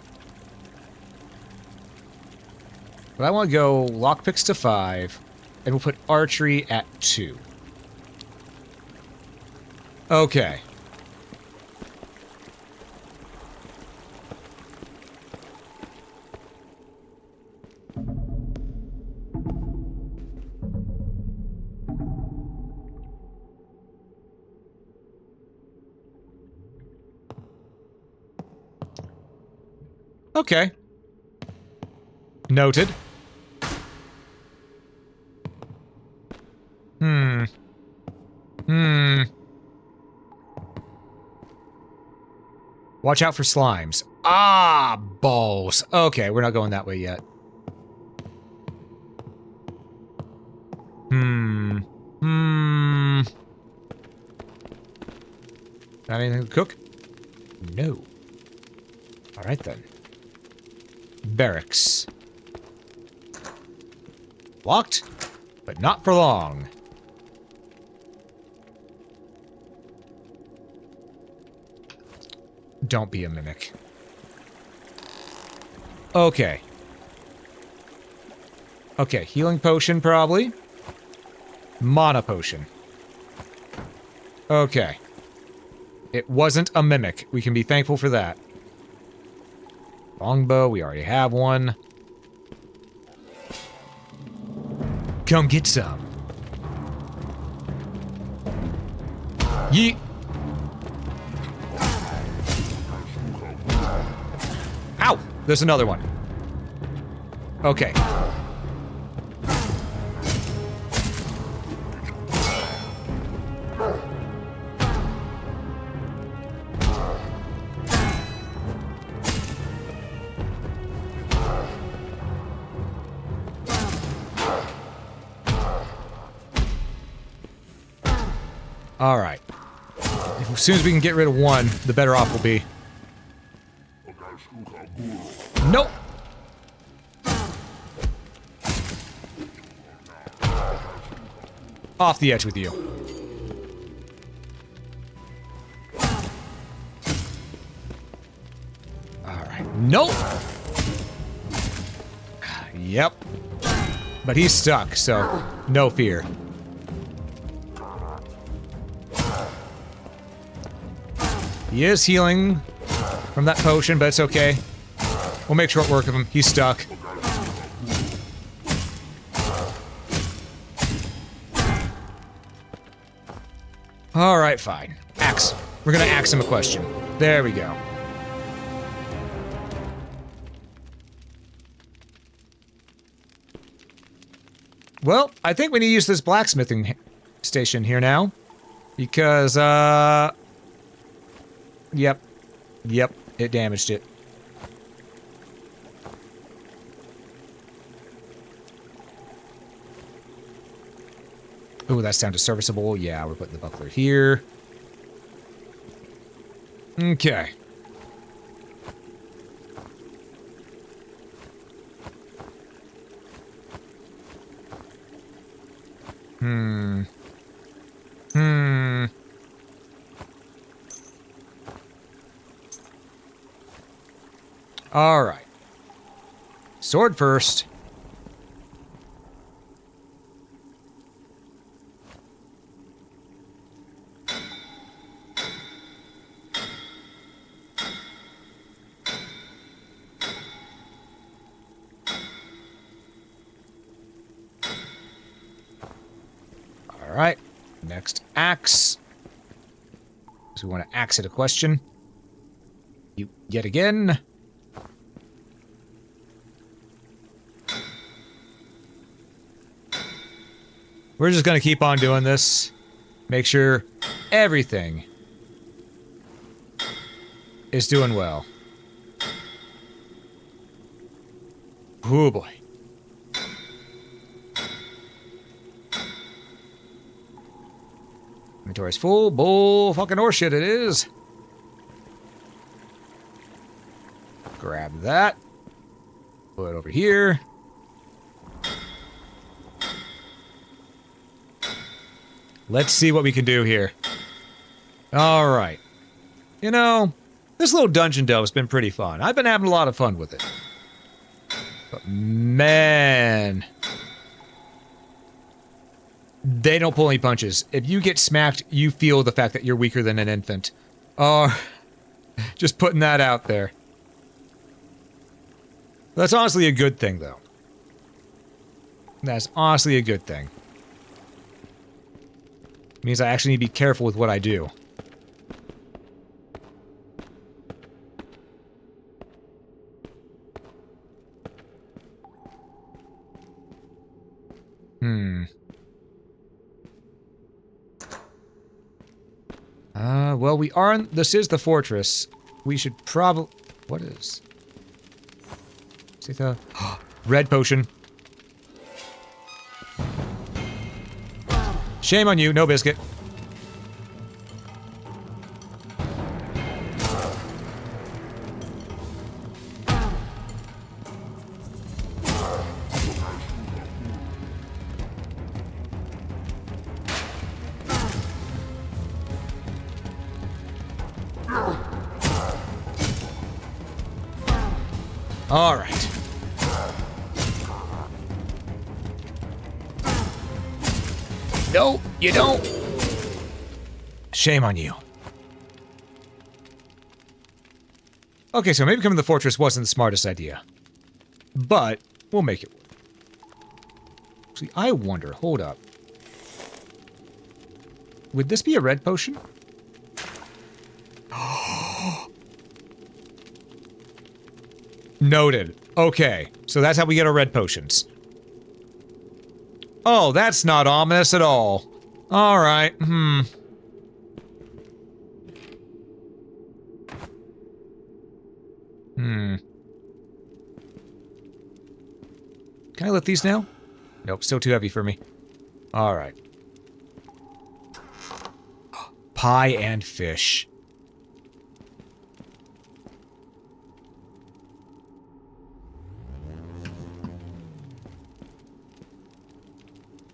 But I want to go lockpicks to 5, and we'll put archery at 2. Okay. Okay. Noted. Watch out for slimes. Ah, balls. Okay, we're not going that way yet. Got anything to cook? No. Alright then. Barracks. Locked, but not for long. Don't be a mimic. Okay. Okay, healing potion probably. Mana potion. Okay. It wasn't a mimic. We can be thankful for that. Longbow, we already have one. Come get some. Yeet. Ow! There's another one. Okay. Alright. As soon as we can get rid of one, the better off we'll be. Nope! Off the edge with you. Alright. Nope! Yep. But he's stuck, so no fear. He is healing from that potion, but it's okay. We'll make short work of him. He's stuck. Alright, fine. Axe. We're gonna axe him a question. There we go. Well, I think we need to use this blacksmithing station here now. Because, Yep. Yep, it damaged it. Ooh, that's down to serviceable. Yeah, we're putting the buckler here. Okay. All right. Sword first. right. Next axe. So we want to axe it a question. You yet again. We're just going to keep on doing this. Make sure everything is doing well. Oh boy. Inventory's full. Bull fucking horseshit it is. Grab that. Put it over here. Let's see what we can do here. Alright. You know, this little dungeon delve has been pretty fun. I've been having a lot of fun with it. But man... they don't pull any punches. If you get smacked, you feel the fact that you're weaker than an infant. Oh, just putting that out there. That's honestly a good thing, though. That's honestly a good thing. It means I actually need to be careful with what I do. Well, we are in... this is the fortress. We should probably... what is... see the... red potion. Shame on you, no biscuit. All right. No, you don't. Shame on you. Okay, so maybe coming to the fortress wasn't the smartest idea. But we'll make it work. See, I wonder, hold up. Would this be a red potion? Noted. Okay, so that's how we get our red potions. Oh, that's not ominous at all. Alright, Can I lift these now? Nope, still too heavy for me. Alright. Pie and fish.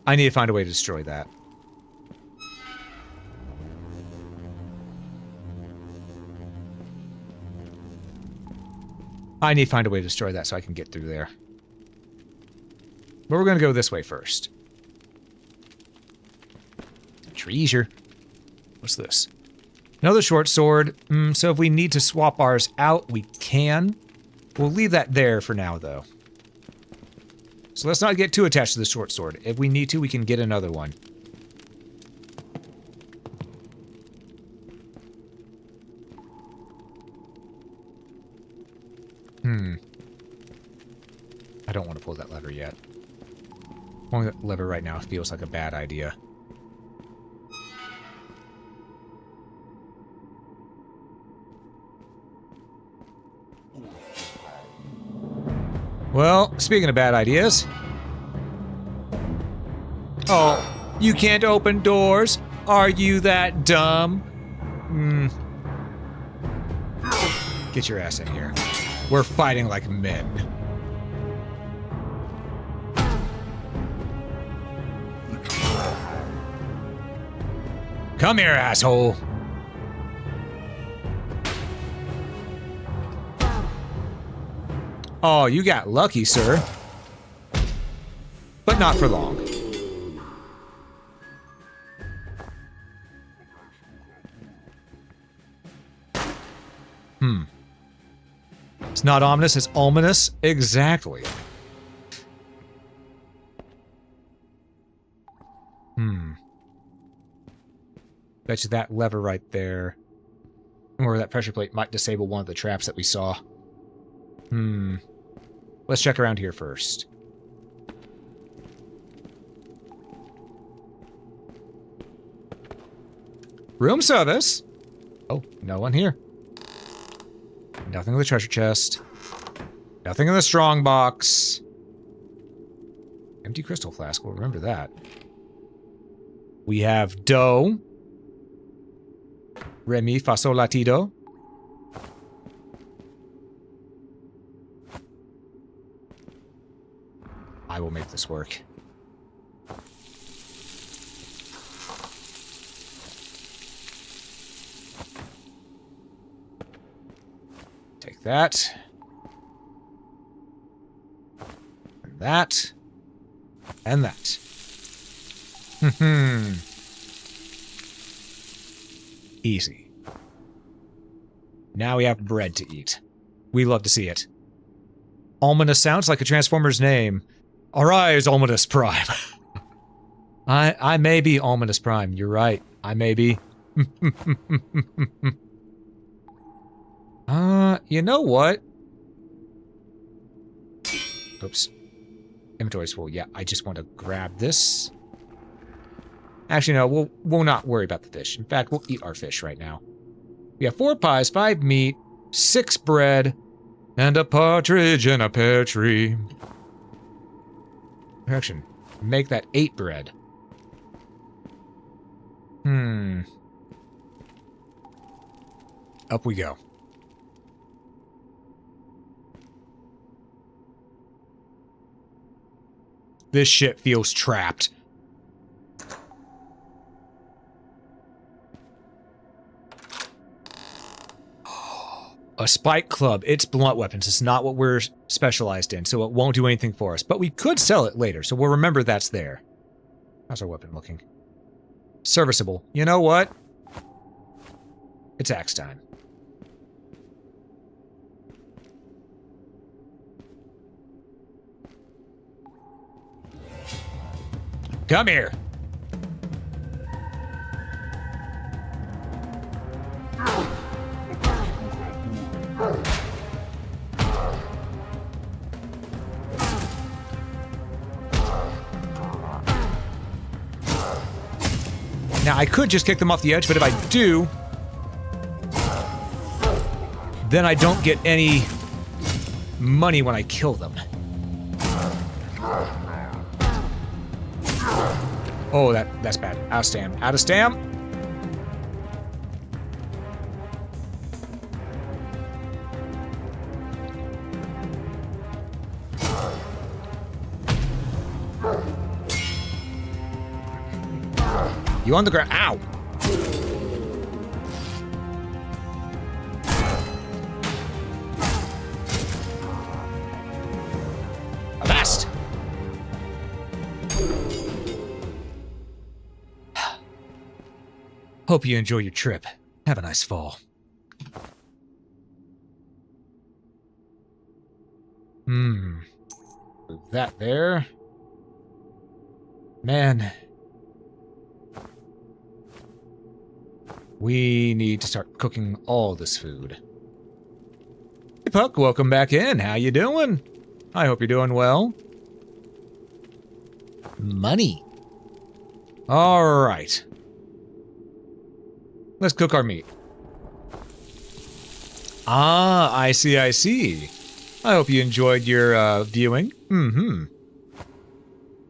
I need to find a way to destroy that. I need to find a way to destroy that so I can get through there. But we're going to go this way first. Treasure. What's this? Another short sword. So if we need to swap ours out, we can. We'll leave that there for now, though. So let's not get too attached to the short sword. If we need to, we can get another one. I don't want to pull that lever yet. Pulling that lever right now feels like a bad idea. Well, speaking of bad ideas... oh, you can't open doors? Are you that dumb? Get your ass in here. We're fighting like men. Come here, asshole. Oh, you got lucky, sir. But not for long. It's not ominous, it's ominous. Exactly. Bet you that lever right there, or that pressure plate, might disable one of the traps that we saw. Let's check around here first. Room service. Oh, no one here. Nothing in the treasure chest. Nothing in the strong box. Empty crystal flask, we'll remember that. We have dough. Re mi fa sol la ti do. I will make this work. Take that. And that. And that. Easy. Now we have bread to eat. We love to see it. Ominous sounds like a Transformer's name. Arise, Ominous Prime. I may be Ominous Prime. You're right. I may be. You know what? Oops. Inventory's full. Yeah, I just want to grab this. Actually, no, we'll not worry about the fish. In fact, we'll eat our fish right now. We have 4 pies, 5 meat, 6 bread, and a partridge in a pear tree. Correction. Make that 8 bread. Up we go. This shit feels trapped. A spike club. It's blunt weapons. It's not what we're specialized in, so it won't do anything for us. But we could sell it later, so we'll remember that's there. How's our weapon looking? Serviceable. You know what? It's axe time. Come here. Now, I could just kick them off the edge, but if I do, then I don't get any money when I kill them. Oh, that's bad. Out of stam. Out of stam! You on the ground. Ow! Avast! Hope you enjoy your trip. Have a nice fall. That there. Man. We need to start cooking all this food. Hey Puck, welcome back in. How you doing? I hope you're doing well. Money. All right. Let's cook our meat. Ah, I see, I see. I hope you enjoyed your viewing.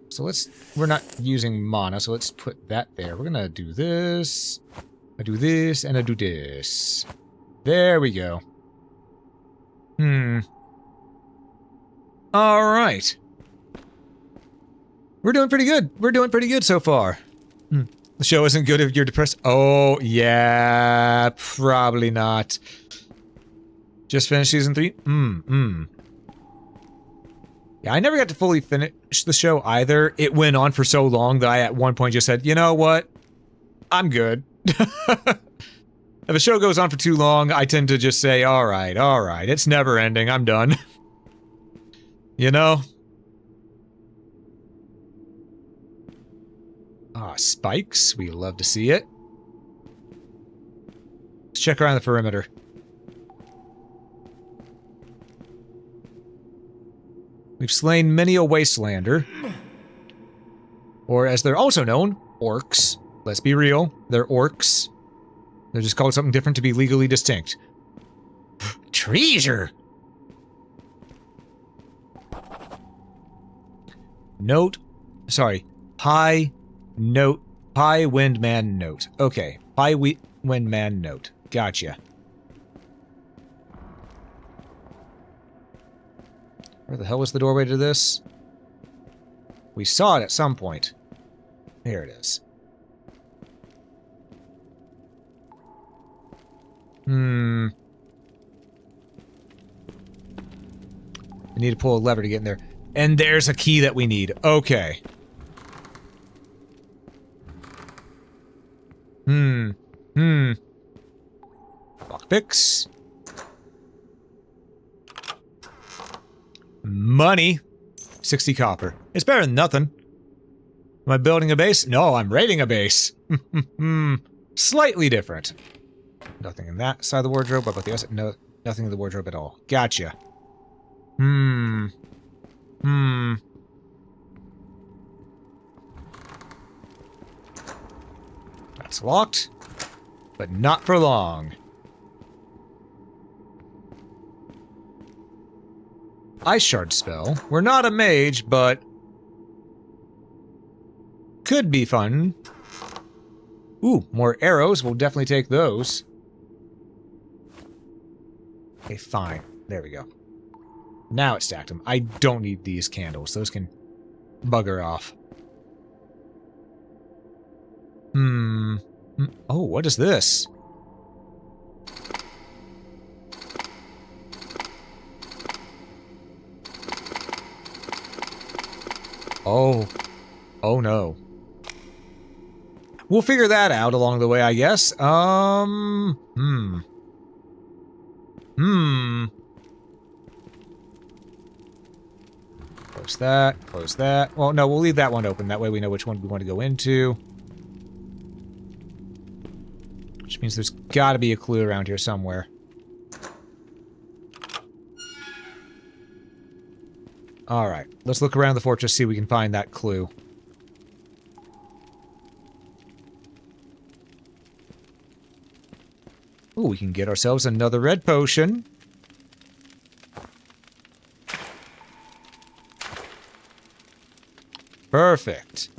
So we're not using mana, so let's put that there. We're gonna do this. I do this, and I do this. There we go. Alright. We're doing pretty good. We're doing pretty good so far. The show isn't good if you're depressed. Oh, yeah. Probably not. Just finished season 3? Yeah, I never got to fully finish the show either. It went on for so long that I at one point just said, you know what? I'm good. If a show goes on for too long, I tend to just say, alright, it's never ending, I'm done. You know? Ah, spikes, we love to see it. check around the perimeter. We've slain many a wastelander. Or as they're also known, orcs. Let's be real, they're orcs. They're just called something different to be legally distinct. Treasure! Note. Sorry. High note. High windman note. Okay. High windman note. Gotcha. Where the hell was the doorway to this? We saw it at some point. Here it is. I need to pull a lever to get in there. And there's a key that we need. Okay. Lockpicks. Money. 60 copper. It's better than nothing. Am I building a base? No, I'm raiding a base. Slightly different. Nothing in that side of the wardrobe. What about the other? No, nothing in the wardrobe at all. Gotcha. That's locked, but not for long. Ice shard spell. We're not a mage, but could be fun. Ooh, more arrows. We'll definitely take those. Okay, fine. There we go. Now it stacked them. I don't need these candles. Those can bugger off. Oh, what is this? Oh. Oh no. We'll figure that out along the way, I guess. Close that, close that. Well, no, we'll leave that one open. That way we know which one we want to go into. Which means there's got to be a clue around here somewhere. Alright, let's look around the fortress, see if we can find that clue. Ooh, we can get ourselves another red potion. Perfect.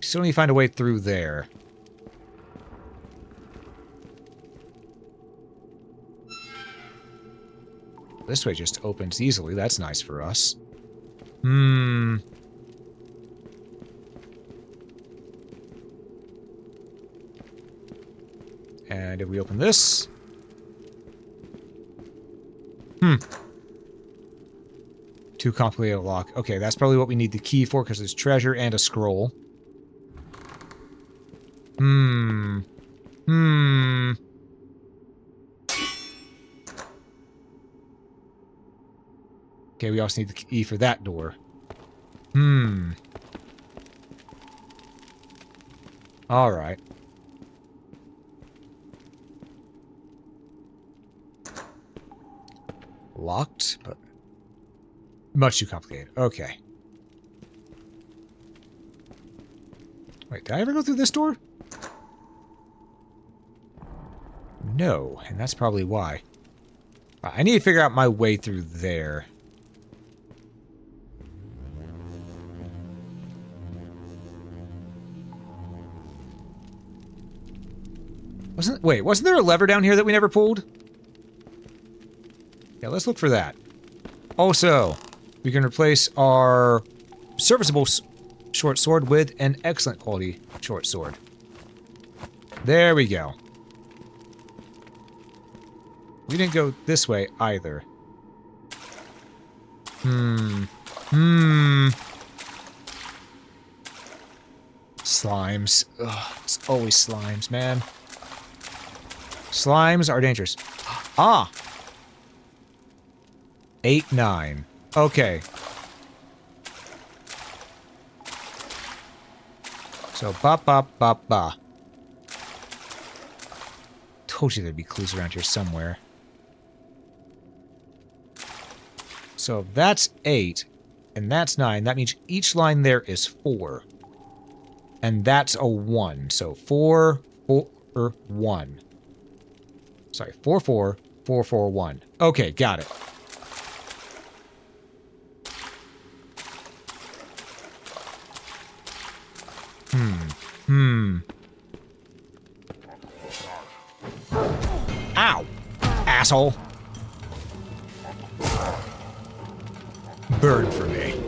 Still need to find a way through there. This way just opens easily. That's nice for us. And if we open this... Too complicated to lock. Okay, that's probably what we need the key for, because there's treasure and a scroll. Okay, we also need the key for that door. Alright. Locked, but much too complicated. Okay. Wait, did I ever go through this door? No, and that's probably why. I need to figure out my way through there. Wasn't there a lever down here that we never pulled? Yeah, let's look for that. Also, we can replace our serviceable short sword with an excellent quality short sword. There we go. We didn't go this way either. Slimes. Ugh, it's always slimes, man. Slimes are dangerous. Ah! 8, 9. Okay. So, ba ba ba ba. told you there'd be clues around here somewhere. So if that's 8, and that's 9, that means each line there is 4. And that's a 1. So 4, 4, 1. Sorry, 4, 4, 4, 4, 1. Okay, got it. Ow! Asshole! Burn for me.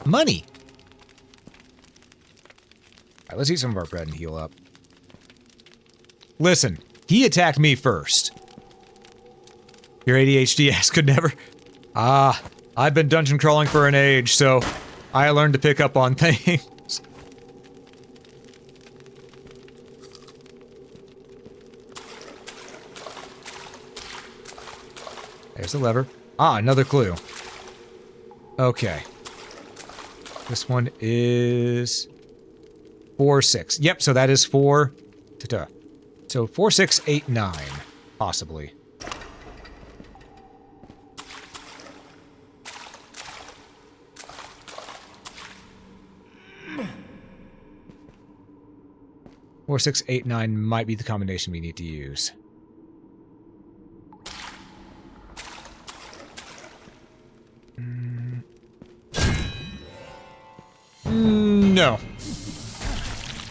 Money! Alright, let's eat some of our bread and heal up. Listen, he attacked me first. Your ADHD ass could never... Ah, I've been dungeon crawling for an age, so I learned to pick up on things. There's the lever. Ah, another clue. Okay. This one is 4, 6. Yep, so that is 4. So 4, 6, 8, 9, possibly. Four, 6, 8, 9 might be the combination we need to use. No.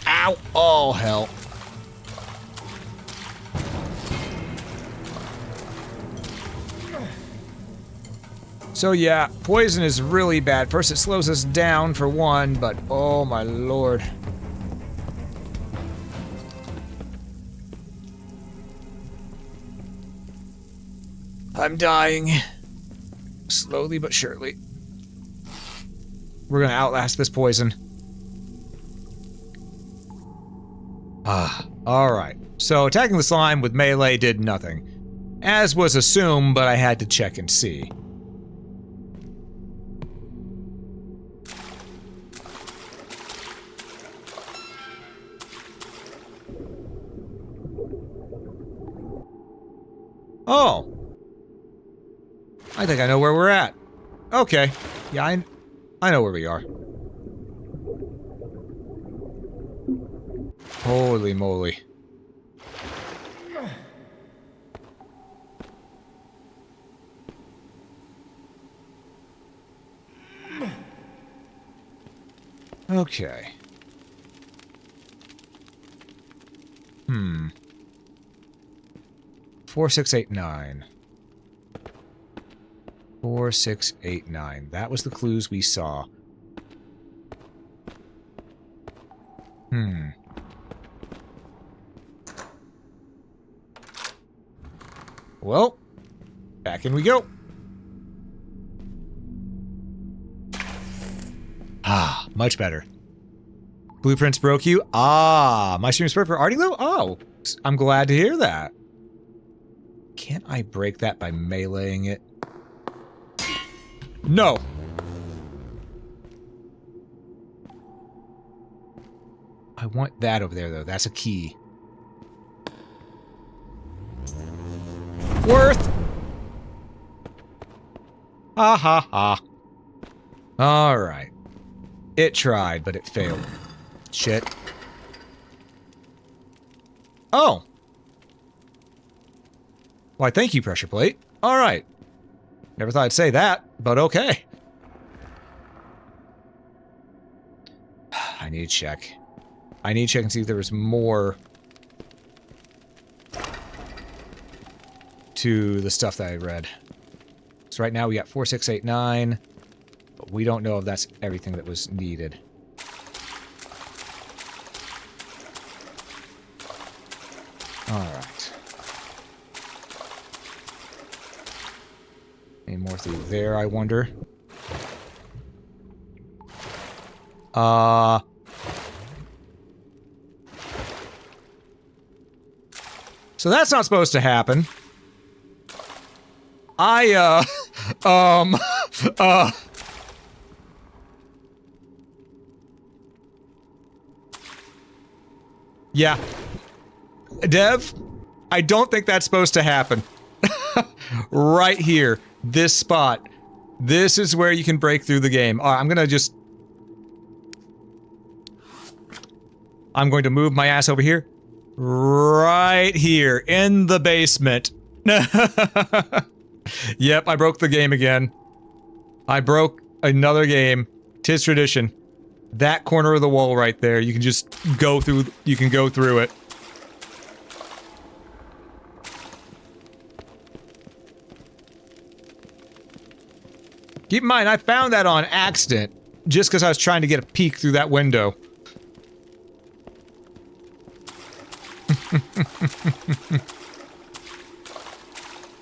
Ow! Oh, hell. So yeah, poison is really bad. First it slows us down for one, but oh my lord. I'm dying. Slowly but surely. We're gonna outlast this poison. Alright. So attacking the slime with melee did nothing. As was assumed, but I had to check and see. Oh. I think I know where we're at. Okay. Yeah, I know where we are. Holy moly. Okay. 4, 6, 8, 9. 4, 6, 8, 9. That was the clues we saw. Well, back in we go. Ah, much better. Blueprints broke you? Ah, my stream spoke for Artilu? Oh, I'm glad to hear that. Can't I break that by meleeing it? No! I want that over there, though. That's a key. Worth! Ha ha ha. Alright. It tried, but it failed. Shit. Oh! Why, thank you, pressure plate. Alright. Never thought I'd say that, but okay. I need to check. I need to check and see if there was more to the stuff that I read. So right now we got 4, 6, 8, 9, but we don't know if that's everything that was needed. Alright. Any more through there, I wonder? So that's not supposed to happen. Yeah. Dev, I don't think that's supposed to happen. Right here, this spot. This is where you can break through the game. All right, I'm going to move my ass over here. Right here, in the basement. Yep, I broke the game again. I broke another game. 'Tis tradition. That corner of the wall right there, you can just go through, you can go through it. Keep in mind, I found that on accident, just because I was trying to get a peek through that window.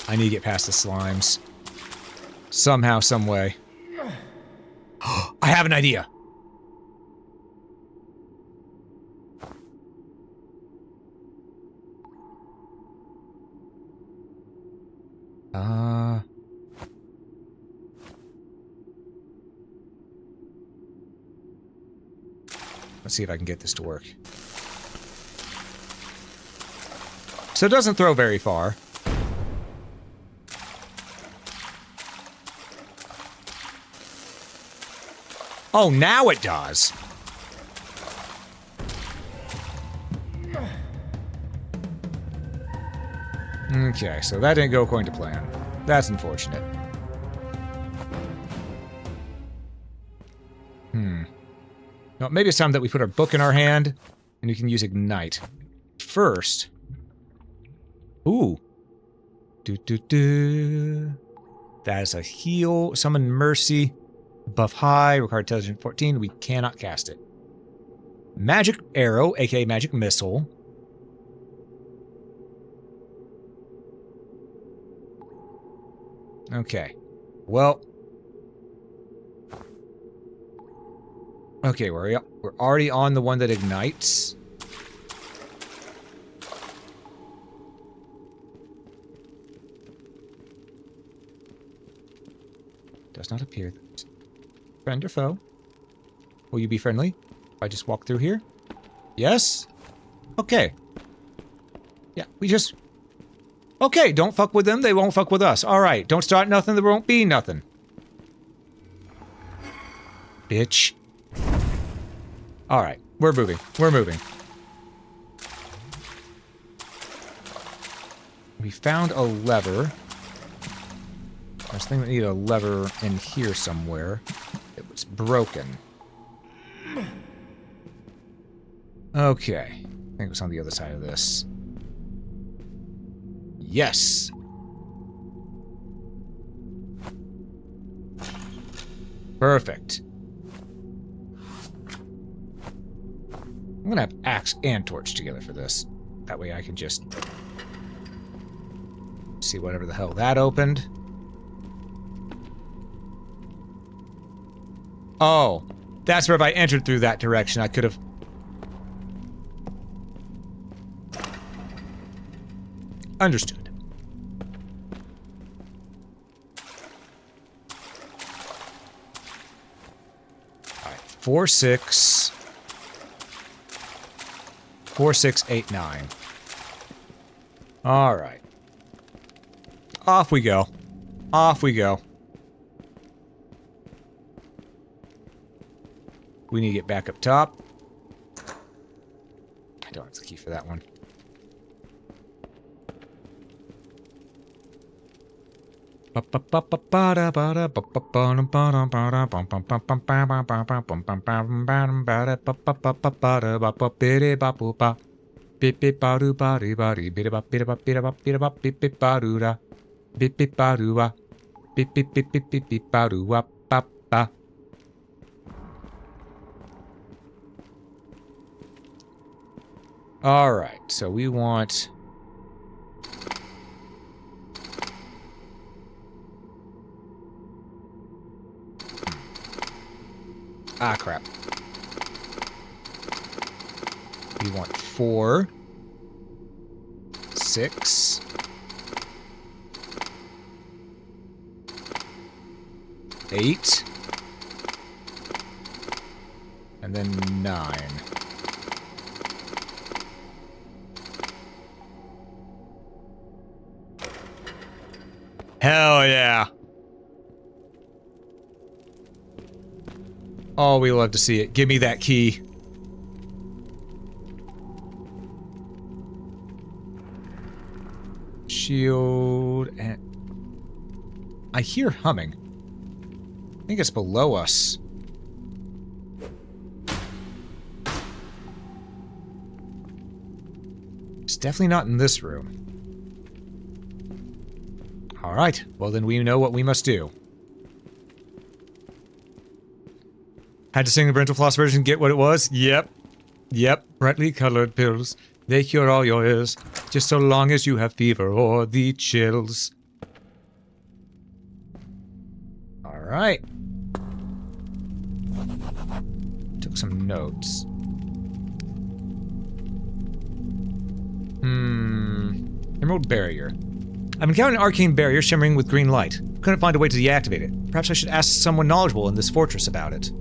I need to get past the slimes. Somehow, some way. I have an idea! Let's see if I can get this to work. So it doesn't throw very far. Oh, now it does. Okay, so that didn't go according to plan. That's unfortunate. No, maybe it's time that we put our book in our hand, and we can use Ignite. First... Ooh. That is a heal. Summon Mercy. Buff high. Require intelligence 14. We cannot cast it. Magic Arrow, aka Magic Missile. Okay. Well... Okay, we're already on the one that ignites. Does not appear. Friend or foe? Will you be friendly? If I just walk through here? Yes? Okay. Yeah, we just... Okay, don't fuck with them, they won't fuck with us. Alright, don't start nothing, there won't be nothing. Bitch. Alright, we're moving. We're moving. We found a lever. I was thinking we need a lever in here somewhere. It was broken. Okay. I think it was on the other side of this. Yes! Perfect. I'm gonna have axe and torch together for this. That way I can just... see whatever the hell that opened. Oh, that's where if I entered through that direction, I could have... Understood. Alright, 4, 6... 4, 6, 8, 9. Alright. Off we go. Off we go. We need to get back up top. I don't have the key for that one. All right, so we want... Ah, crap. We want 4, 6, 8, and then 9. Hell yeah. Oh, we love to see it. Give me that key. Shield and... I hear humming. I think it's below us. It's definitely not in this room. Alright, well then we know what we must do. Had to sing the parental floss version, get what it was? Yep. Yep, brightly colored pills. They cure all your ills, just so long as you have fever or the chills. Alright. Took some notes. Emerald barrier. I've encountered an arcane barrier shimmering with green light. Couldn't find a way to deactivate it. Perhaps I should ask someone knowledgeable in this fortress about it.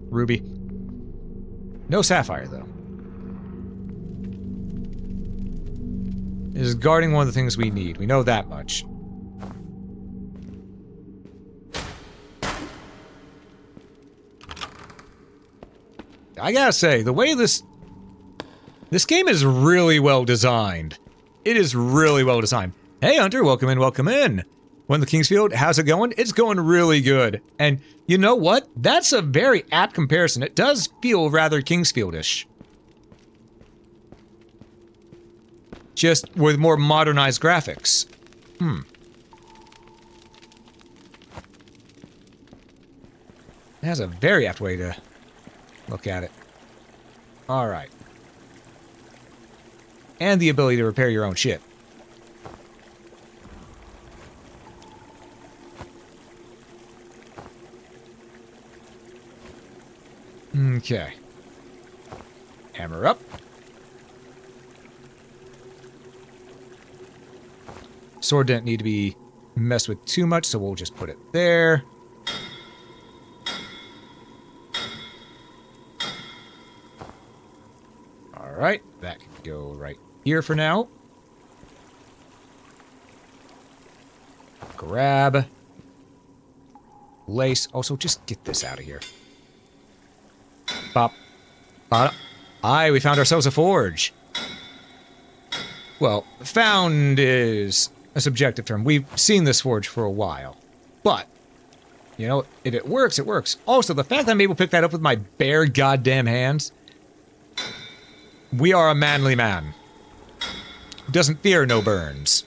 Ruby. No sapphire, though. It is guarding one of the things we need. We know that much. I gotta say, the way this game is really well designed. It is really well designed. Hey, Hunter, welcome in, welcome in. When the Kingsfield, how's it going? It's going really good. And you know what? That's a very apt comparison. It does feel rather Kingsfield-ish. Just with more modernized graphics. That's a very apt way to look at it. Alright. And the ability to repair your own shit. Okay. Hammer up. Sword didn't need to be messed with too much, so we'll just put it there. Alright, that can go right here for now. Grab. Lace. Also, just get this out of here. Bop. Bop. Aye, we found ourselves a forge. Well, found is a subjective term. We've seen this forge for a while. But, you know, if it works, it works. Also, the fact that I'm able to pick that up with my bare goddamn hands. We are a manly man. Who doesn't fear no burns.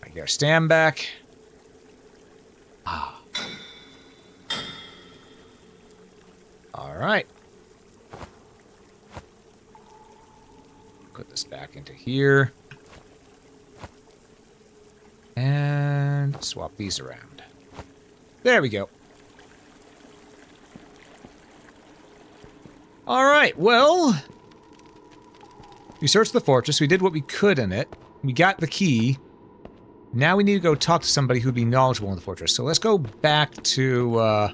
I gotta stand back. Ah. Alright. Put this back into here. And swap these around. There we go. Alright, well... we searched the fortress, we did what we could in it. We got the key. Now we need to go talk to somebody who'd be knowledgeable in the fortress. So let's go back to,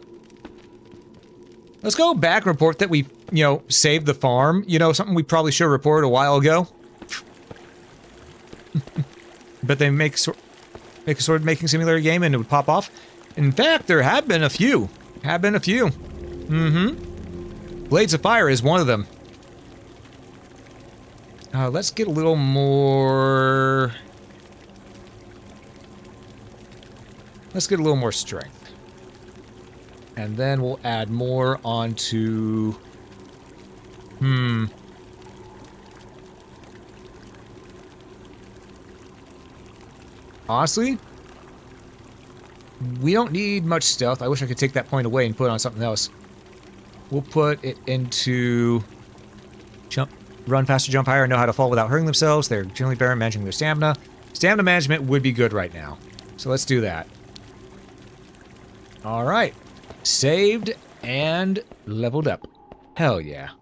let's go back and report that we, you know, saved the farm. You know, something we probably should have reported a while ago. But they make a sword making simulator game and it would pop off. In fact, there have been a few. Blades of Fire is one of them. Let's get a little more... let's get a little more strength. And then we'll add more onto... honestly, we don't need much stealth. I wish I could take that point away and put it on something else. We'll put it into jump, run faster, jump higher, and know how to fall without hurting themselves. They're generally better at managing their stamina. Stamina management would be good right now. So let's do that. Alright. Saved and leveled up. Hell yeah.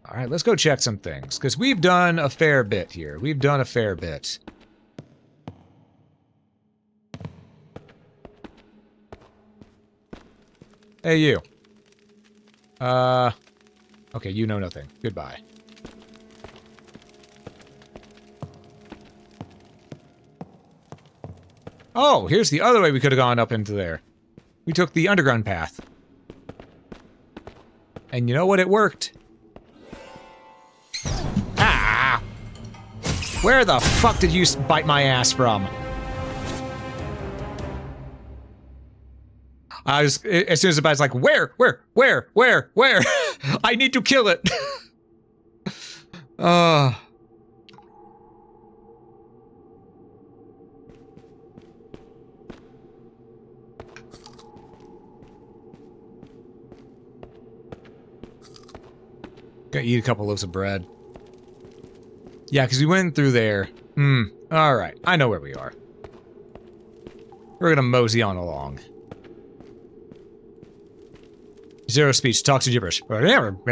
Alright, let's go check some things. Because we've done a fair bit here. We've done a fair bit. Hey, you. Okay, you know nothing. Goodbye. Oh, here's the other way we could have gone up into there. We took the underground path. And you know what? It worked. Ah! Where the fuck did you bite my ass from? I was, as soon as the bat's like, where? I need to kill it. Gotta eat a couple loaves of bread. Yeah, because we went through there. Alright, I know where we are. We're gonna mosey on along. Zero speech, talks to gibberish. Mm-hmm.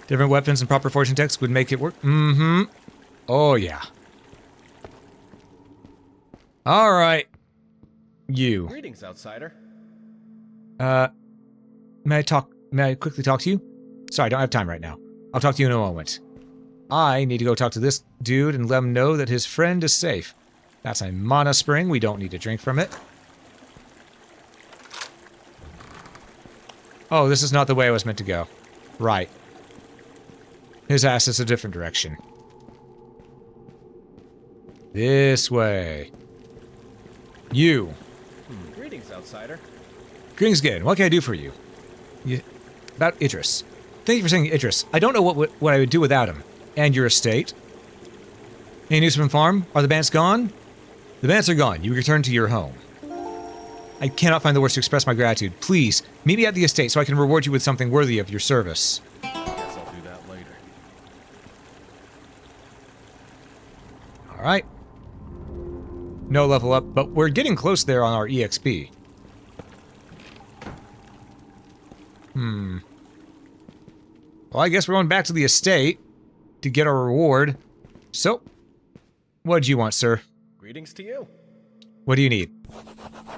Different weapons and proper fortune text would make it work. Mm-hmm. Oh, yeah. Alright. You. Greetings, outsider. May I quickly talk to you? Sorry, I don't have time right now. I'll talk to you in a moment. I need to go talk to this dude and let him know that his friend is safe. That's a mana spring. We don't need to drink from it. Oh, this is not the way I was meant to go. Right. His ass is a different direction. This way. You. Greetings, outsider. Greetings again. What can I do for you? About Idris. Thank you for saying Idris. I don't know what I would do without him. And your estate. Any news from the farm? Are the bants gone? The bants are gone. You return to your home. I cannot find the words to express my gratitude. Please, meet me at the estate so I can reward you with something worthy of your service. Guess I'll do that later. Alright. No level up, but we're getting close there on our EXP. Well, I guess we're going back to the estate to get our reward. So, what do you want, sir? Greetings to you. What do you need?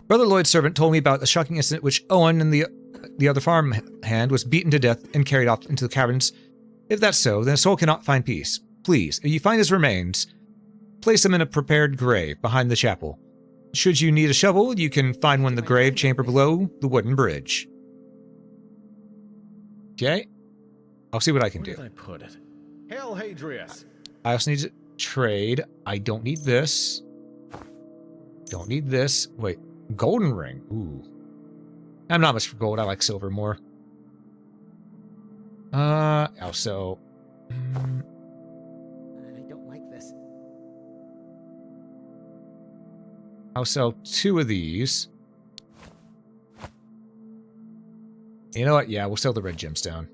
Brother Lloyd's servant told me about a shocking incident which Owen and the other farm hand was beaten to death and carried off into the caverns. If that's so, then a soul cannot find peace. Please, if you find his remains, place them in a prepared grave behind the chapel. Should you need a shovel, you can find one in the grave chamber below the wooden bridge. Okay. I'll see what I can do. Where did I put it? Hail, Hadrius. I also need to trade. I don't need this. Don't need this. Wait, golden ring. Ooh. I'm not much for gold. I like silver more. Also. I don't like this. I'll sell 2 of these. You know what? Yeah, we'll sell the red gemstone.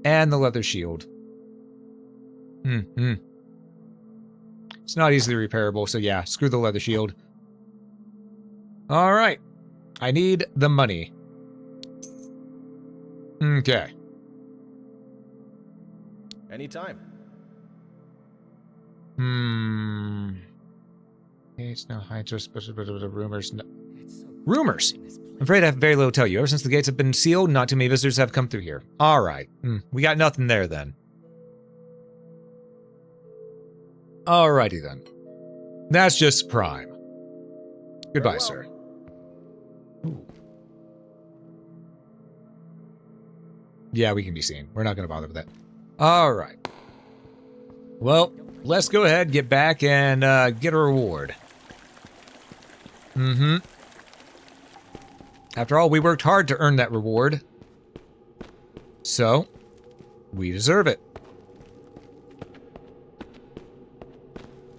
And the leather shield. It's not easily repairable, so yeah, screw the leather shield. Alright. I need the money. Okay. Anytime. It's no high interest, but rumors. No. It's so Rumors! in this place. I'm afraid I have very little to tell you. Ever since the gates have been sealed, not too many visitors have come through here. Alright. We got nothing there then. Alrighty then. That's just prime. Goodbye, sir. Ooh. Yeah, we can be seen. We're not going to bother with that. Alright. Well, let's go ahead, get back, and get a reward. After all, we worked hard to earn that reward. So, we deserve it.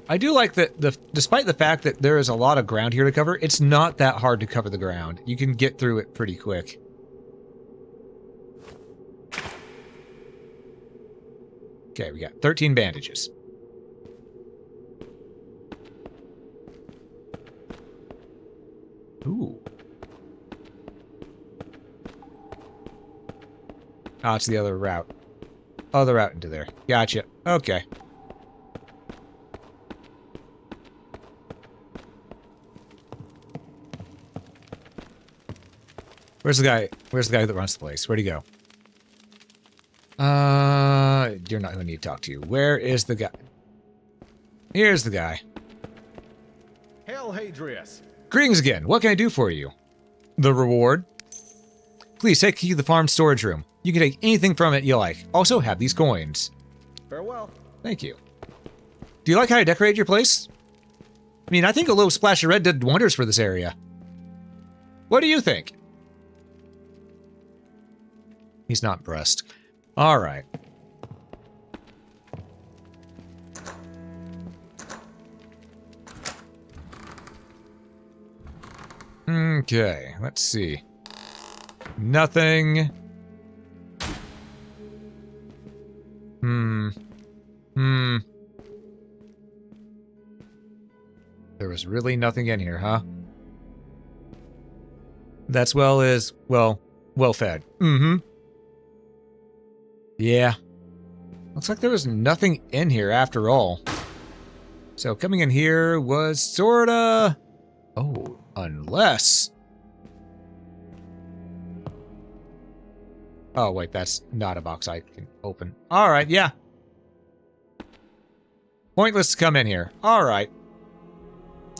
I do like that, despite the fact that there is a lot of ground here to cover, it's not that hard to cover the ground. You can get through it pretty quick. Okay, we got 13 bandages. Ooh. Oh, it's the other route. Other route into there. Gotcha. Okay. Where's the guy? Where's the guy that runs the place? Where'd he go? You're not going to need to talk to you. Where is the guy? Here's the guy. Hail Hadrius. Greetings again. What can I do for you? The reward? Please take key to the farm storage room. You can take anything from it you like. Also have these coins. Farewell. Thank you. Do you like how I decorated your place? I mean, I think a little splash of red did wonders for this area. What do you think? He's not impressed. All right. Okay, let's see. Nothing. There was really nothing in here, huh? That's well fed. Yeah. Looks like there was nothing in here after all. So coming in here was sorta... Oh, unless... Oh, wait, that's not a box I can open. Alright, yeah. Pointless to come in here. Alright.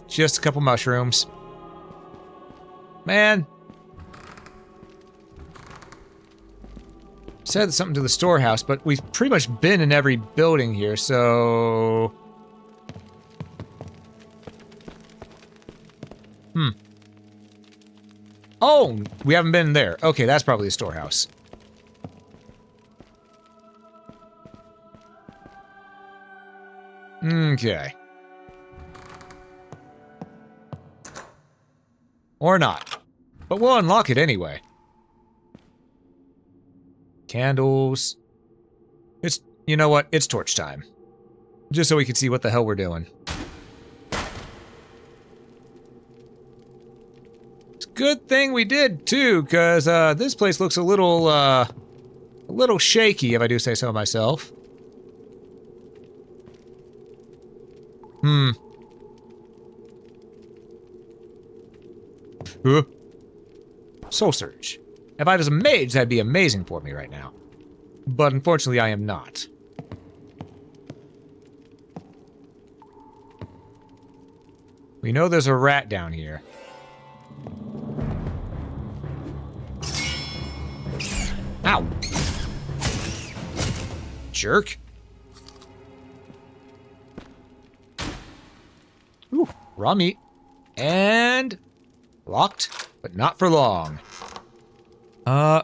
Just a couple mushrooms. Man. Said something to the storehouse, but we've pretty much been in every building here, so... Oh, we haven't been there. Okay, that's probably the storehouse. Okay. Or not. But we'll unlock it anyway. Candles. It's, you know what? It's torch time. Just so we can see what the hell we're doing. It's a good thing we did, too, because this place looks a little shaky, if I do say so myself. Soul Surge. If I was a mage, that'd be amazing for me right now. But unfortunately, I am not. We know there's a rat down here. Ow! Jerk. Ooh, raw meat. And... locked, but not for long.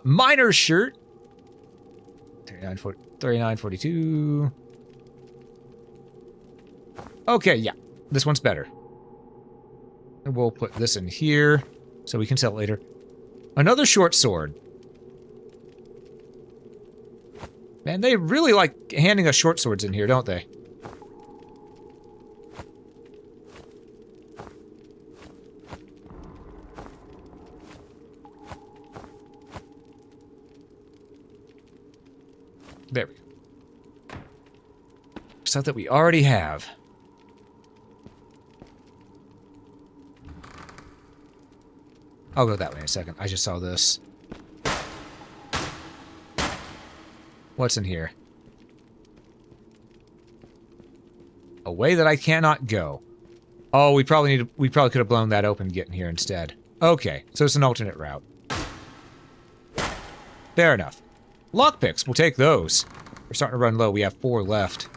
Miner's shirt. 39.42. Okay, yeah. This one's better. And we'll put this in here, so we can sell it later. Another short sword. Man, they really like handing us short swords in here, don't they? There we go. Stuff that we already have. I'll go that way in a second. I just saw this. What's in here? A way that I cannot go. Oh, we probably could have blown that open to get in here instead. Okay, so it's an alternate route. Fair enough. Lockpicks, we'll take those. We're starting to run low. We have 4 left.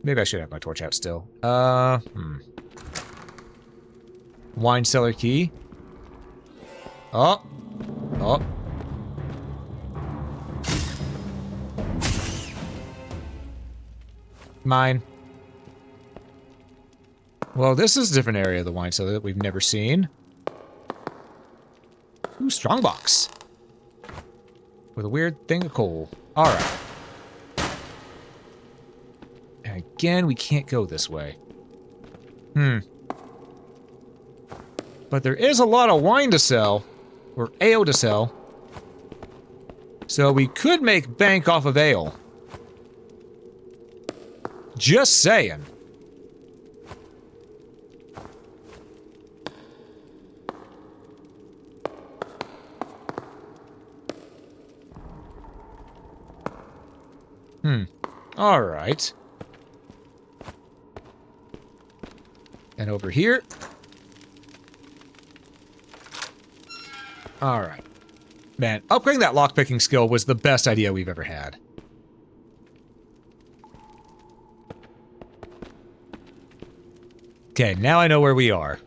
Maybe I should have my torch out still. Wine cellar key. Oh. Oh. Mine. Well, this is a different area of the wine cellar that we've never seen. Ooh, strongbox. With a weird thing of coal. Alright. And again, we can't go this way. But there is a lot of wine to sell. Or ale to sell. So we could make bank off of ale. Just saying. All right. And over here. All right. Man, upgrading that lockpicking skill was the best idea we've ever had. Okay, now I know where we are.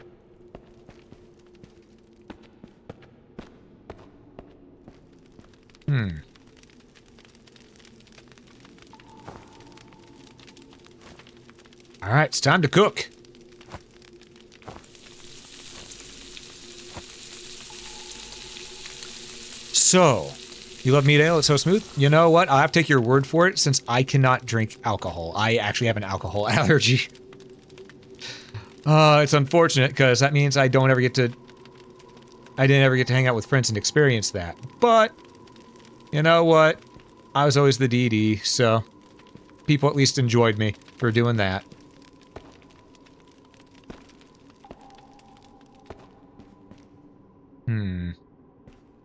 All right, it's time to cook. So, you love meat ale? It's so smooth? You know what? I'll have to take your word for it since I cannot drink alcohol. I actually have an alcohol allergy. It's unfortunate because that means I didn't ever get to hang out with friends and experience that. But, you know what? I was always the DD, so people at least enjoyed me for doing that.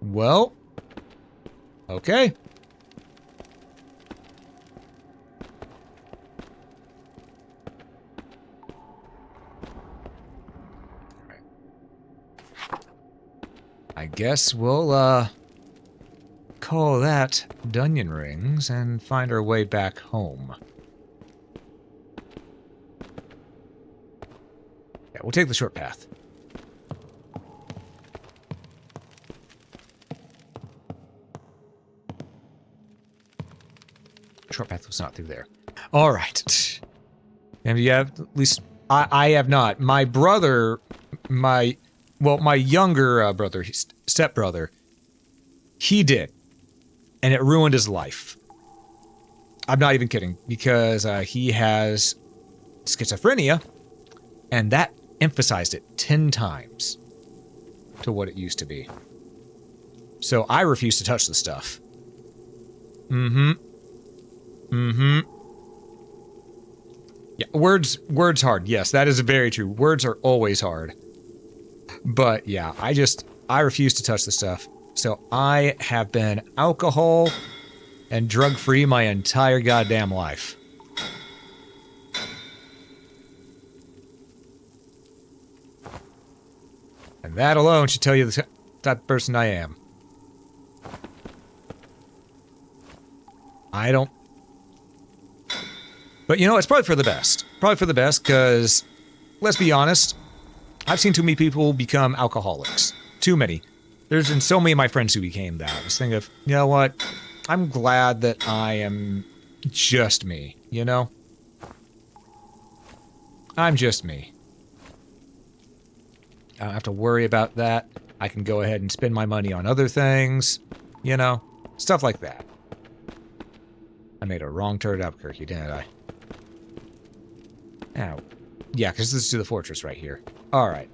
Well, okay. I guess we'll, call that Dunyan Rings and find our way back home. Yeah, we'll take the short path. Short path was not through there. All right. And you have, at least, I have not. My brother, my younger brother, stepbrother, he did. And it ruined his life. I'm not even kidding, because he has schizophrenia, and that emphasized it 10 times to what it used to be. So I refuse to touch the stuff. Yeah, words hard. Yes, that is very true. Words are always hard. But yeah, I refuse to touch the stuff. So I have been alcohol and drug-free my entire goddamn life. And that alone should tell you the type of person I am. I don't... But you know, it's probably for the best. Probably for the best, because, let's be honest, I've seen too many people become alcoholics. Too many. There's been so many of my friends who became that. I was thinking of, you know what? I'm glad that I am just me, you know? I'm just me. I don't have to worry about that. I can go ahead and spend my money on other things, you know? Stuff like that. I made a wrong turn at Albuquerque, didn't I? Ow. Yeah, because this is to the fortress right here. Alright.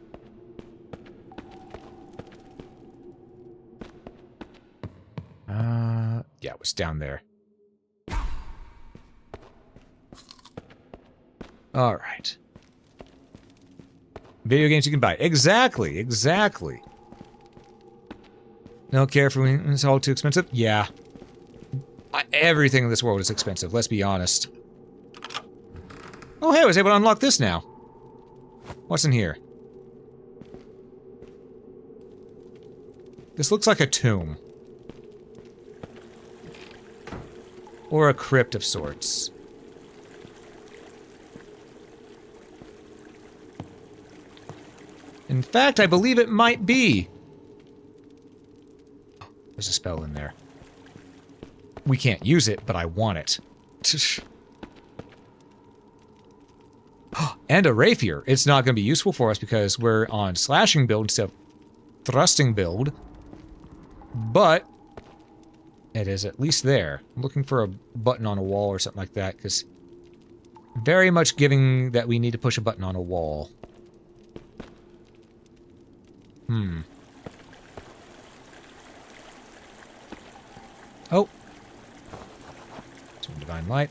Yeah, it was down there. Alright. Video games you can buy. Exactly, exactly. Don't care if it's all too expensive? Yeah. Everything in this world is expensive, let's be honest. Oh, hey, I was able to unlock this now. What's in here? This looks like a tomb. Or a crypt of sorts. In fact, I believe it might be. There's a spell in there. We can't use it, but I want it. And a rapier. It's not going to be useful for us because we're on slashing build instead of thrusting build. But it is at least there. I'm looking for a button on a wall or something like that, because very much giving that we need to push a button on a wall. Oh. Some divine light.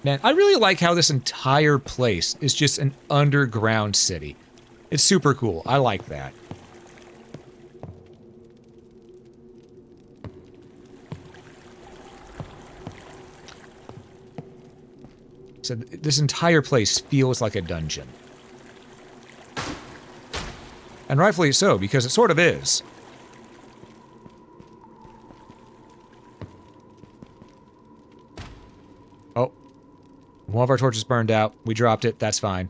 Man, I really like how this entire place is just an underground city. It's super cool. I like that. So this entire place feels like a dungeon. And rightfully so, because it sort of is. Oh. One of our torches burned out. We dropped it. That's fine.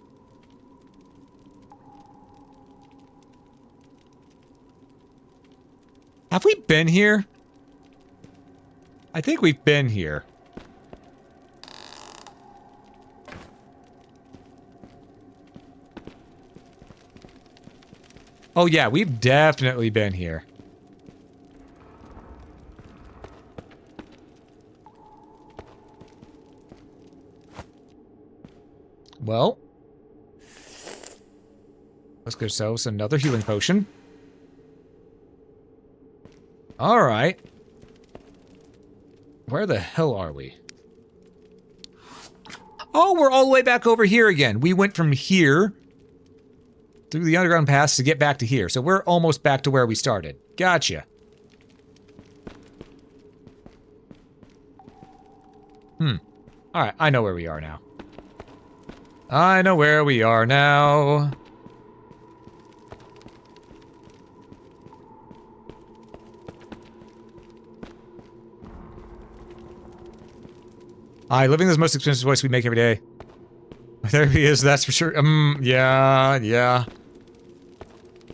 Have we been here? I think we've been here. Oh yeah, we've definitely been here. Well, let's go sell us another healing potion. All right. Where the hell are we? Oh, we're all the way back over here again. We went from here through the underground paths to get back to here. So we're almost back to where we started. Gotcha. All right, I know where we are now. I know where we are now. Living is the most expensive choice we make every day. Therapy is, that's for sure. Yeah.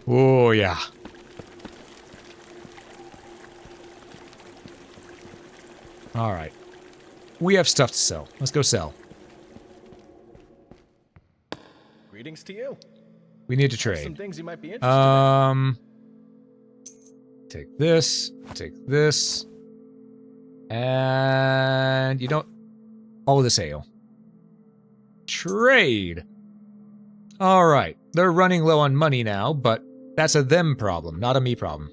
Oh, yeah. All right. We have stuff to sell. Let's go sell. Greetings to you. We need to Some trade. things you might be interested in. Take this, and you don't. All this ale. Trade. All right, they're running low on money now, but that's a them problem, not a me problem.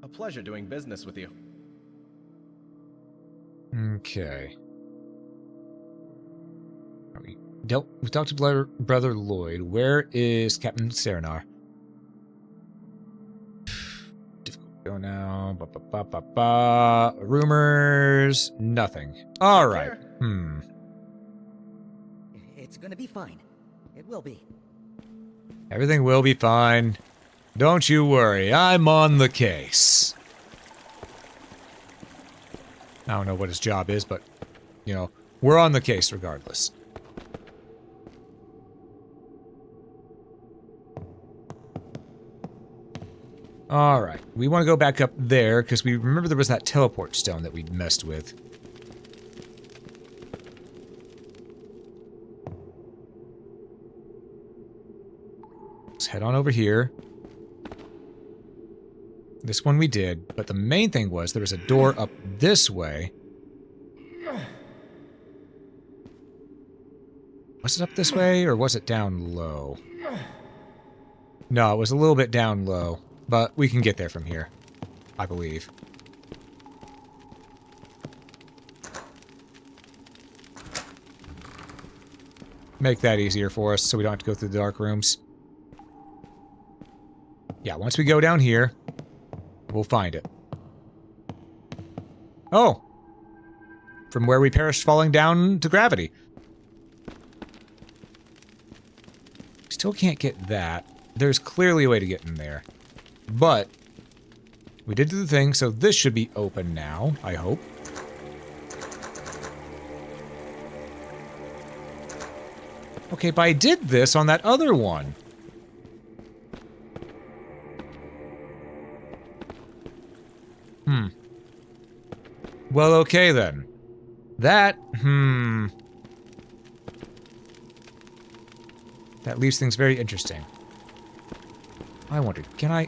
A pleasure doing business with you. Okay. We talked to Brother Lloyd. Where is Captain Serenar? Difficult to go now. Rumors. Nothing. All right. It's gonna be fine. It will be. Everything will be fine. Don't you worry. I'm on the case. I don't know what his job is, but, you know, we're on the case regardless. Alright, we want to go back up there, because we remember there was that teleport stone that we'd messed with. Let's head on over here. This one we did, but the main thing was there was a door up this way. Was it up this way, or was it down low? No, it was a little bit down low, but we can get there from here, I believe. Make that easier for us so we don't have to go through the dark rooms. Yeah, once we go down here, we'll find it. Oh! From where we perished falling down to gravity. Still can't get that. There's clearly a way to get in there. But we did do the thing, so this should be open now, I hope. Okay, but I did this on that other one. Well, okay then. That, that leaves things very interesting. I wondered, can I...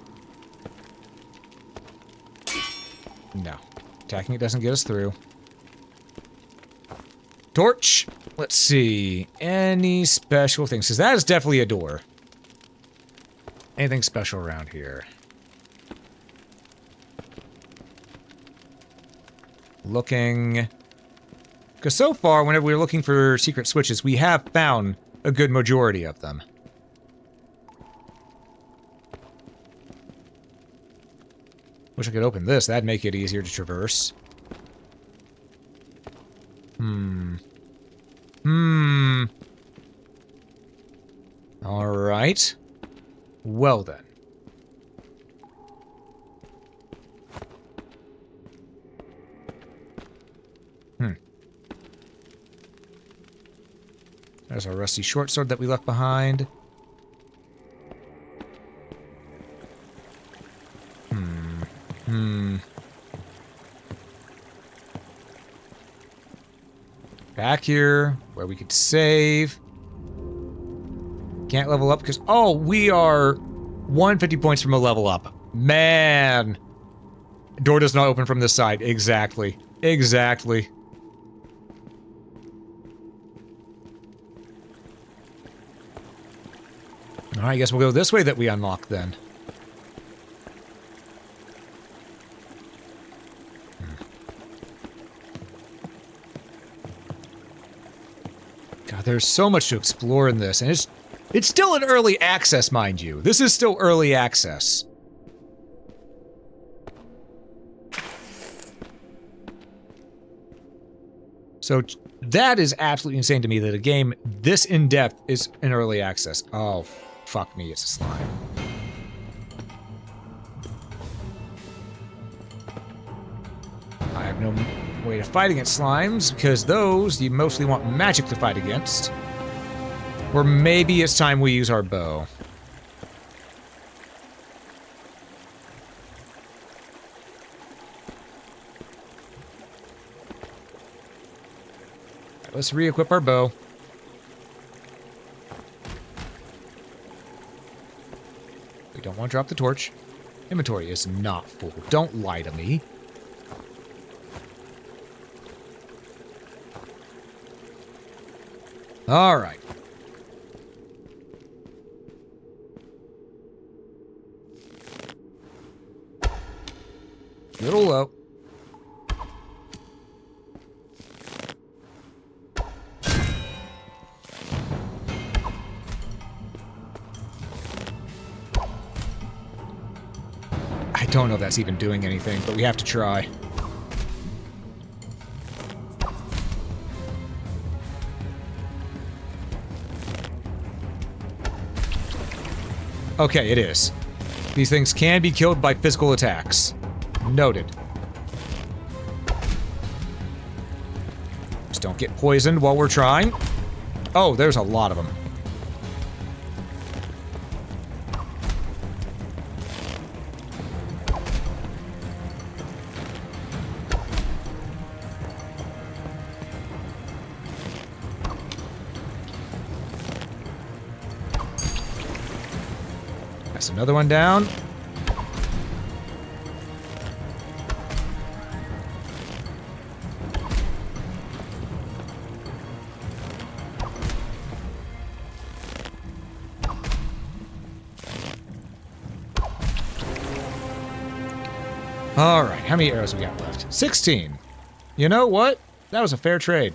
No. Attacking it doesn't get us through. Torch! Let's see. Any special things? Because that is definitely a door. Anything special around here? Looking... Because so far, whenever we're looking for secret switches, we have found a good majority of them. Wish I could open this. That'd make it easier to traverse. right. Well then. There's our rusty short sword that we left behind. Back here, where we could save. Can't level up because... Oh, we are 150 points from a level up. Man! Door does not open from this side. Exactly. Exactly. Alright, I guess we'll go this way that we unlock then. God, there's so much to explore in this, and it's still in early access, mind you. This is still early access. So that is absolutely insane to me that a game this in-depth is in early access. Oh, fuck me, it's a slime. I have no way to fight against slimes, because those you mostly want magic to fight against. Or maybe it's time we use our bow. Let's re-equip our bow. We don't want to drop the torch. Inventory is not full. Don't lie to me. All right. Little low. I don't know if that's even doing anything, but we have to try. Okay, it is. These things can be killed by physical attacks. Noted. Just don't get poisoned while we're trying. Oh, there's a lot of them. That's another one down. All right, how many arrows we got left? 16. You know what? That was a fair trade.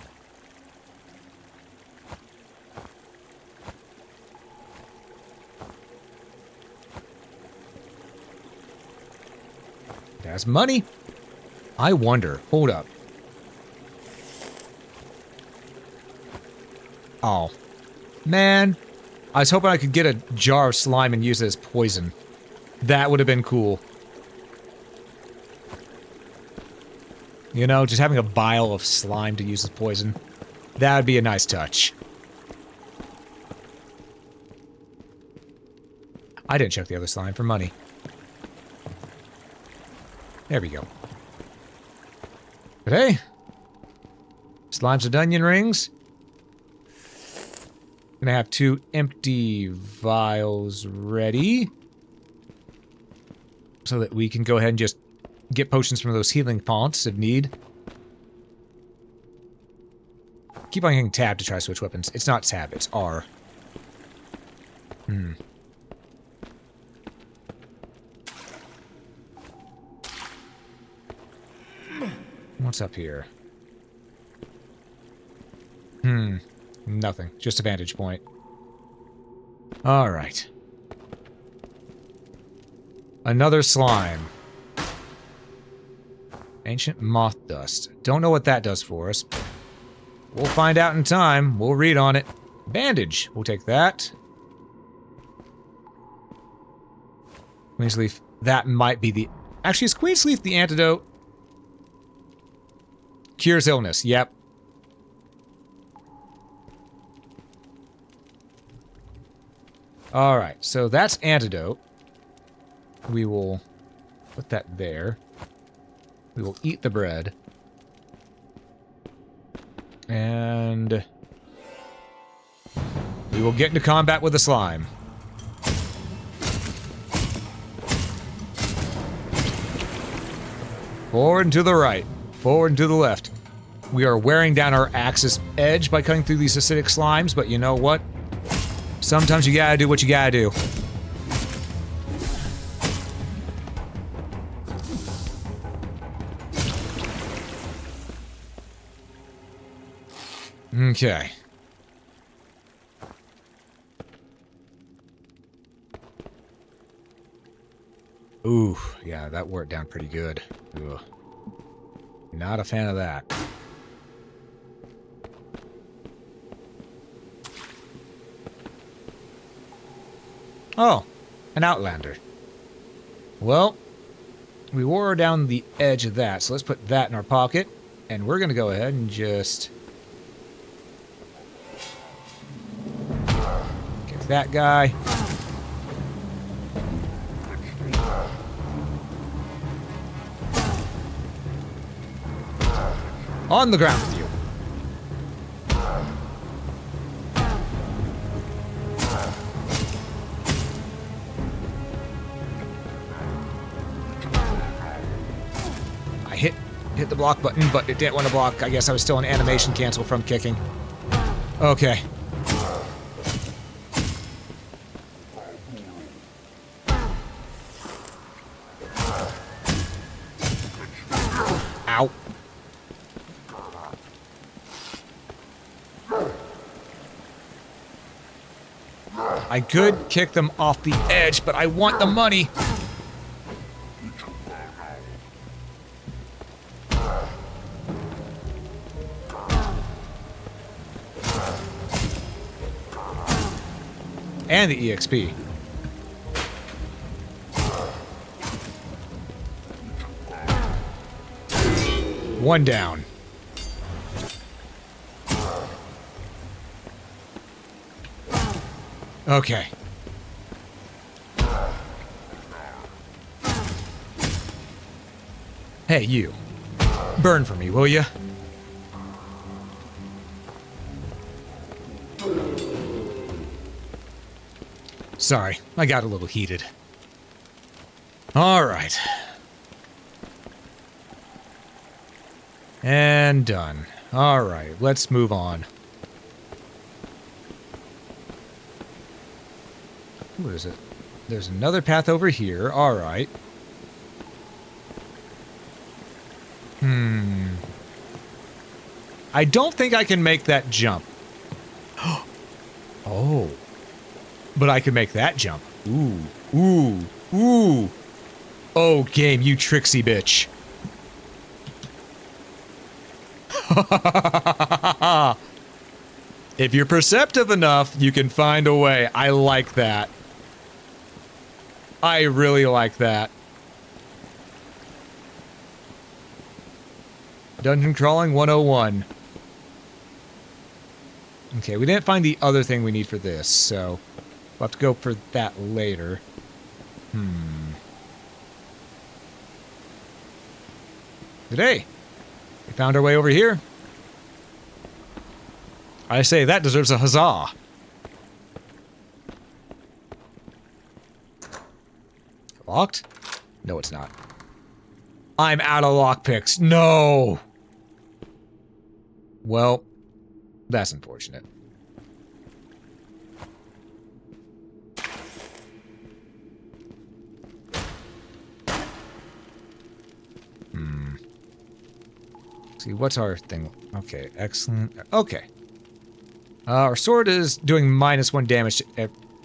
That's money. I wonder. Hold up. Oh. Man. I was hoping I could get a jar of slime and use it as poison. That would have been cool. You know, just having a vial of slime to use as poison. That would be a nice touch. I didn't check the other slime for money. There we go. But hey, slimes and onion rings. Gonna have 2 empty vials ready, so that we can go ahead and just get potions from those healing fonts if need. Keep on hitting tab to try to switch weapons. It's not tab, it's R. What's up here? Nothing. Just a vantage point. Alright. Another slime. Ancient moth dust. Don't know what that does for us. We'll find out in time. We'll read on it. Bandage. We'll take that. Queen's Leaf. That might be the... Actually, is Queen's Leaf the antidote? Cures illness. Yep. Alright, so that's antidote. We will put that there. We will eat the bread. And we will get into combat with the slime. Forward and to the right. Forward and to the left. We are wearing down our axis edge by cutting through these acidic slimes, but you know what? Sometimes you gotta do what you gotta do. Okay. Ooh, yeah, that wore it down pretty good. Ugh. Not a fan of that. Oh, an Outlander. Well, we wore down the edge of that, so let's put that in our pocket. And we're going to go ahead and just... kick that guy. On the ground with you. I hit the block button, but it didn't want to block. I guess I was still in animation cancel from kicking. Okay. Ow. I could kick them off the edge, but I want the money. And the EXP. One down. Okay. Hey, you. Burn for me, will ya? Sorry, I got a little heated. All right. And done. All right, let's move on. What is it? There's another path over here. All right. I don't think I can make that jump. Oh. But I can make that jump. Ooh. Ooh. Ooh. Oh, game, you tricksy bitch. If you're perceptive enough, you can find a way. I like that. I really like that. Dungeon Crawling 101. Okay, we didn't find the other thing we need for this, so we'll have to go for that later. Today, we found our way over here. I say that deserves a huzzah. Locked? No, it's not. I'm out of lockpicks. No! Well, that's unfortunate. See, what's our thing? Okay, excellent. Okay. Our sword is doing -1 damage,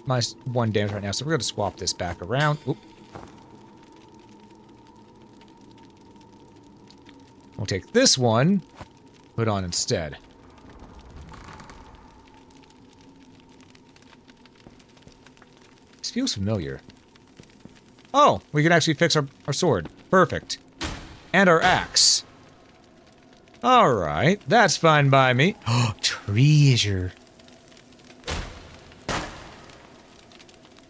-1 damage right now, so we're going to swap this back around. Oop. We'll take this one, put on instead. This feels familiar. Oh, we can actually fix our sword. Perfect. And our axe. Alright, that's fine by me. Oh, treasure.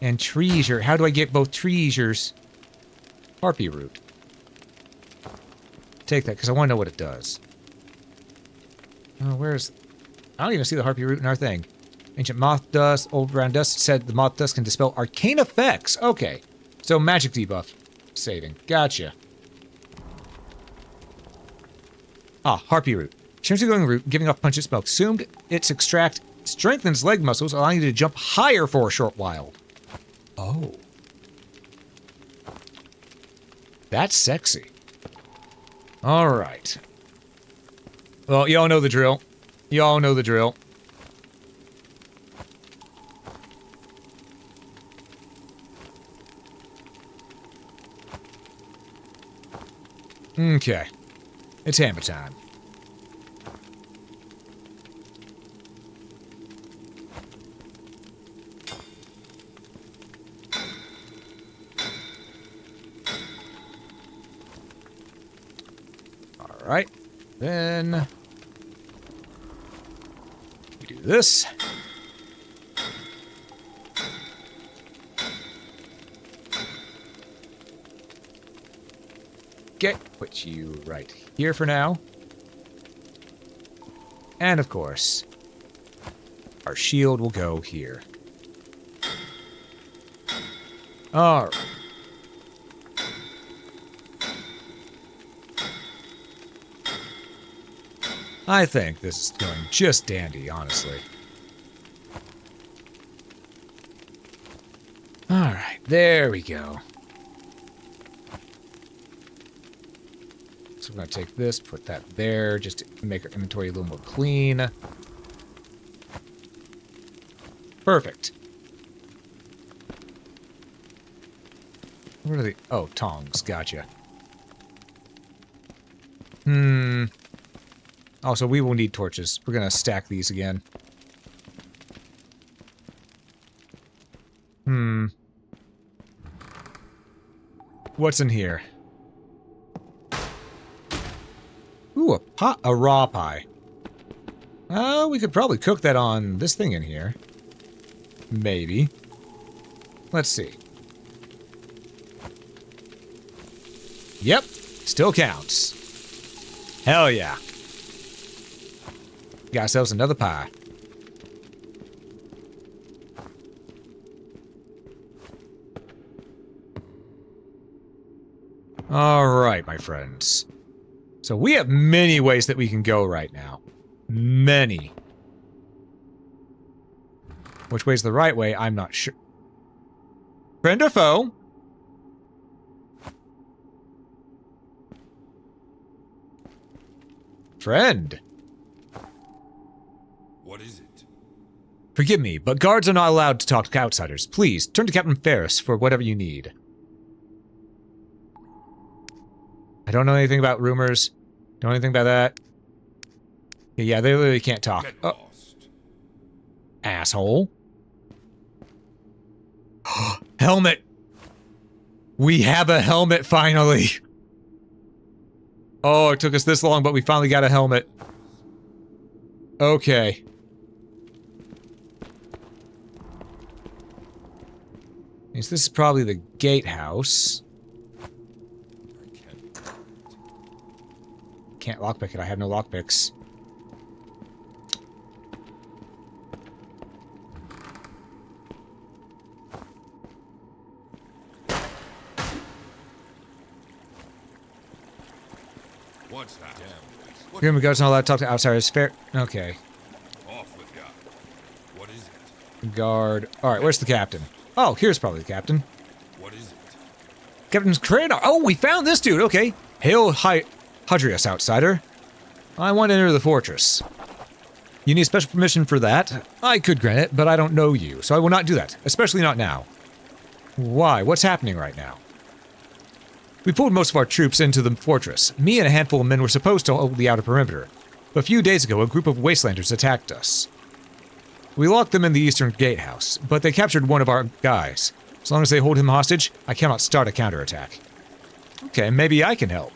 And treasure. How do I get both treasures? Harpy root. Take that, because I want to know what it does. Oh, where's... I don't even see the harpy root in our thing. Ancient moth dust, old brown dust said the moth dust can dispel arcane effects. Okay. So magic debuff. Saving. Gotcha. Ah, harpy root. Shares glowing root, giving off pungent smoke. Assumed its extract strengthens leg muscles, allowing you to jump higher for a short while. Oh. That's sexy. Alright. Well, y'all know the drill. Y'all know the drill. Okay. It's hammer time. Alright. Then... we do this. Put you right here for now. And of course, our shield will go here. Alright. I think this is going just dandy, honestly. Alright, there we go. So I'm going to take this, put that there, just to make our inventory a little more clean. Perfect. What are the... oh, tongs. Gotcha. Also, we will need torches. We're going to stack these again. What's in here? Ooh, a raw pie. We could probably cook that on this thing in here. Maybe. Let's see. Yep, still counts. Hell yeah. Got ourselves another pie. Alright, my friends. So we have many ways that we can go right now. Many. Which way's the right way? I'm not sure. Friend or foe? Friend. What is it? Forgive me, but guards are not allowed to talk to outsiders. Please, turn to Captain Ferris for whatever you need. I don't know anything about rumors. Don't know anything about that. Yeah, they literally can't talk. Get Oh. lost. Asshole. Helmet! We have a helmet, finally! Oh, it took us this long, but we finally got a helmet. Okay. Yes, this is probably the gatehouse. Can't lockpick it, I have no lockpicks. What's that? Damn, what Grim guards not allowed to talk to outsiders. Fair. Okay. off with ya? What is it? Guard. Alright, where's the captain? Oh, here's probably the captain. What is it? Captain's Kranar. Oh, we found this dude. Okay. Hail Hadrius, outsider. I want to enter the fortress. You need special permission for that? I could grant it, but I don't know you, so I will not do that. Especially not now. Why? What's happening right now? We pulled most of our troops into the fortress. Me and a handful of men were supposed to hold the outer perimeter. But a few days ago, a group of wastelanders attacked us. We locked them in the eastern gatehouse, but they captured one of our guys. As long as they hold him hostage, I cannot start a counterattack. Okay, maybe I can help.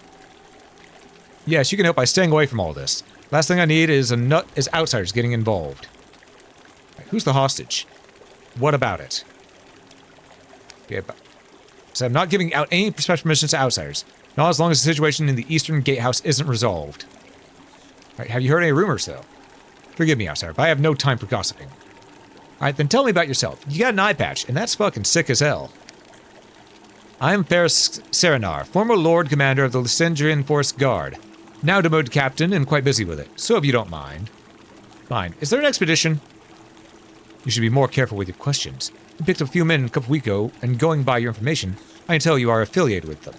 Yes, you can help by staying away from all this. Last thing I need is outsiders getting involved. Right, who's the hostage? What about it? Okay, so I'm not giving out any special permissions to outsiders. Not as long as the situation in the Eastern Gatehouse isn't resolved. Alright, have you heard any rumors, though? Forgive me, outsider, but I have no time for gossiping. Alright, then tell me about yourself. You got an eye patch, and that's fucking sick as hell. I am Ferris Serenar, former Lord Commander of the Lysandrian Forest Guard. Now demoted captain and quite busy with it, so if you don't mind. Fine. Is there an expedition? You should be more careful with your questions. You picked up a few men a couple weeks ago, and going by your information, I can tell you are affiliated with them.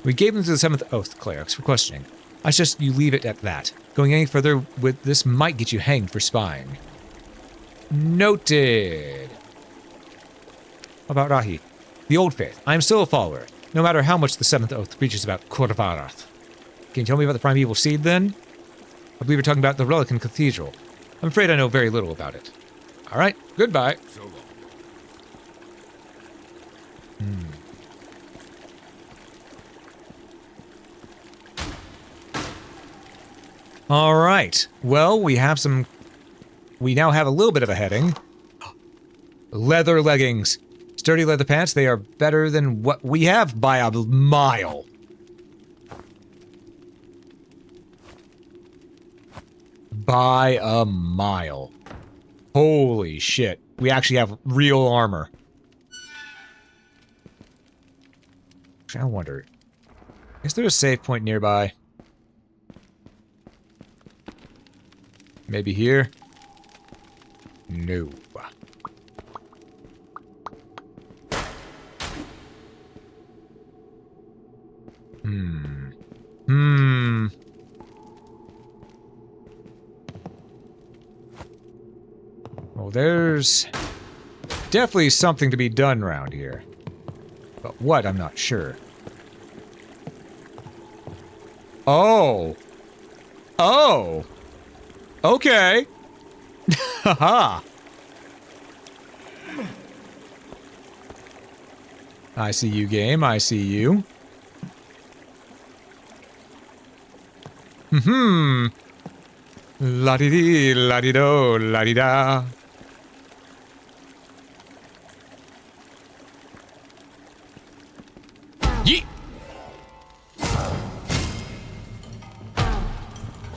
We gave them to the 7th Oath clerics for questioning. I suggest you leave it at that. Going any further with this might get you hanged for spying. Noted. How about Rahi? The Old Faith. I am still a follower, no matter how much the 7th Oath preaches about Korvarath. Can you tell me about the Primeval Seed, then? I believe you're talking about the Relican Cathedral. I'm afraid I know very little about it. Alright, goodbye. So long. Alright, well, we now have a little bit of a heading. Leather leggings. Sturdy leather pants, they are better than what we have by a mile. By a mile. Holy shit. We actually have real armor. I wonder. Is there a save point nearby? Maybe here? No. Well, there's definitely something to be done around here. But what, I'm not sure. Oh! Oh! Okay! Haha! I see you, game. I see you. La-di-dee, la-di-do, la-di-da. Yeet!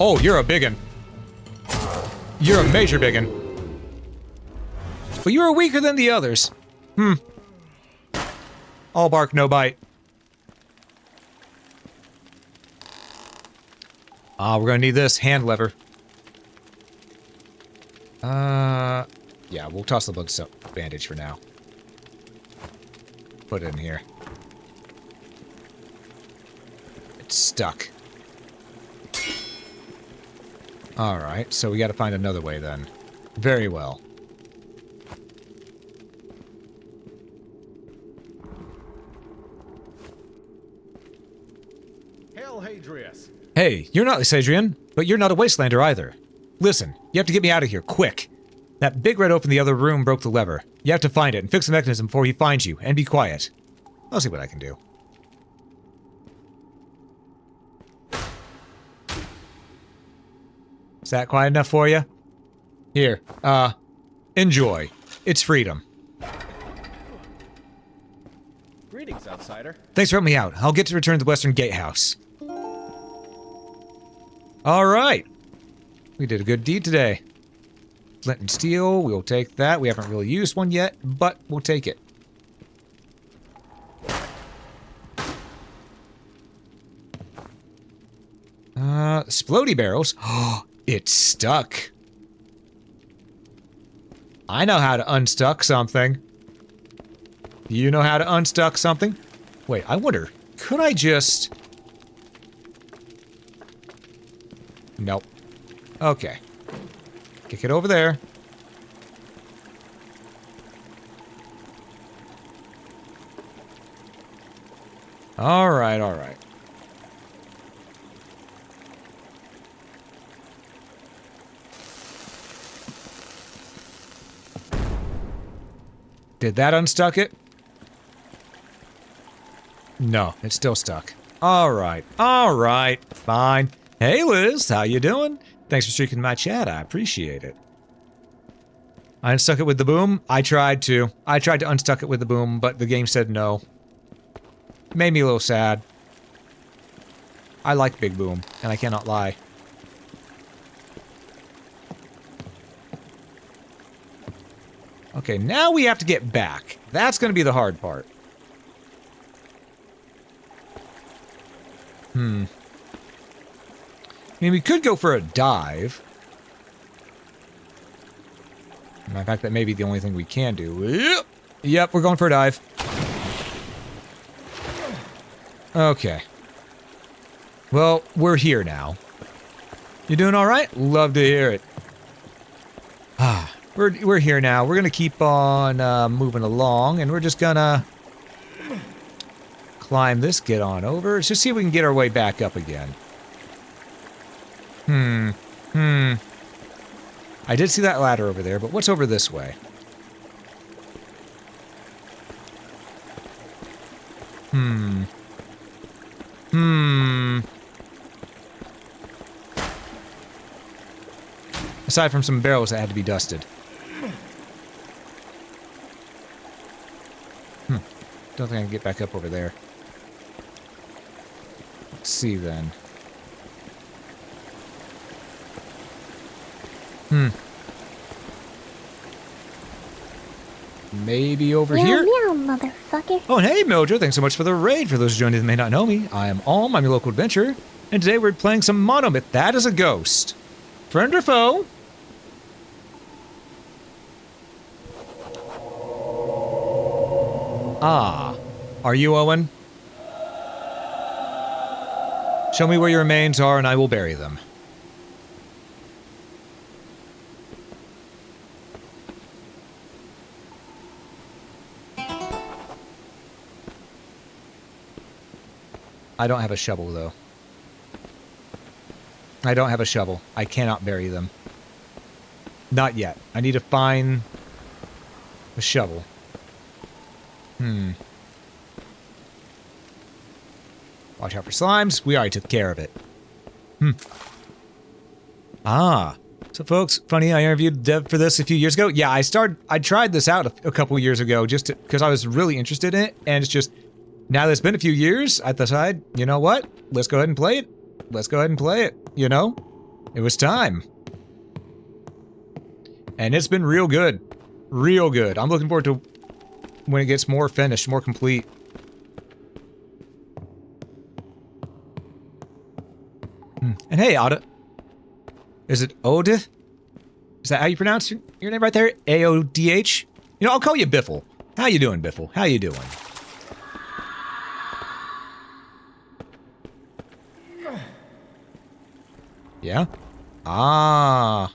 Oh, you're a biggin. You're a major biggin. But you were weaker than the others. All bark, no bite. We're gonna need this hand lever. Yeah, we'll toss the bug bandage for now. Put it in here. It's stuck. Alright, so we gotta find another way then. Very well. Hail Hadrius. Hey, you're not Lysadrian, but you're not a Wastelander either. Listen, you have to get me out of here, quick. That big red oaf in the other room broke the lever. You have to find it and fix the mechanism before he finds you, and be quiet. I'll see what I can do. Is that quiet enough for you? Here, enjoy. It's freedom. Greetings, outsider. Thanks for helping me out. I'll get to return to the Western Gatehouse. Alright. We did a good deed today. Flint and steel, we'll take that. We haven't really used one yet, but we'll take it. Splody barrels. Oh, it's stuck. I know how to unstuck something. Do you know how to unstuck something? Wait, I wonder, could I just... Nope. Okay. Kick it over there. Alright, alright. Did that unstuck it? No, it's still stuck. All right, fine. Hey, Liz, how you doing? Thanks for streaking my chat. I appreciate it. I unstuck it with the boom. I tried to unstuck it with the boom, but the game said no. Made me a little sad. I like Big Boom, and I cannot lie. Okay, now we have to get back. That's going to be the hard part. I mean, we could go for a dive. In fact, that may be the only thing we can do. Yep, we're going for a dive. Okay. Well, we're here now. You doing all right? Love to hear it. We're here now. We're gonna keep on moving along, and we're just gonna climb this, get on over. Let's just see if we can get our way back up again. I did see that ladder over there, but what's over this way? Aside from some barrels that had to be dusted. Don't think I can get back up over there. Let's see then. Maybe over here? Meow, motherfucker. Oh, and hey, Mildred, thanks so much for the raid. For those joining that may not know me, I am Alm, I'm your local adventurer, and today we're playing some Monomyth. That is a ghost. Friend or foe? Ah, are you Owen? Show me where your remains are and I will bury them. I don't have a shovel, though. I don't have a shovel. I cannot bury them. Not yet. I need to find a shovel. Watch out for slimes. We already took care of it. So folks, funny, I interviewed Dev for this a few years ago. Yeah, I tried this out a couple years ago just because I was really interested in it, and it's just, now that it's been a few years, I decided, you know what? Let's go ahead and play it. Let's go ahead and play it, you know? It was time. And it's been real good. Real good. I'm looking forward to when it gets more finished, more complete. And hey, Oda. Is it Odith? Is that how you pronounce your name right there? A-O-D-H? You know, I'll call you Biffle. How you doing, Biffle? How you doing? Yeah? Ah.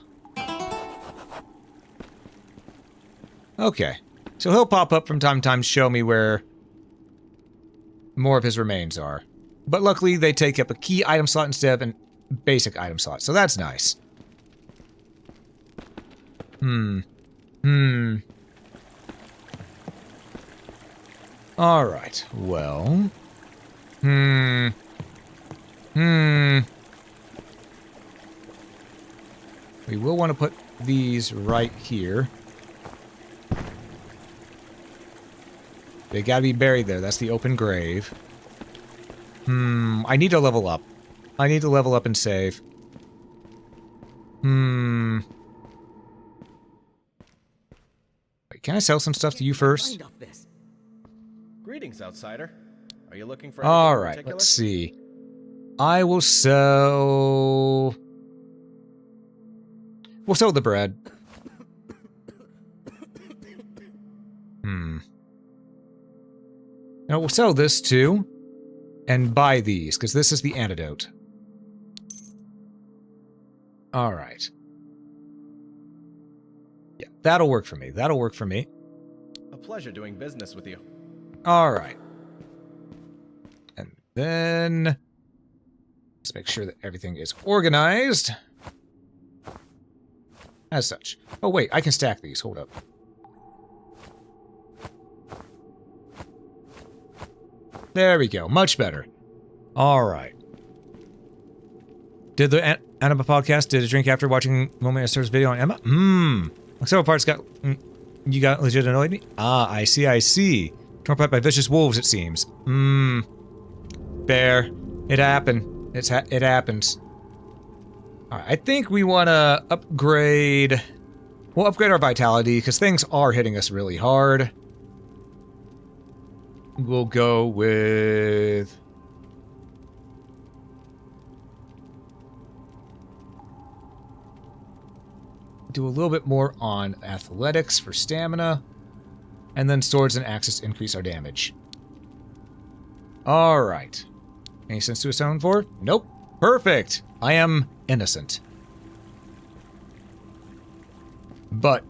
Okay. So he'll pop up from time to time, show me where more of his remains are. But luckily, they take up a key item slot instead of a basic item slot, so that's nice. Alright, well... We will want to put these right here. They gotta be buried there. That's the open grave. I need to level up. I need to level up and save. Wait, can I sell some stuff to you first? Greetings, outsider. Are you looking for Alright, let's see. I will sell... We'll sell the bread. Now we'll sell this too. And buy these, because this is the antidote. Alright. Yeah, that'll work for me. That'll work for me. A pleasure doing business with you. Alright. And then... let's make sure that everything is organized. As such. Oh wait, I can stack these. Hold up. There we go. Much better. All right. Did the Anima podcast did a drink after watching Monomyth's video on Emma? Several parts got... you got legit annoyed me? Ah, I see, I see. Torn apart by vicious wolves, it seems. Fair. It happened. It happens. Alright, I think we want to upgrade... We'll upgrade our vitality, because things are hitting us really hard. We'll go with... do a little bit more on athletics for stamina, and then swords and axes to increase our damage. Alright. Any sense to atone for? Nope. Perfect! I am innocent. But,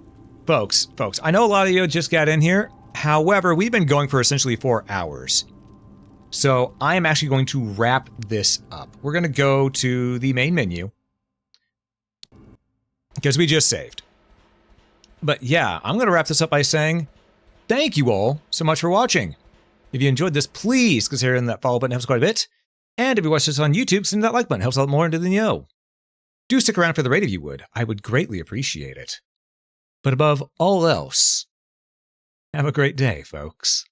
folks, I know a lot of you just got in here. However, we've been going for essentially 4 hours. So I am actually going to wrap this up. We're going to go to the main menu, because we just saved. But yeah, I'm going to wrap this up by saying thank you all so much for watching. If you enjoyed this, please consider hitting that follow button. It helps quite a bit. And if you watch this on YouTube, send that like button. It helps a lot more into the know. Do stick around for the rate if you would. I would greatly appreciate it. But above all else, have a great day, folks.